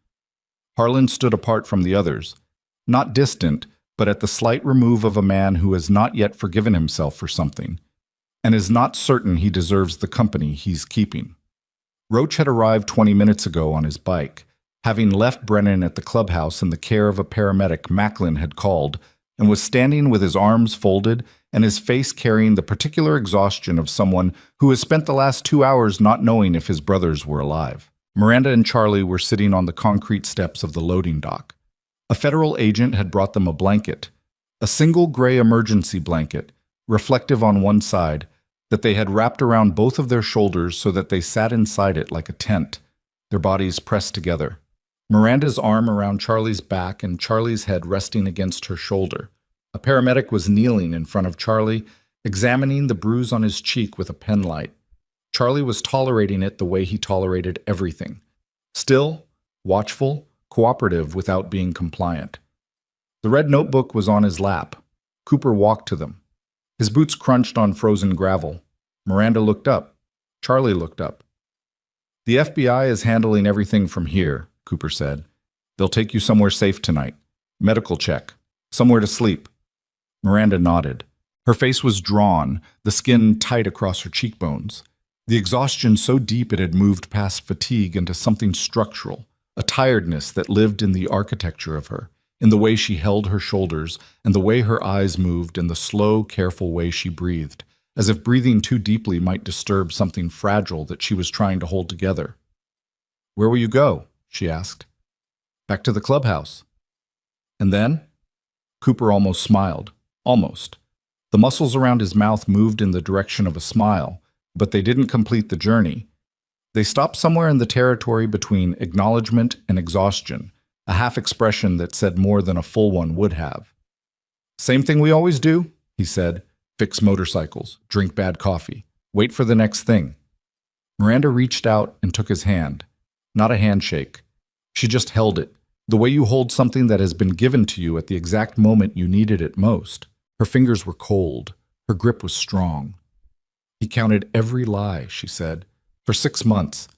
[SPEAKER 1] Harlan stood apart from the others, not distant, but at the slight remove of a man who has not yet forgiven himself for something, and is not certain he deserves the company he's keeping. Roach had arrived 20 minutes ago on his bike. Having left Brennan at the clubhouse in the care of a paramedic Macklin had called, and was standing with his arms folded and his face carrying the particular exhaustion of someone who has spent the last 2 hours not knowing if his brothers were alive. Miranda and Charlie were sitting on the concrete steps of the loading dock. A federal agent had brought them a blanket, a single gray emergency blanket, reflective on one side, that they had wrapped around both of their shoulders so that they sat inside it like a tent, their bodies pressed together. Miranda's arm around Charlie's back and Charlie's head resting against her shoulder. A paramedic was kneeling in front of Charlie, examining the bruise on his cheek with a pen light. Charlie was tolerating it the way he tolerated everything. Still, watchful, cooperative without being compliant. The red notebook was on his lap. Cooper walked to them. His boots crunched on frozen gravel. Miranda looked up. Charlie looked up. The FBI is handling everything from here, Cooper said. They'll take you somewhere safe tonight. Medical check. Somewhere to sleep. Miranda nodded. Her face was drawn, the skin tight across her cheekbones. The exhaustion so deep it had moved past fatigue into something structural, a tiredness that lived in the architecture of her, in the way she held her shoulders, and the way her eyes moved, and the slow, careful way she breathed, as if breathing too deeply might disturb something fragile that she was trying to hold together. Where will you go? She asked. Back to the clubhouse. And then? Cooper almost smiled. Almost. The muscles around his mouth moved in the direction of a smile, but they didn't complete the journey. They stopped somewhere in the territory between acknowledgement and exhaustion, a half expression that said more than a full one would have. Same thing we always do, he said. Fix motorcycles, drink bad coffee, wait for the next thing. Miranda reached out and took his hand. Not a handshake. She just held it, the way you hold something that has been given to you at the exact moment you needed it most. Her fingers were cold. Her grip was strong. He counted every lie, she said. For 6 months.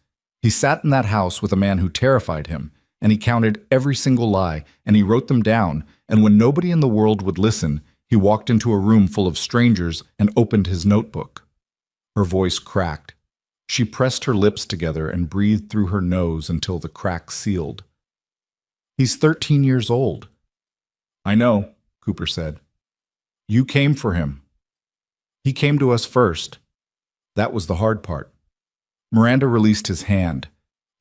[SPEAKER 1] He sat in that house with a man who terrified him, and he counted every single lie, and he wrote them down, and when nobody in the world would listen, he walked into a room full of strangers and opened his notebook. Her voice cracked. She pressed her lips together and breathed through her nose until the crack sealed. He's 13 years old. I know, Cooper said. You came for him. He came to us first. That was the hard part. Miranda released his hand.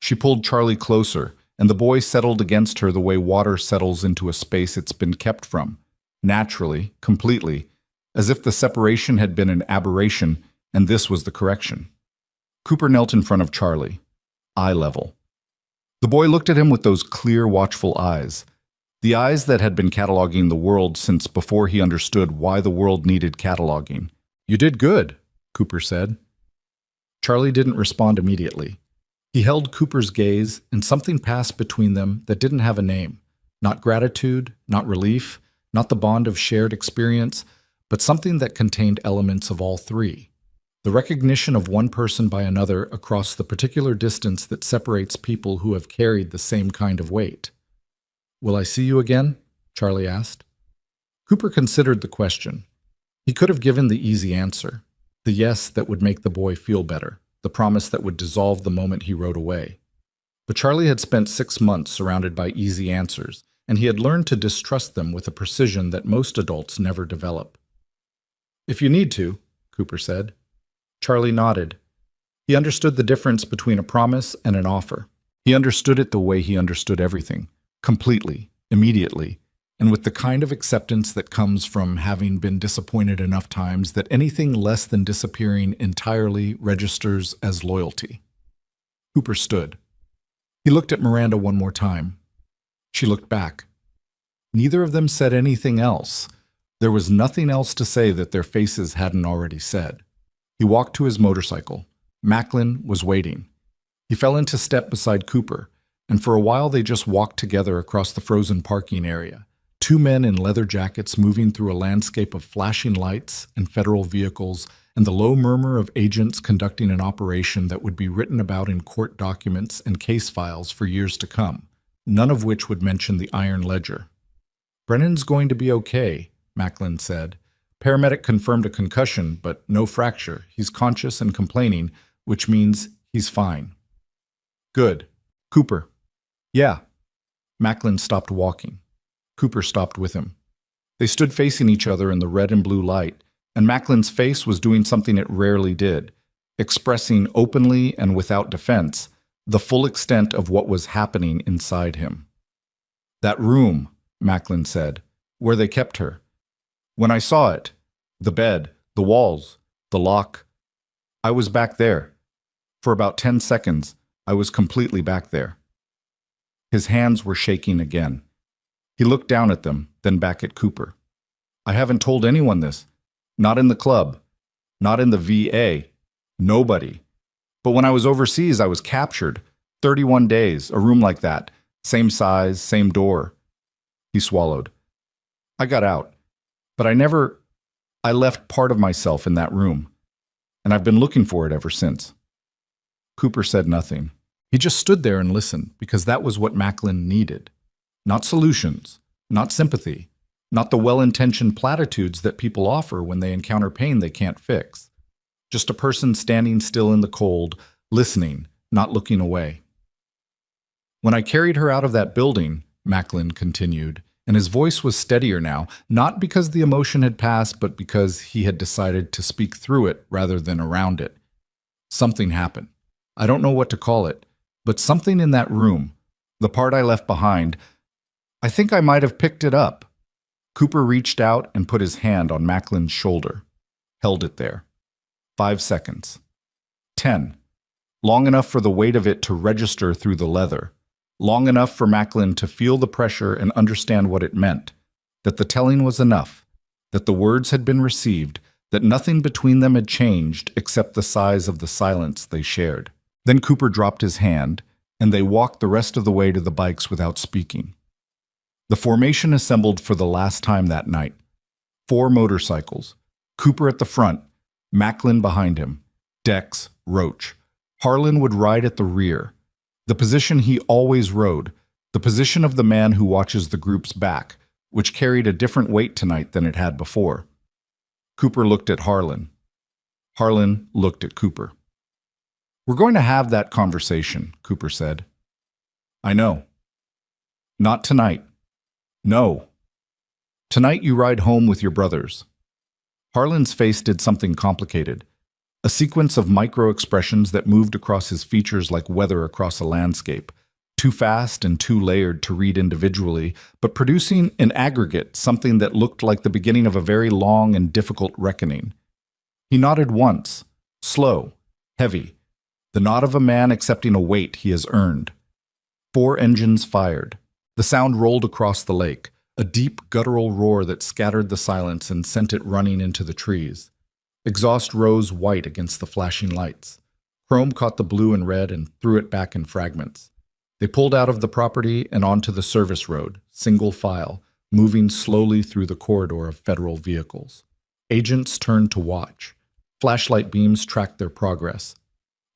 [SPEAKER 1] She pulled Charlie closer, and the boy settled against her the way water settles into a space it's been kept from, naturally, completely, as if the separation had been an aberration and this was the correction. Cooper knelt in front of Charlie, eye level. The boy looked at him with those clear, watchful eyes, the eyes that had been cataloging the world since before he understood why the world needed cataloging. You did good, Cooper said. Charlie didn't respond immediately. He held Cooper's gaze, and something passed between them that didn't have a name. Not gratitude, not relief, not the bond of shared experience, but something that contained elements of all three. The recognition of one person by another across the particular distance that separates people who have carried the same kind of weight. Will I see you again? Charlie asked. Cooper considered the question. He could have given the easy answer, the yes that would make the boy feel better, the promise that would dissolve the moment he rode away. But Charlie had spent 6 months surrounded by easy answers, and he had learned to distrust them with a precision that most adults never develop. If you need to, Cooper said. Charlie nodded. He understood the difference between a promise and an offer. He understood it the way he understood everything, completely, immediately, and with the kind of acceptance that comes from having been disappointed enough times that anything less than disappearing entirely registers as loyalty. Cooper stood. He looked at Miranda one more time. She looked back. Neither of them said anything else. There was nothing else to say that their faces hadn't already said. He walked to his motorcycle. Macklin was waiting. He fell into step beside Cooper, and for a while they just walked together across the frozen parking area. 2 men in leather jackets moving through a landscape of flashing lights and federal vehicles and the low murmur of agents conducting an operation that would be written about in court documents and case files for years to come, none of which would mention the Iron Ledger. Brennan's going to be okay, Macklin said. Paramedic confirmed a concussion, but no fracture. He's conscious and complaining, which means he's fine. Good. Cooper. Yeah. Macklin stopped walking. Cooper stopped with him. They stood facing each other in the red and blue light, and Macklin's face was doing something it rarely did, expressing openly and without defense the full extent of what was happening inside him. That room, Macklin said, where they kept her. When I saw it, the bed, the walls, the lock, I was back there. For about 10 seconds, I was completely back there. His hands were shaking again. He looked down at them, then back at Cooper. I haven't told anyone this. Not in the club. Not in the VA. Nobody. But when I was overseas, I was captured. 31 days, a room like that. Same size, same door. He swallowed. I got out. But I left part of myself in that room. And I've been looking for it ever since. Cooper said nothing. He just stood there and listened, because that was what Macklin needed. Not solutions, not sympathy, not the well-intentioned platitudes that people offer when they encounter pain they can't fix. Just a person standing still in the cold, listening, not looking away. When I carried her out of that building, Macklin continued, and his voice was steadier now, not because the emotion had passed, but because he had decided to speak through it rather than around it. Something happened. I don't know what to call it, but something in that room, the part I left behind, I think I might have picked it up. Cooper reached out and put his hand on Macklin's shoulder, held it there. 5 seconds. 10. Long enough for the weight of it to register through the leather. Long enough for Macklin to feel the pressure and understand what it meant, that the telling was enough, that the words had been received, that nothing between them had changed except the size of the silence they shared. Then Cooper dropped his hand, and they walked the rest of the way to the bikes without speaking. The formation assembled for the last time that night. 4 motorcycles, Cooper at the front, Macklin behind him, Dex, Roach. Harlan would ride at the rear, the position he always rode, the position of the man who watches the group's back, which carried a different weight tonight than it had before. Cooper looked at Harlan. Harlan looked at Cooper. We're going to have that conversation, Cooper said. I know. Not tonight. No. Tonight you ride home with your brothers. Harlan's face did something complicated. A sequence of micro-expressions that moved across his features like weather across a landscape, too fast and too layered to read individually, but producing in aggregate something that looked like the beginning of a very long and difficult reckoning. He nodded once, slow, heavy, the nod of a man accepting a weight he has earned. 4 engines fired. The sound rolled across the lake, a deep guttural roar that scattered the silence and sent it running into the trees. Exhaust rose white against the flashing lights. Chrome caught the blue and red and threw it back in fragments. They pulled out of the property and onto the service road, single file, moving slowly through the corridor of federal vehicles. Agents turned to watch. Flashlight beams tracked their progress.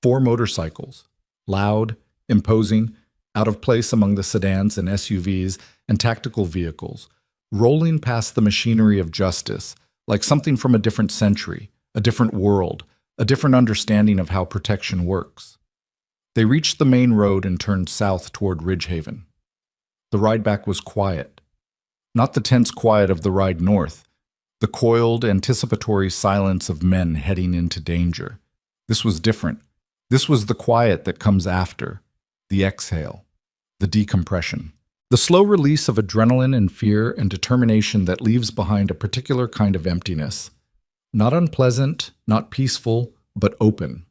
[SPEAKER 1] 4 motorcycles, loud, imposing, out of place among the sedans and SUVs and tactical vehicles, rolling past the machinery of justice, like something from a different century, a different world, a different understanding of how protection works. They reached the main road and turned south toward Ridgehaven. The ride back was quiet. Not the tense quiet of the ride north, the coiled, anticipatory silence of men heading into danger. This was different. This was the quiet that comes after, the exhale, the decompression, the slow release of adrenaline and fear and determination that leaves behind a particular kind of emptiness. Not unpleasant, not peaceful, but open.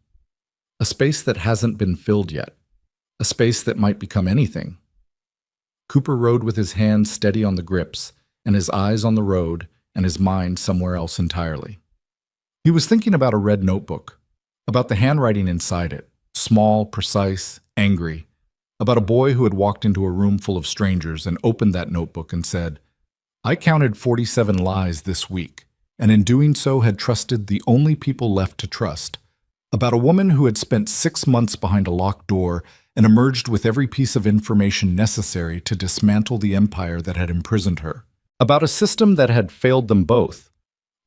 [SPEAKER 1] A space that hasn't been filled yet. A space that might become anything. Cooper rode with his hands steady on the grips, and his eyes on the road, and his mind somewhere else entirely. He was thinking about a red notebook, about the handwriting inside it, small, precise, angry, about a boy who had walked into a room full of strangers and opened that notebook and said, "I counted 47 lies this week, and in doing so had trusted the only people left to trust." About a woman who had spent 6 months behind a locked door and emerged with every piece of information necessary to dismantle the empire that had imprisoned her. About a system that had failed them both.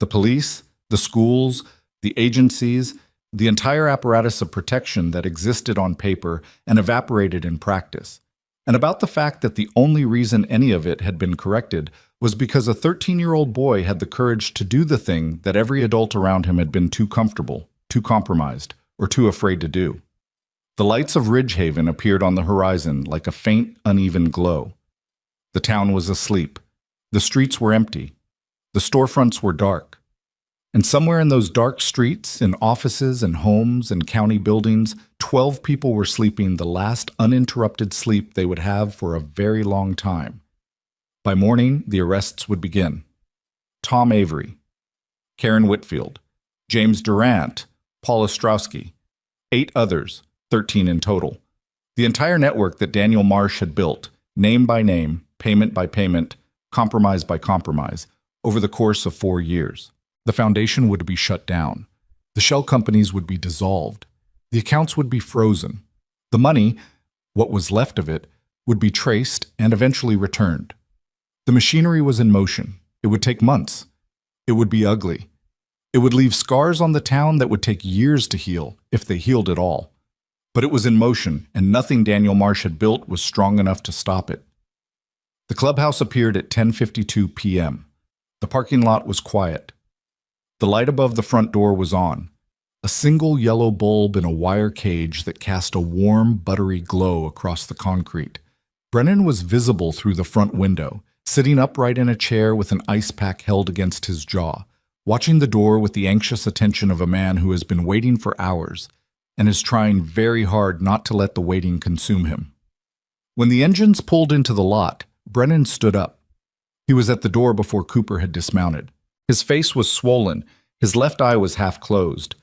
[SPEAKER 1] The police, the schools, the agencies, the entire apparatus of protection that existed on paper and evaporated in practice. And about the fact that the only reason any of it had been corrected was because a 13-year-old boy had the courage to do the thing that every adult around him had been too comfortable, too compromised, or too afraid to do. The lights of Ridgehaven appeared on the horizon like a faint, uneven glow. The town was asleep. The streets were empty. The storefronts were dark. And somewhere in those dark streets, in offices and homes and county buildings, 12 people were sleeping the last uninterrupted sleep they would have for a very long time. By morning, the arrests would begin. Tom Avery, Karen Whitfield, James Durant, Paul Ostrowski, 8 others, 13 in total. The entire network that Daniel Marsh had built, name by name, payment by payment, compromise by compromise, over the course of 4 years. The foundation would be shut down. The shell companies would be dissolved. The accounts would be frozen. The money, what was left of it, would be traced and eventually returned. The machinery was in motion. It would take months. It would be ugly. It would leave scars on the town that would take years to heal, if they healed at all. But it was in motion, and nothing Daniel Marsh had built was strong enough to stop it. The clubhouse appeared at 10:52 p.m. The parking lot was quiet. The light above the front door was on, a single yellow bulb in a wire cage that cast a warm, buttery glow across the concrete. Brennan was visible through the front window, sitting upright in a chair with an ice pack held against his jaw, watching the door with the anxious attention of a man who has been waiting for hours and is trying very hard not to let the waiting consume him. When the engines pulled into the lot, Brennan stood up. He was at the door before Cooper had dismounted. His face was swollen, his left eye was half closed,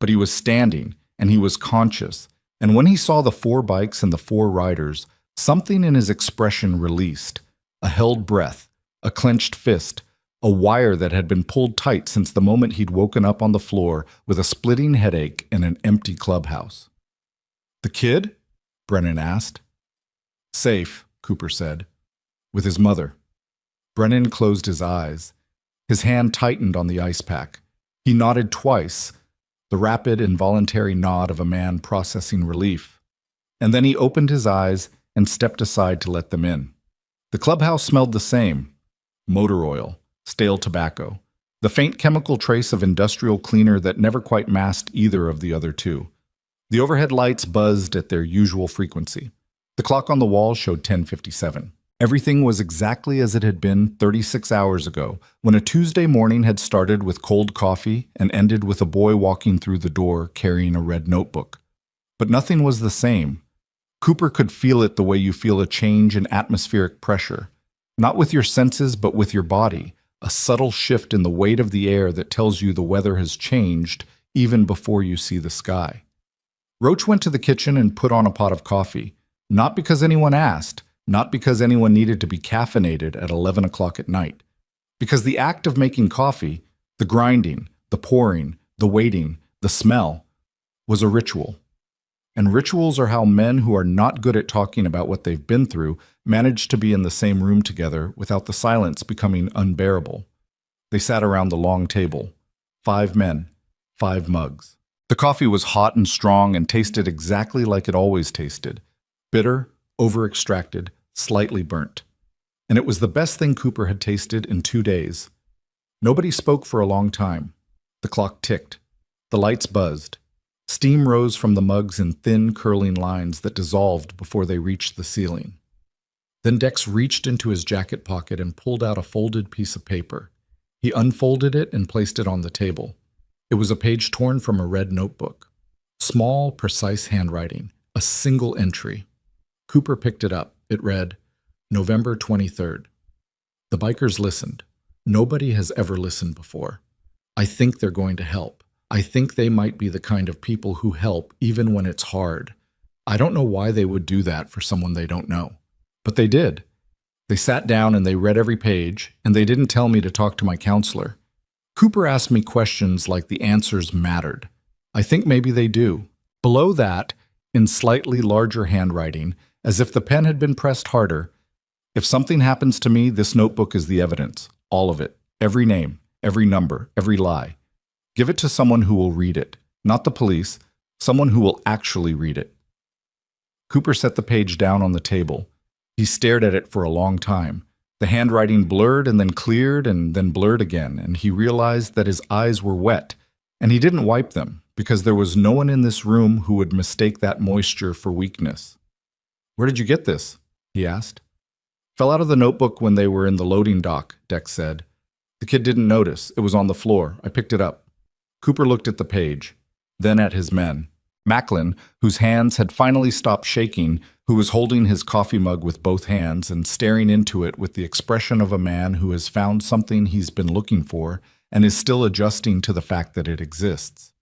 [SPEAKER 1] but he was standing, and he was conscious, and when he saw the 4 bikes and the 4 riders, something in his expression released, a held breath, a clenched fist, a wire that had been pulled tight since the moment he'd woken up on the floor with a splitting headache in an empty clubhouse. "The kid?" Brennan asked. "Safe," Cooper said. "With his mother." Brennan closed his eyes. His hand tightened on the ice pack. He nodded twice, the rapid, involuntary nod of a man processing relief. And then he opened his eyes and stepped aside to let them in. The clubhouse smelled the same: motor oil, stale tobacco, the faint chemical trace of industrial cleaner that never quite masked either of the other two. The overhead lights buzzed at their usual frequency. The clock on the wall showed 10:57. Everything was exactly as it had been 36 hours ago, when a Tuesday morning had started with cold coffee and ended with a boy walking through the door carrying a red notebook. But nothing was the same. Cooper could feel it the way you feel a change in atmospheric pressure. Not with your senses, but with your body. A subtle shift in the weight of the air that tells you the weather has changed even before you see the sky. Roach went to the kitchen and put on a pot of coffee. Not because anyone asked, not because anyone needed to be caffeinated at 11 o'clock at night. Because the act of making coffee, the grinding, the pouring, the waiting, the smell, was a ritual. And rituals are how men who are not good at talking about what they've been through manage to be in the same room together without the silence becoming unbearable. They sat around the long table. 5 men, 5 mugs. The coffee was hot and strong and tasted exactly like it always tasted. Bitter, over-extracted, slightly burnt. And it was the best thing Cooper had tasted in 2 days. Nobody spoke for a long time. The clock ticked. The lights buzzed. Steam rose from the mugs in thin, curling lines that dissolved before they reached the ceiling. Then Dex reached into his jacket pocket and pulled out a folded piece of paper. He unfolded it and placed it on the table. It was a page torn from a red notebook. Small, precise handwriting. A single entry. Cooper picked it up. It read, November 23rd. The bikers listened. Nobody has ever listened before. I think they're going to help. I think they might be the kind of people who help even when it's hard. I don't know why they would do that for someone they don't know. But they did. They sat down and they read every page, and they didn't tell me to talk to my counselor. Cooper asked me questions like the answers mattered. I think maybe they do. Below that, in slightly larger handwriting, as if the pen had been pressed harder, if something happens to me, this notebook is the evidence. All of it. Every name, every number, every lie. Give it to someone who will read it. Not the police. Someone who will actually read it. Cooper set the page down on the table. He stared at it for a long time. The handwriting blurred and then cleared and then blurred again, and he realized that his eyes were wet, and he didn't wipe them because there was no one in this room who would mistake that moisture for weakness. Where did you get this? He asked. Fell out of the notebook when they were in the loading dock, Dex said. The kid didn't notice. It was on the floor. I picked it up. Cooper looked at the page, then at his men. Macklin, whose hands had finally stopped shaking, who was holding his coffee mug with both hands and staring into it with the expression of a man who has found something he's been looking for and is still adjusting to the fact that it exists.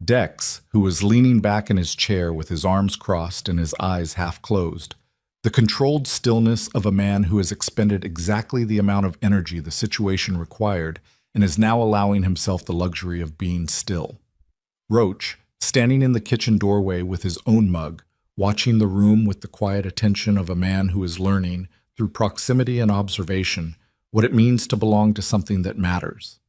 [SPEAKER 1] Dex, who was leaning back in his chair with his arms crossed and his eyes half closed. The controlled stillness of a man who has expended exactly the amount of energy the situation required and is now allowing himself the luxury of being still. Roach, standing in the kitchen doorway with his own mug, watching the room with the quiet attention of a man who is learning, through proximity and observation, what it means to belong to something that matters.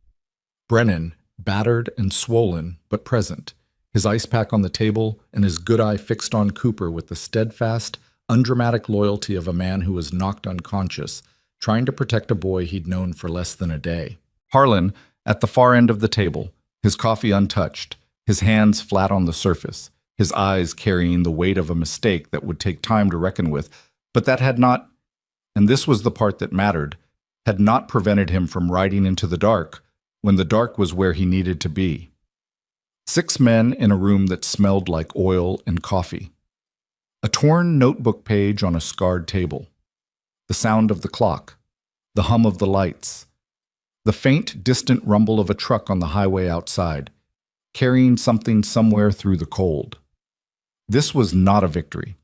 [SPEAKER 1] Brennan, battered and swollen, but present, his ice pack on the table and his good eye fixed on Cooper with the steadfast, undramatic loyalty of a man who was knocked unconscious, trying to protect a boy he'd known for less than a day. Harlan, at the far end of the table, his coffee untouched, his hands flat on the surface, his eyes carrying the weight of a mistake that would take time to reckon with, but that had not, and this was the part that mattered, had not prevented him from riding into the dark when the dark was where he needed to be. 6 men in a room that smelled like oil and coffee. A torn notebook page on a scarred table. The sound of the clock. The hum of the lights. The faint, distant rumble of a truck on the highway outside, carrying something somewhere through the cold. This was not a victory.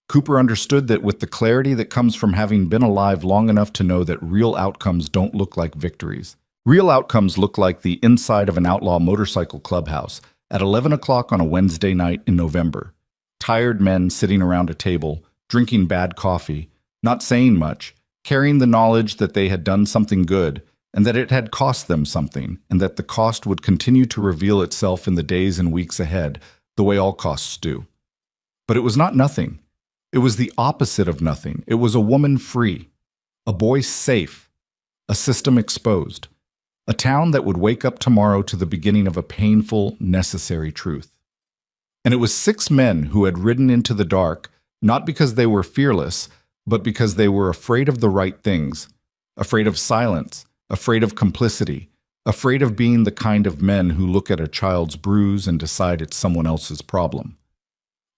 [SPEAKER 1] Cooper understood that with the clarity that comes from having been alive long enough to know that real outcomes don't look like victories. Real outcomes look like the inside of an outlaw motorcycle clubhouse at 11 o'clock on a Wednesday night in November. Tired men sitting around a table, drinking bad coffee, not saying much, carrying the knowledge that they had done something good, and that it had cost them something, and that the cost would continue to reveal itself in the days and weeks ahead, the way all costs do. But it was not nothing. It was the opposite of nothing. It was a woman free. A boy safe. A system exposed. A town that would wake up tomorrow to the beginning of a painful, necessary truth. And it was 6 men who had ridden into the dark, not because they were fearless, but because they were afraid of the right things, afraid of silence, afraid of complicity, afraid of being the kind of men who look at a child's bruise and decide it's someone else's problem.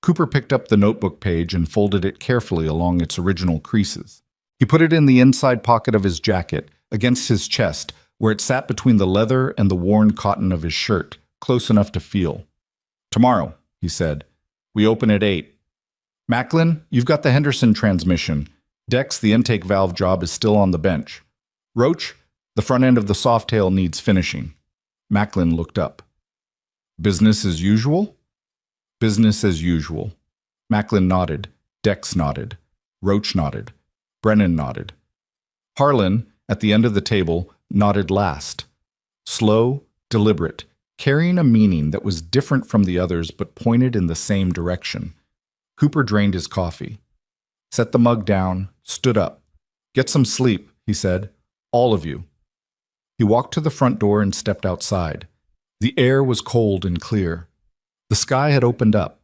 [SPEAKER 1] Cooper picked up the notebook page and folded it carefully along its original creases. He put it in the inside pocket of his jacket, against his chest, where it sat between the leather and the worn cotton of his shirt, close enough to feel. "Tomorrow," he said. "We open at 8. Macklin, you've got the Henderson transmission. Dex, the intake valve job is still on the bench. Roach, the front end of the softail needs finishing." Macklin looked up. "Business as usual?" "Business as usual." Macklin nodded. Dex nodded. Roach nodded. Brennan nodded. Harlan, at the end of the table, nodded last. Slow, deliberate, carrying a meaning that was different from the others but pointed in the same direction. Cooper drained his coffee. Set the mug down, stood up. "Get some sleep," he said. "All of you." He walked to the front door and stepped outside. The air was cold and clear. The sky had opened up.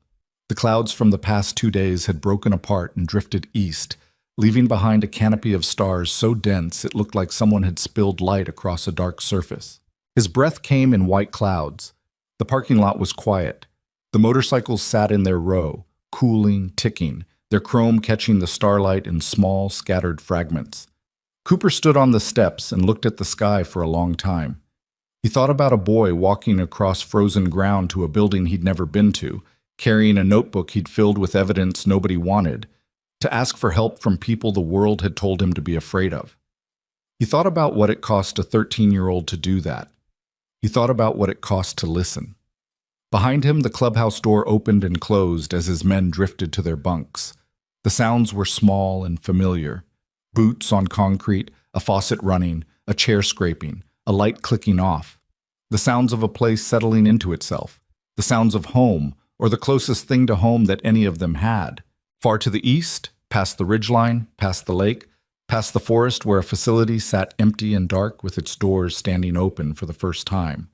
[SPEAKER 1] The clouds from the past 2 days had broken apart and drifted east, leaving behind a canopy of stars so dense it looked like someone had spilled light across a dark surface. His breath came in white clouds. The parking lot was quiet. The motorcycles sat in their row, cooling, ticking, their chrome catching the starlight in small, scattered fragments. Cooper stood on the steps and looked at the sky for a long time. He thought about a boy walking across frozen ground to a building he'd never been to, carrying a notebook he'd filled with evidence nobody wanted, to ask for help from people the world had told him to be afraid of. He thought about what it cost a 13-year-old to do that. He thought about what it cost to listen. Behind him, the clubhouse door opened and closed as his men drifted to their bunks. The sounds were small and familiar. Boots on concrete, a faucet running, a chair scraping, a light clicking off. The sounds of a place settling into itself. The sounds of home, or the closest thing to home that any of them had. Far to the east, past the ridgeline, past the lake, past the forest where a facility sat empty and dark with its doors standing open for the first time.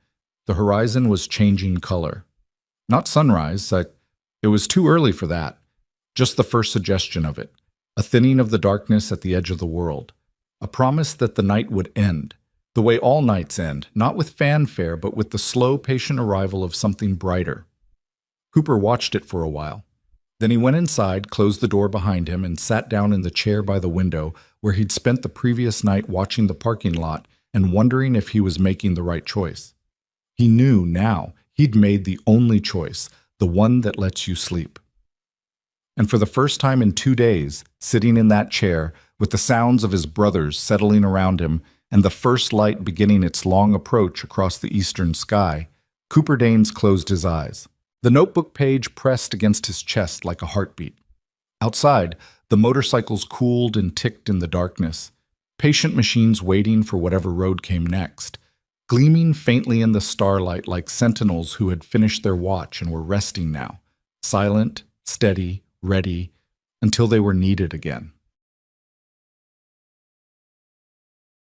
[SPEAKER 1] The horizon was changing color. Not sunrise, it was too early for that. Just the first suggestion of it. A thinning of the darkness at the edge of the world. A promise that the night would end. The way all nights end, not with fanfare, but with the slow, patient arrival of something brighter. Cooper watched it for a while. Then he went inside, closed the door behind him, and sat down in the chair by the window where he'd spent the previous night watching the parking lot and wondering if he was making the right choice. He knew now he'd made the only choice, the one that lets you sleep. And for the first time in 2 days, sitting in that chair, with the sounds of his brothers settling around him and the first light beginning its long approach across the eastern sky, Cooper Danes closed his eyes. The notebook page pressed against his chest like a heartbeat. Outside, the motorcycles cooled and ticked in the darkness, patient machines waiting for whatever road came next, gleaming faintly in the starlight like sentinels who had finished their watch and were resting now, silent, steady, ready, until they were needed again.